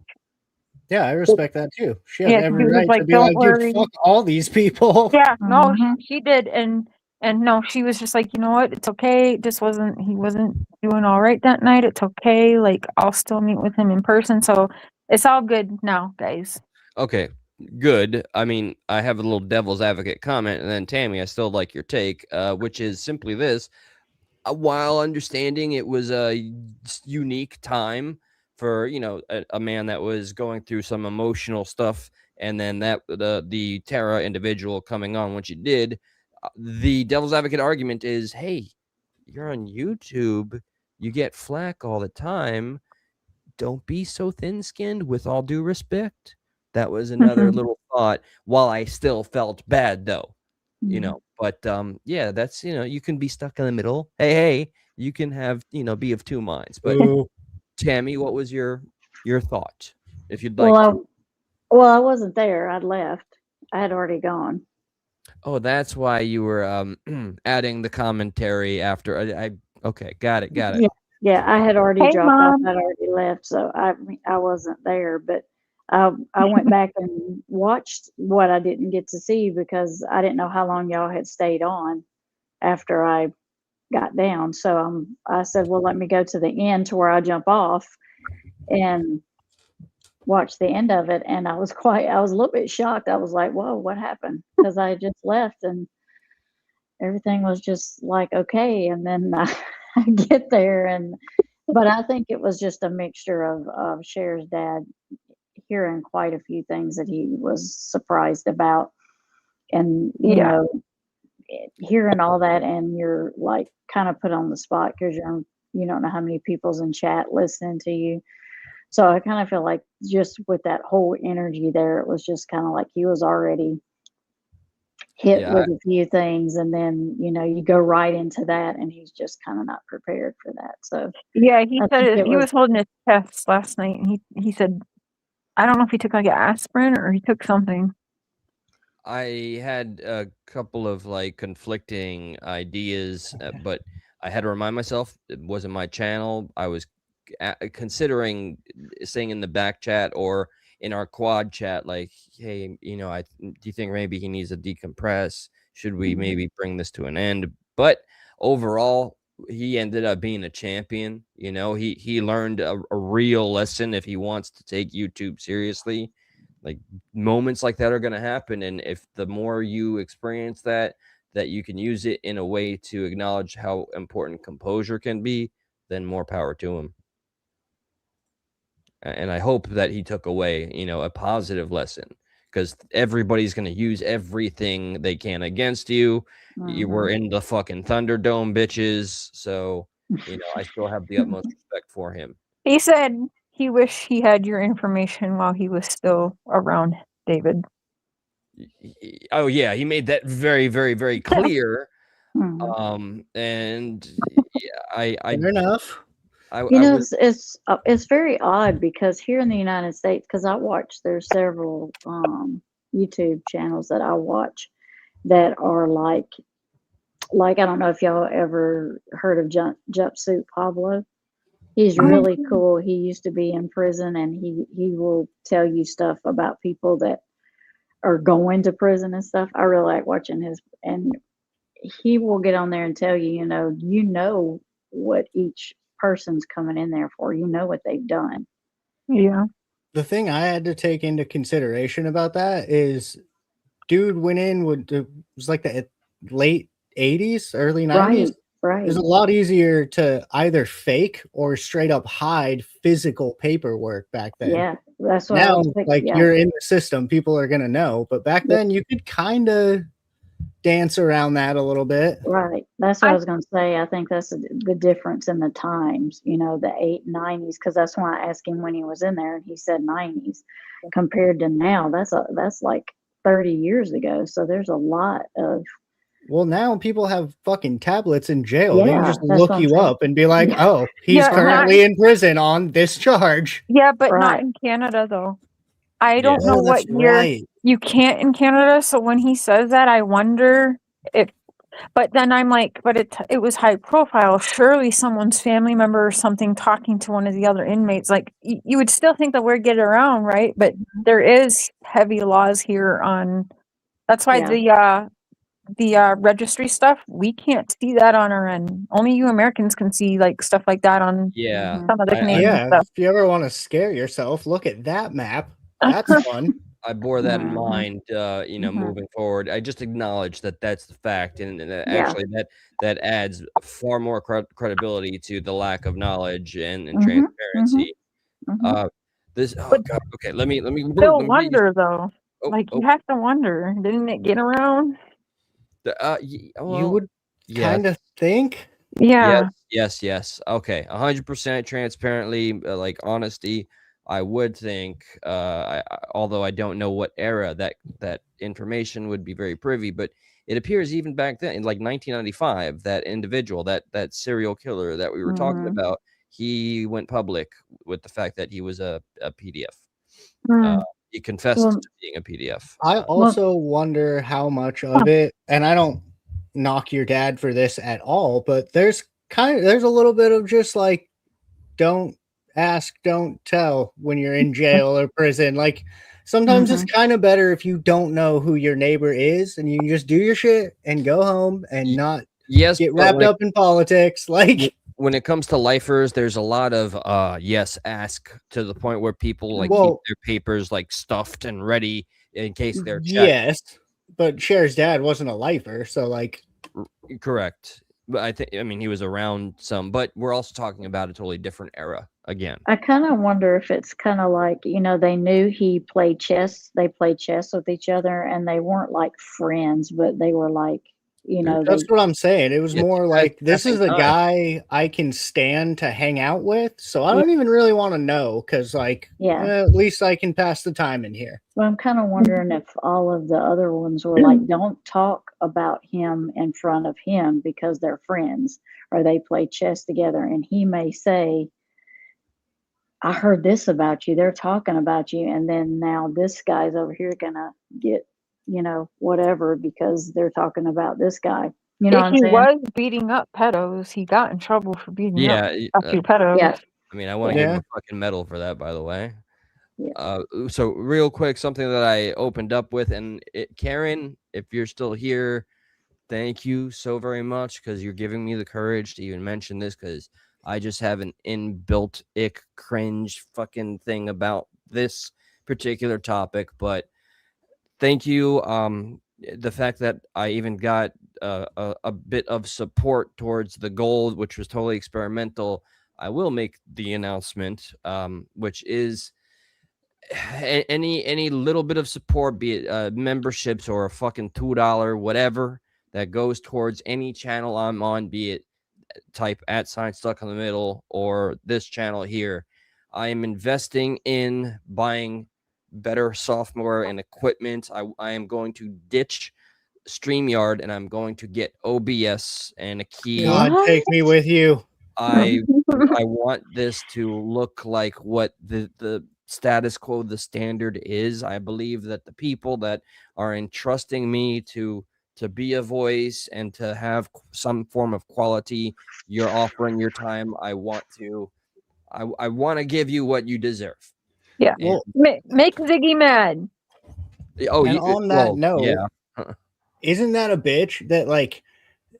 Yeah, I respect that too. She has yeah, she every was right to like, be "Don't like, dude, worry." fuck all these people. Yeah, no, she did, and no, she was just like, "You know what? It's okay. He wasn't doing all right that night. It's okay. Like, I'll still meet with him in person, so it's all good now, guys." Okay, good. I mean, I have a little devil's advocate comment, and then Tammy, I still like your take, which is simply this: while understanding it was a unique time for a man that was going through some emotional stuff, and then that the Terra individual coming on when she did, the devil's advocate argument is, hey, you're on YouTube, you get flack all the time. Don't be so thin-skinned, with all due respect. That was another little thought, while I still felt bad though. But yeah, that's you can be stuck in the middle. Hey, you can have be of two minds. But Ooh. Tammy, what was your thought, if you'd like Well, to? I wasn't there. I'd left. I had already gone. Oh, that's why you were adding the commentary after. I okay, got it. Yeah, I had already Hey, dropped off. Mom. I'd already left, so I wasn't there. But I went back and watched what I didn't get to see because I didn't know how long y'all had stayed on after I got down. So I said, well, let me go to the end to where I jump off and watch the end of it. And I was a little bit shocked. I was like, whoa, what happened? Because I had just left and everything was just like, okay. And then I get there but I think it was just a mixture of Cher's dad hearing quite a few things that he was surprised about. And, Yeah. hearing all that, and you're like kind of put on the spot because you don't know how many people's in chat listening to you. So I kind of feel like just with that whole energy there, it was just kind of like he was already hit Yeah, with a few things, and then you go right into that, and he's just kind of not prepared for that. So Yeah, he I said think it he was. was holding his chest last night, and he said, I don't know if he took like an aspirin or he took something. I had a couple of like conflicting ideas, but I had to remind myself it wasn't my channel. I was considering saying in the back chat or in our quad chat, like, hey, do you think maybe he needs to decompress? Should we maybe bring this to an end? But overall, he ended up being a champion. He learned a real lesson if he wants to take YouTube seriously. Like, moments like that are going to happen, and if the more you experience that, that you can use it in a way to acknowledge how important composure can be, then more power to him. And I hope that he took away, a positive lesson, because everybody's going to use everything they can against you. You were in the fucking Thunderdome, bitches. So, I still have the utmost respect for him. He said he wished he had your information while he was still around, David. Oh yeah, he made that very, very, very clear. And yeah, Fair enough. It's very odd because here in the United States, because there's several YouTube channels that I watch that are like I don't know if y'all ever heard of Jumpsuit Pablo. He's really cool. He used to be in prison, and he will tell you stuff about people that are going to prison and stuff. I really like watching his, and he will get on there and tell you, you know what each person's coming in there for. You know what they've done. Yeah. The thing I had to take into consideration about that is, dude went in it was like the late 80s, early 90s. Right. It was a lot easier to either fake or straight up hide physical paperwork back then. Yeah, that's what now, you're in the system, people are gonna know. But back then, you could kind of dance around that a little bit. Right. That's what I was going to say. I think that's the difference in the times, the 90s, because that's why I asked him when he was in there, and he said 90s. Compared to now, that's like 30 years ago. So there's a lot of. Well, now people have fucking tablets in jail. Yeah, they can just look you up and be like, Yeah. oh, he's currently in prison on this charge. Yeah, but not in Canada, though. I don't know Oh, what that's year right. you can't in Canada. So when he says that, I wonder if. But then I'm like, but it was high profile. Surely someone's family member or something talking to one of the other inmates. Like you would still think that we're getting around, right? But there is heavy laws here on. That's why the registry stuff, we can't see that on our end. Only you Americans can see like stuff like that on some of the Canadian stuff. If you ever want to scare yourself, look at that map. That's fun. I bore that in mind, moving forward. I just acknowledge that that's the fact, and actually that adds far more credibility to the lack of knowledge and transparency. This God, okay, let me Still wonder though. You have to wonder, didn't it get around? You would kind of think. Yeah. Yes. Okay, 100% transparently, like honesty. I would think, although I don't know what era that information would be very privy, but it appears even back then, in like 1995, that individual, that serial killer that we were talking about, he went public with the fact that he was a PDF. He confessed to being a PDF. I also wonder how much of it, and I don't knock your dad for this at all, but there's a little bit of just like, don't ask, don't tell when you're in jail or prison. Like sometimes it's kind of better if you don't know who your neighbor is and you can just do your shit and go home and not get wrapped up in politics. Like when it comes to lifers, there's a lot of ask, to the point where people keep their papers like stuffed and ready in case they're checked. Yes, but Cher's dad wasn't a lifer, so like correct. But I mean he was around some, but we're also talking about a totally different era again. I kind of wonder if it's kind of like, they knew he played chess. They played chess with each other, and they weren't like friends, but they were like, that's what I'm saying. It was more like, this is a guy I can stand to hang out with, so I don't even really want to know, because at least I can pass the time in here. Well, I'm kind of wondering if all of the other ones were like, don't talk about him in front of him because they're friends or they play chess together, and he may say, I heard this about you, they're talking about you, and then now this guy's over here gonna get whatever because they're talking about this guy. You know what I'm saying? He was beating up pedos. He got in trouble for beating up a few pedos. Yeah. I mean, I want to give him a fucking medal for that, by the way. So real quick, something that I opened up with, and Karen, if you're still here, thank you so very much, because you're giving me the courage to even mention this, because I just have an inbuilt cringe fucking thing about this particular topic. But thank you. The fact that I even got a bit of support towards the goal, which was totally experimental, I will make the announcement, which is any little bit of support, be it memberships or a fucking $2 whatever that goes towards any channel I'm on, be it type @ stuck in the middle or this channel here. I am investing in buying better software and equipment. I am going to ditch StreamYard and I'm going to get OBS and a key. God, take me with you. I want this to look like what the status quo, the standard is. I believe that the people that are entrusting me to be a voice and to have some form of quality, you're offering your time. I want to give you what you deserve. Yeah. Well, make Ziggy mad. Oh, and on that note, yeah. Isn't that a bitch that, like,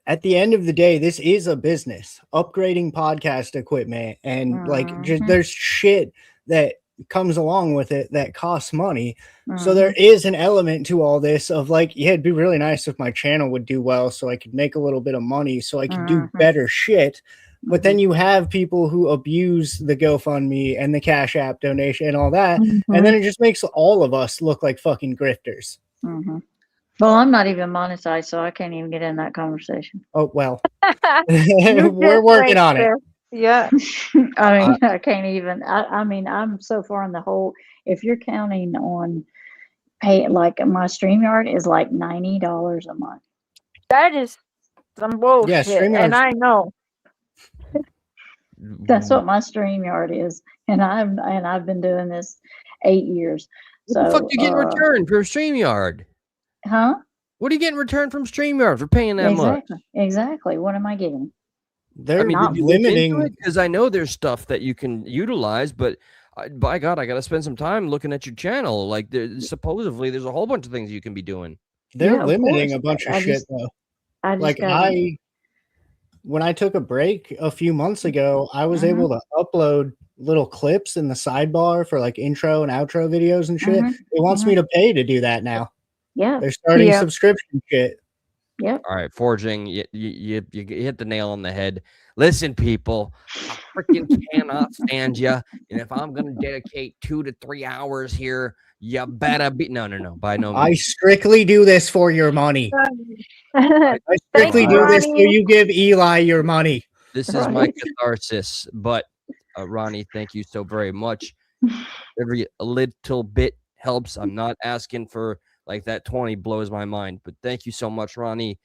at the end of the day, this is a business, upgrading podcast equipment, and like just there's shit that comes along with it that costs money. So there is an element to all this of like, yeah, it'd be really nice if my channel would do well so I could make a little bit of money so I could do better shit. But then you have people who abuse the GoFundMe and the Cash App donation and all that, and then it just makes all of us look like fucking grifters. Well, I'm not even monetized, so I can't even get in that conversation. Oh, well. We're working on it. Yeah. I mean, I can't even. I mean, I'm so far in the hole. If you're counting on pay, like my StreamYard is like $90 a month. That is some bullshit, and I know. That's what my StreamYard is, and I've been doing this 8 years. So What the fuck do you get in return for StreamYard? Huh? What are you getting in return from StreamYard for paying that much? Exactly. What am I getting? They're not limiting because I know there's stuff that you can utilize, but by God, I got to spend some time looking at your channel. Like, supposedly, there's a whole bunch of things you can be doing. They're limiting a bunch of shit though. When I took a break a few months ago, I was able to upload little clips in the sidebar for like intro and outro videos and shit. It wants me to pay to do that now. Yeah, they're starting subscription shit. Yep. All right, forging. You hit the nail on the head. Listen, people, I freaking cannot stand you. And if I'm gonna dedicate 2 to 3 hours here, you better be no. By no means. I strictly do this for your money. I strictly do this so you give Eli your money. This is my catharsis. But Ronnie, thank you so very much. Every little bit helps. I'm not asking for like that 20 blows my mind, but thank you so much, Ronnie.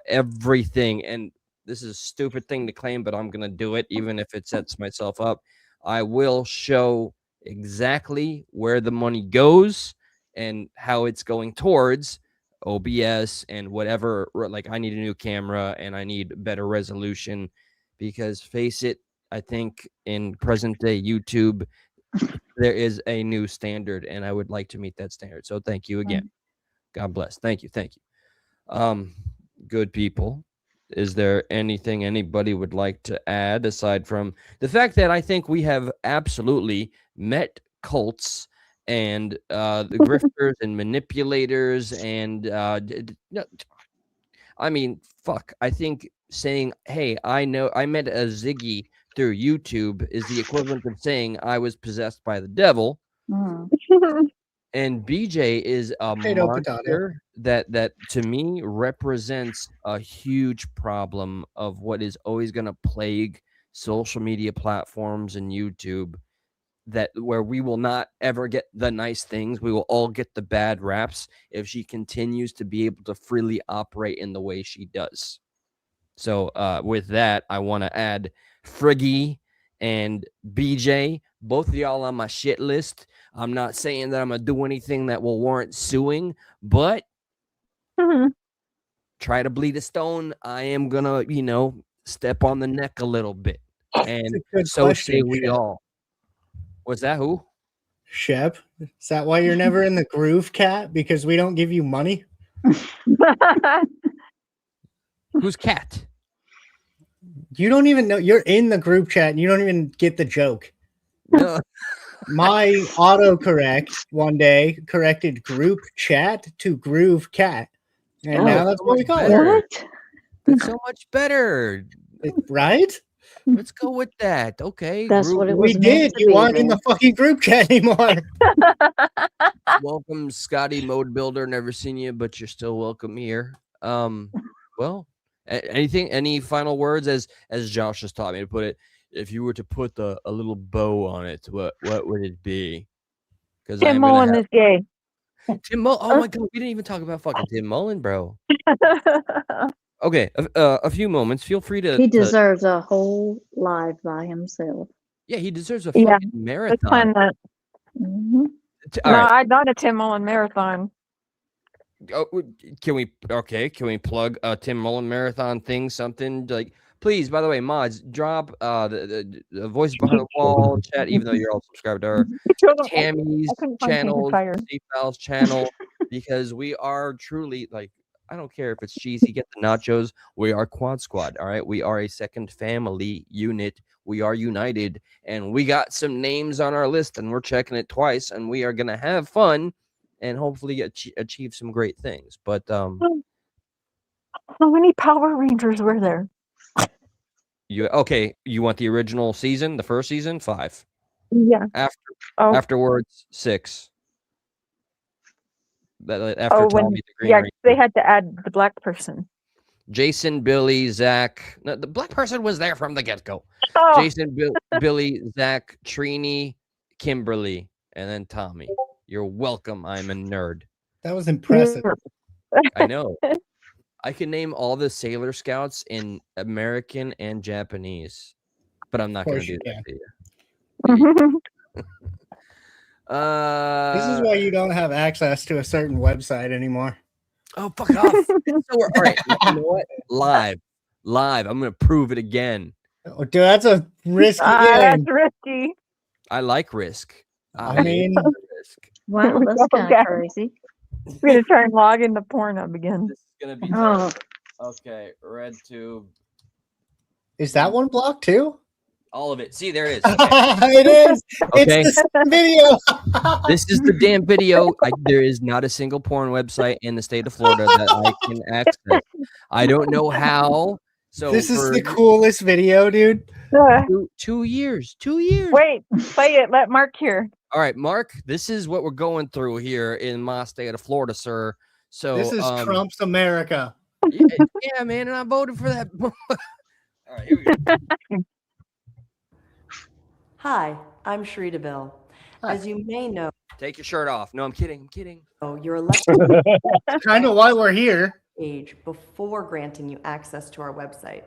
Everything, and this is a stupid thing to claim, but I'm gonna do it, even if it sets myself up. I will show exactly where the money goes and how it's going towards OBS and whatever. Like, I need a new camera and I need better resolution because, face it, I think in present day YouTube, there is a new standard, and I would like to meet that standard. So thank you again. God bless. Thank you. Good people. Is there anything anybody would like to add aside from the fact that I think we have absolutely met cults and the grifters and manipulators and I mean, fuck. I think saying, hey, I met a Ziggy through YouTube is the equivalent of saying I was possessed by the devil. And BJ is a monster that to me represents a huge problem of what is always going to plague social media platforms and YouTube, that where we will not ever get the nice things. We will all get the bad raps if she continues to be able to freely operate in the way she does. So with that, I want to add Friggy and BJ, both of y'all on my shit list. I'm not saying that I'm going to do anything that will warrant suing, but try to bleed a stone. I am going to, step on the neck a little bit. And so say we all. Was that who? Shep. Is that why you're never in the groove, Cat? Because we don't give you money? Who's Cat? You don't even know. You're in the group chat and you don't even get the joke. No. My autocorrect one day corrected group chat to groove cat. And now that's what we call it. What? That's so much better. Right? Let's go with that. Okay. That's what it We was meant did. to You be, aren't in the man. fucking group chat anymore. Welcome, Scotty Mode Builder. Never seen you, but you're still welcome here. Well, any final words as Josh just taught me to put it? If you were to put a little bow on it, what would it be? Because Tim Mullen is gay. Tim Mullen. Oh my god, we didn't even talk about fucking Tim Mullen, bro. Okay, a few moments. Feel free to. He deserves a whole live by himself. Yeah, he deserves a fucking marathon. Let's plan that. Mm-hmm. All No, right. I got a Tim Mullen marathon. Oh, can we plug a Tim Mullen marathon thing? Something like, please. By the way, mods, drop the voice behind the wall chat. Even though you're all subscribed to our Tammy's channel, C-Files channel, because we are truly like. I don't care if it's cheesy. Get the nachos. We are Quad Squad. All right. We are a second family unit. We are united, and we got some names on our list, and we're checking it twice, and we are gonna have fun, and hopefully achieve some great things. But How many Power Rangers were there? you want the original season, the first season, 5. Yeah. Afterwards, 6. After Tommy the Green Ranger. They had to add the black person. Jason, Billy, Zach. No, the black person was there from the get-go. Oh. Jason, Billy, Zach, Trini, Kimberly, and then Tommy. You're welcome. I'm a nerd. That was impressive. I know. I can name all the Sailor Scouts in American and Japanese, but I'm not going to do that to you. This is why you don't have access to a certain website anymore. Oh, fuck off. All right. You know what? Live. I'm going to prove it again. Oh, dude, that's a risky game. That's risky. I like risk. I mean, risk. Wow, that's kind of crazy. We're going to try and log into Pornhub again. This is going to be okay. Red tube. Is that one blocked too? All of it. See, there it is. Okay. It is. Okay. It's the video. This is the damn video. There is not a single porn website in the state of Florida that I can access. I don't know how. So this is the coolest video, dude. 2 years. 2 years. Wait, play it. Let Mark hear. All right, Mark. This is what we're going through here in my state of Florida, sir. So this is Trump's America. Yeah, man, and I voted for that. All right, here we go. Hi, I'm Shrita Bill. As you may know, take your shirt off. No, I'm kidding. You're elected kind of why we're here. Age before granting you access to our website.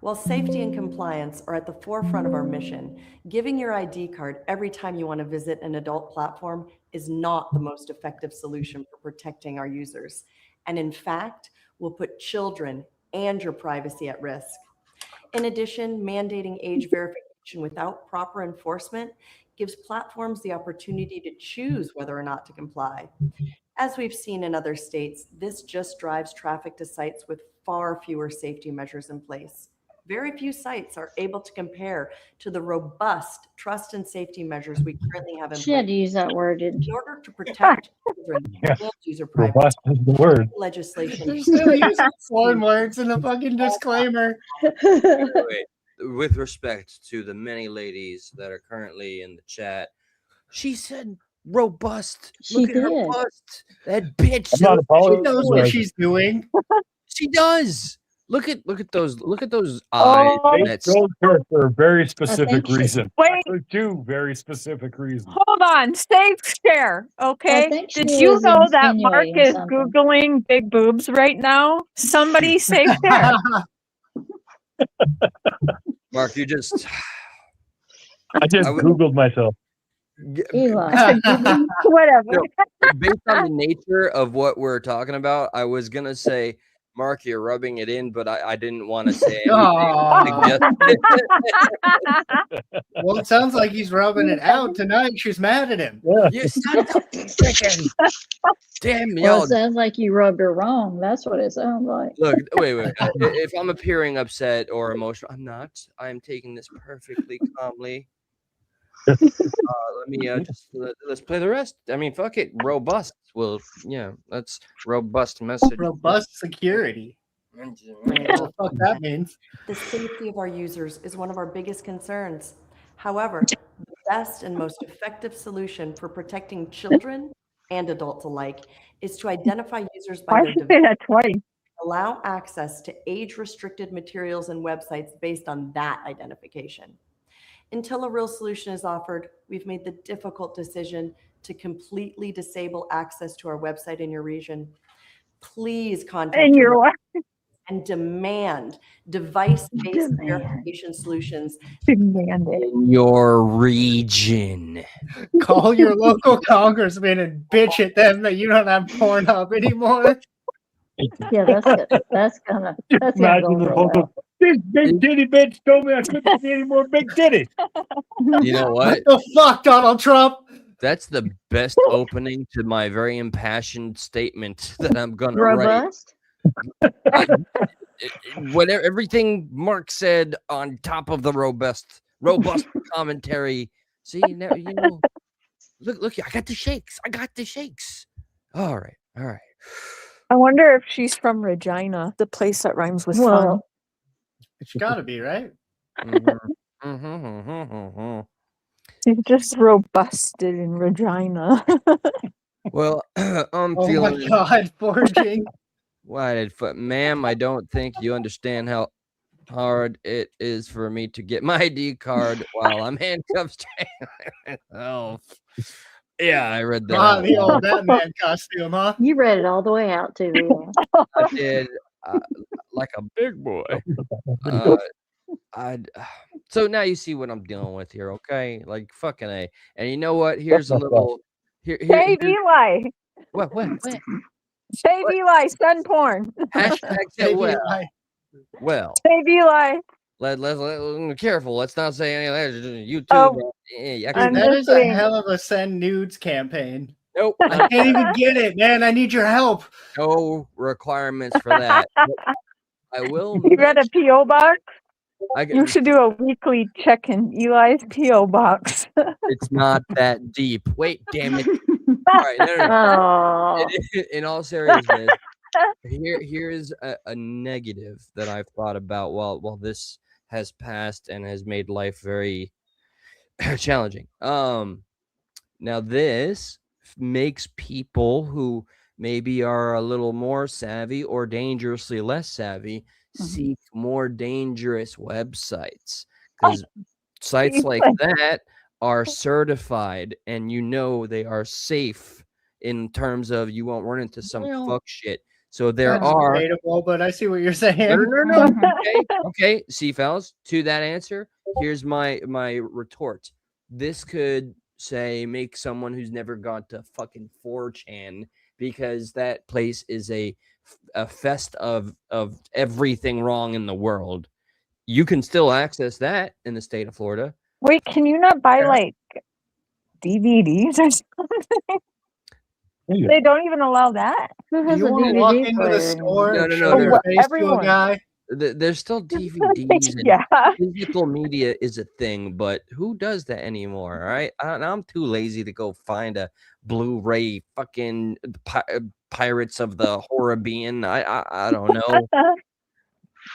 While safety and compliance are at the forefront of our mission, giving your ID card every time you want to visit an adult platform is not the most effective solution for protecting our users, and in fact, will put children and your privacy at risk. In addition, mandating age verification without proper enforcement gives platforms the opportunity to choose whether or not to comply. As we've seen in other states, this just drives traffic to sites with far fewer safety measures in place. Very few sites are able to compare to the robust trust and safety measures we currently have in She had place. to use that word, didn't In order to protect children and user privacy, Robust is the word. legislation They're still using foreign words in the fucking disclaimer. Wait. With respect to the many ladies that are currently in the chat, she said robust. She Look at her did. bust. That bitch. I'm not She knows what she's doing. She does. Look at those eyes. That's Those are for a very specific think she- reason. Wait. For 2 very specific reasons. Hold on. Save share. Okay. think she Did you was know that Mark insinuating is something. Googling big boobs right now? Somebody save share. Mark, you just I just Googled myself. Eli. Whatever. No, based on the nature of what we're talking about, I was gonna say, Mark, you're rubbing it in, but I didn't want to say anything. Well, it sounds like he's rubbing it out tonight. She's mad at him. Yeah. You son of a chicken. Damn, Well, y'all. it sounds like you rubbed her wrong. That's what it sounds like. Look, wait. If I'm appearing upset or emotional, I'm not. I am taking this perfectly calmly. Let me let's play the rest. I mean, fuck it, robust. Well, yeah, that's robust message. Robust security. What the fuck that means? The safety of our users is one of our biggest concerns. However, the best and most effective solution for protecting children and adults alike is to identify users by Why their did you say that twice? allow access to age-restricted materials and websites based on that identification. Until a real solution is offered, we've made the difficult decision to completely disable access to our website in your region. Please contact your and demand device-based verification solutions Demand it. In your region. Call your local congressman and bitch at them that you don't have Pornhub anymore. Yeah, that's gonna go Imagine the real vocal. This big titty bitch told me I couldn't see any more big titties. You know what? What the fuck, Donald Trump? That's the best opening to my very impassioned statement that I'm gonna write. Robust? Whatever, everything Mark said on top of the robust commentary. See, now you know. Look, I got the shakes. All right. I wonder if she's from Regina, the place that rhymes with fun. It's gotta be, right? She's just robusted in Regina. Well, I'm Oh feeling. my god, forging. Ma'am, I don't think you understand how hard it is for me to get my ID card while I'm handcuffed. Oh, yeah, I read that. Ah, the old Batman costume, huh? You read it all the way out too. I did, like a big boy. So now you see what I'm dealing with here, okay? Like fucking A. And you know what? Here's a little. Save Eli. What? Save Eli, son porn. Hashtag Save well. Eli. Well. Save Eli. Let's careful. Let's not say any of that. YouTube. Oh, That is a hell of a send nudes campaign. Nope. I can't even get it, man. I need your help. No requirements for that. I will. You got a P.O. box? You You should do a weekly check in Eli's P.O. box. It's not that deep. Wait, damn it. All right, no. In all seriousness, here's a negative that I've thought about while this has passed and has made life very challenging. Now this makes people who maybe are a little more savvy or dangerously less savvy seek more dangerous websites, because sites like that are certified and you know they are safe in terms of you won't run into some fuck shit. So there That's are debatable, but I see what you're saying. no. Okay, see, fellas, to that answer, here's my retort. This could say make someone who's never gone to fucking 4chan, because that place is a fest of everything wrong in the world. You can still access that in the state of Florida. Wait, can you not buy like DVDs or something? They don't even allow that. Who has You a want to DVD walk into the player store No, and no, show no, your no. face to a Everyone. guy? There's still DVDs and Yeah. physical media is a thing, but who does that anymore? All right, I'm too lazy to go find a Blu-ray fucking Pirates of the Caribbean. I don't know.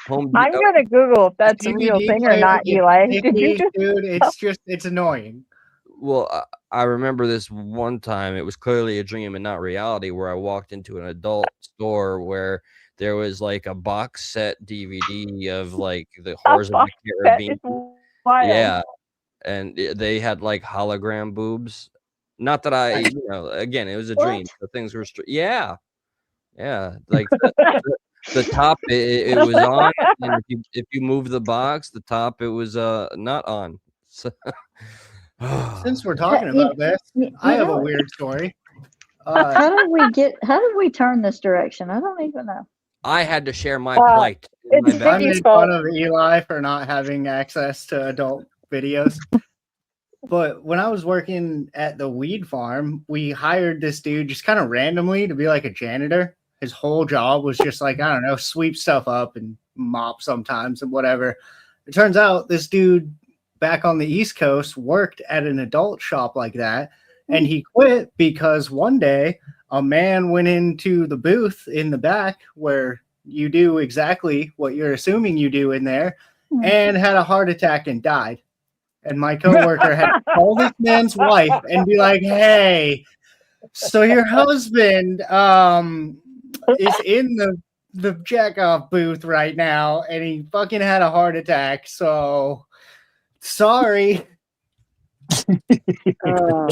I'm gonna Google if that's a real DVD thing or player not, gets Eli. Did you sticky, just dude? It's annoying. Well, I remember this one time. It was clearly a dream and not reality, where I walked into an adult store where there was like a box set DVD of like the Horrors of the Caribbean. Yeah, and they had like hologram boobs. Not that I, again, it was a dream. So things were yeah, like the top it was on, and if you move the box, the top it was not on. So, Since we're talking about this, I have a weird story. How did we turn this direction? I don't even know. I had to share my plight. I made fun of Eli for not having access to adult videos. But when I was working at the weed farm, we hired this dude just kind of randomly to be like a janitor. His whole job was just like, I don't know, sweep stuff up and mop sometimes and whatever. It turns out this dude back on the East Coast worked at an adult shop like that. And he quit because one day a man went into the booth in the back where you do exactly what you're assuming you do in there and had a heart attack and died. And my coworker had to call this man's wife and be like, hey, so your husband is in the checkoff booth right now and he fucking had a heart attack. So sorry. Well,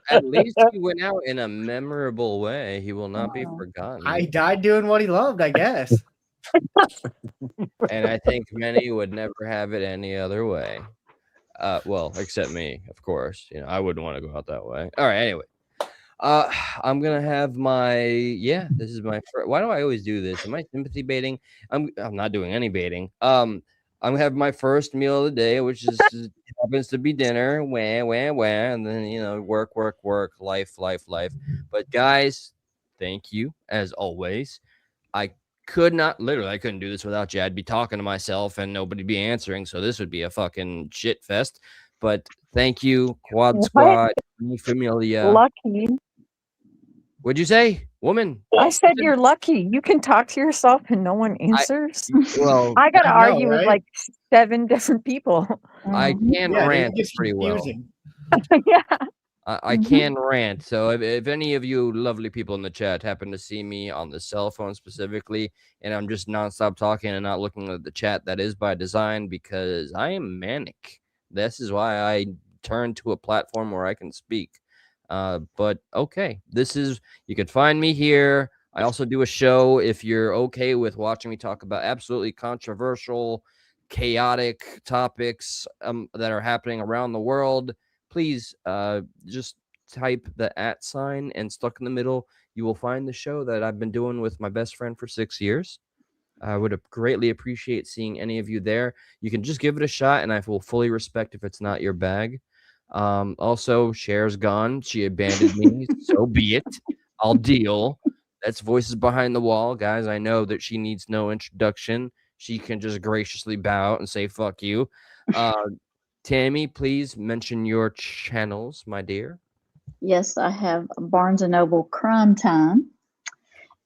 at least he went out in a memorable way. He will not be forgotten. I died doing what he loved, I guess. And I think many would never have it any other way. Well, except me, of course. You know, I wouldn't want to go out that way. All right, anyway. I'm gonna have my this is my first. Why do I always do this? Am I sympathy baiting? I'm not doing any baiting. I'm gonna have my first meal of the day, which is happens to be dinner. And then work, life. But guys, thank you as always. I couldn't do this without you. I'd be talking to myself and nobody'd be answering, so this would be a fucking shit fest. But thank you, Quad Squad, Mi Familia. Lucky. What'd you say, woman? I said you're lucky. You can talk to yourself and no one answers. I gotta argue with like 7 different people. I can rant pretty well. Yeah. I can rant. So if any of you lovely people in the chat happen to see me on the cell phone specifically, and I'm just nonstop talking and not looking at the chat, that is by design because I am manic. This is why I turn to a platform where I can speak. But okay, you can find me here. I also do a show if you're okay with watching me talk about absolutely controversial, chaotic topics that are happening around the world. Please just type the @ and stuck in the middle. You will find the show that I've been doing with my best friend for 6 years. I would greatly appreciate seeing any of you there. You can just give it a shot, and I will fully respect if it's not your bag. Also, Cher's gone. She abandoned me. So be it. I'll deal. That's Voices Behind the Wall, guys. I know that she needs no introduction. She can just graciously bow out and say "fuck you." Tammy, please mention your channels, my dear. Yes, I have Barnes & Noble Crime Time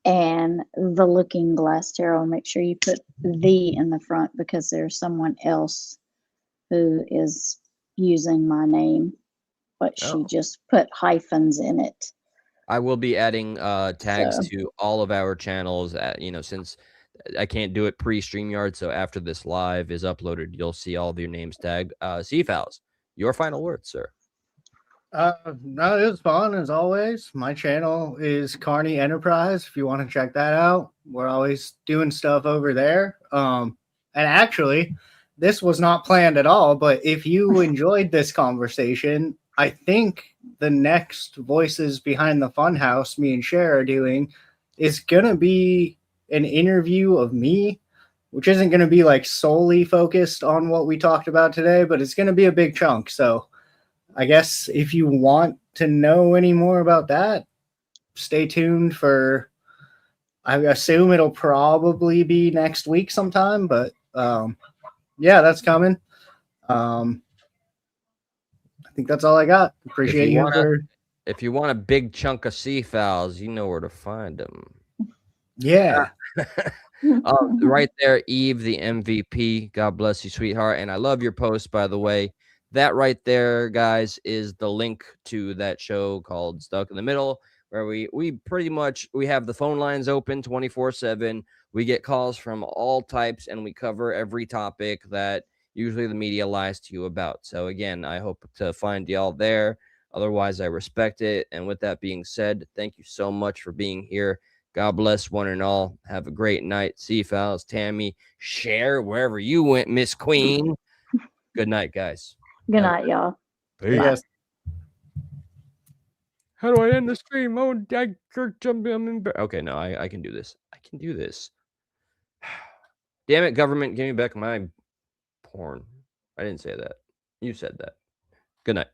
and The Looking Glass Tarot. Make sure you put "the" in the front because there's someone else who is using my name, but she just put hyphens in it. I will be adding tags to all of our channels, since I can't do it pre-StreamYard, so after this live is uploaded, you'll see all of your names tagged. C-Fowls, your final words, sir. No, it was fun as always. My channel is Carney Enterprise. If you want to check that out, we're always doing stuff over there. And actually, this was not planned at all, but if you enjoyed this conversation, I think the next Voices Behind the Funhouse me and Cher are doing is going to be an interview of me, which isn't going to be like solely focused on what we talked about today, but it's going to be a big chunk. So I guess if you want to know any more about that, stay tuned for, I assume it'll probably be next week sometime, but yeah, that's coming. I think that's all I got. Appreciate you for. If you want a big chunk of C-Fowls, you know where to find them. Yeah. Right there, Eve, the MVP. God bless you, sweetheart. And I love your post, by the way. That right there, guys, is the link to that show called Stuck in the Middle, where we pretty much have the phone lines open 24/7. We get calls from all types, and we cover every topic that usually the media lies to you about. So again, I hope to find y'all there. Otherwise, I respect it. And with that being said, thank you so much for being here. God bless one and all. Have a great night. C-Fowls, Tammy, Cher, wherever you went, Miss Queen. Good night, guys. Good night, y'all. Yes. How do I end the stream? Oh, okay, no, I can do this. I can do this. Damn it, government, give me back my porn. I didn't say that. You said that. Good night.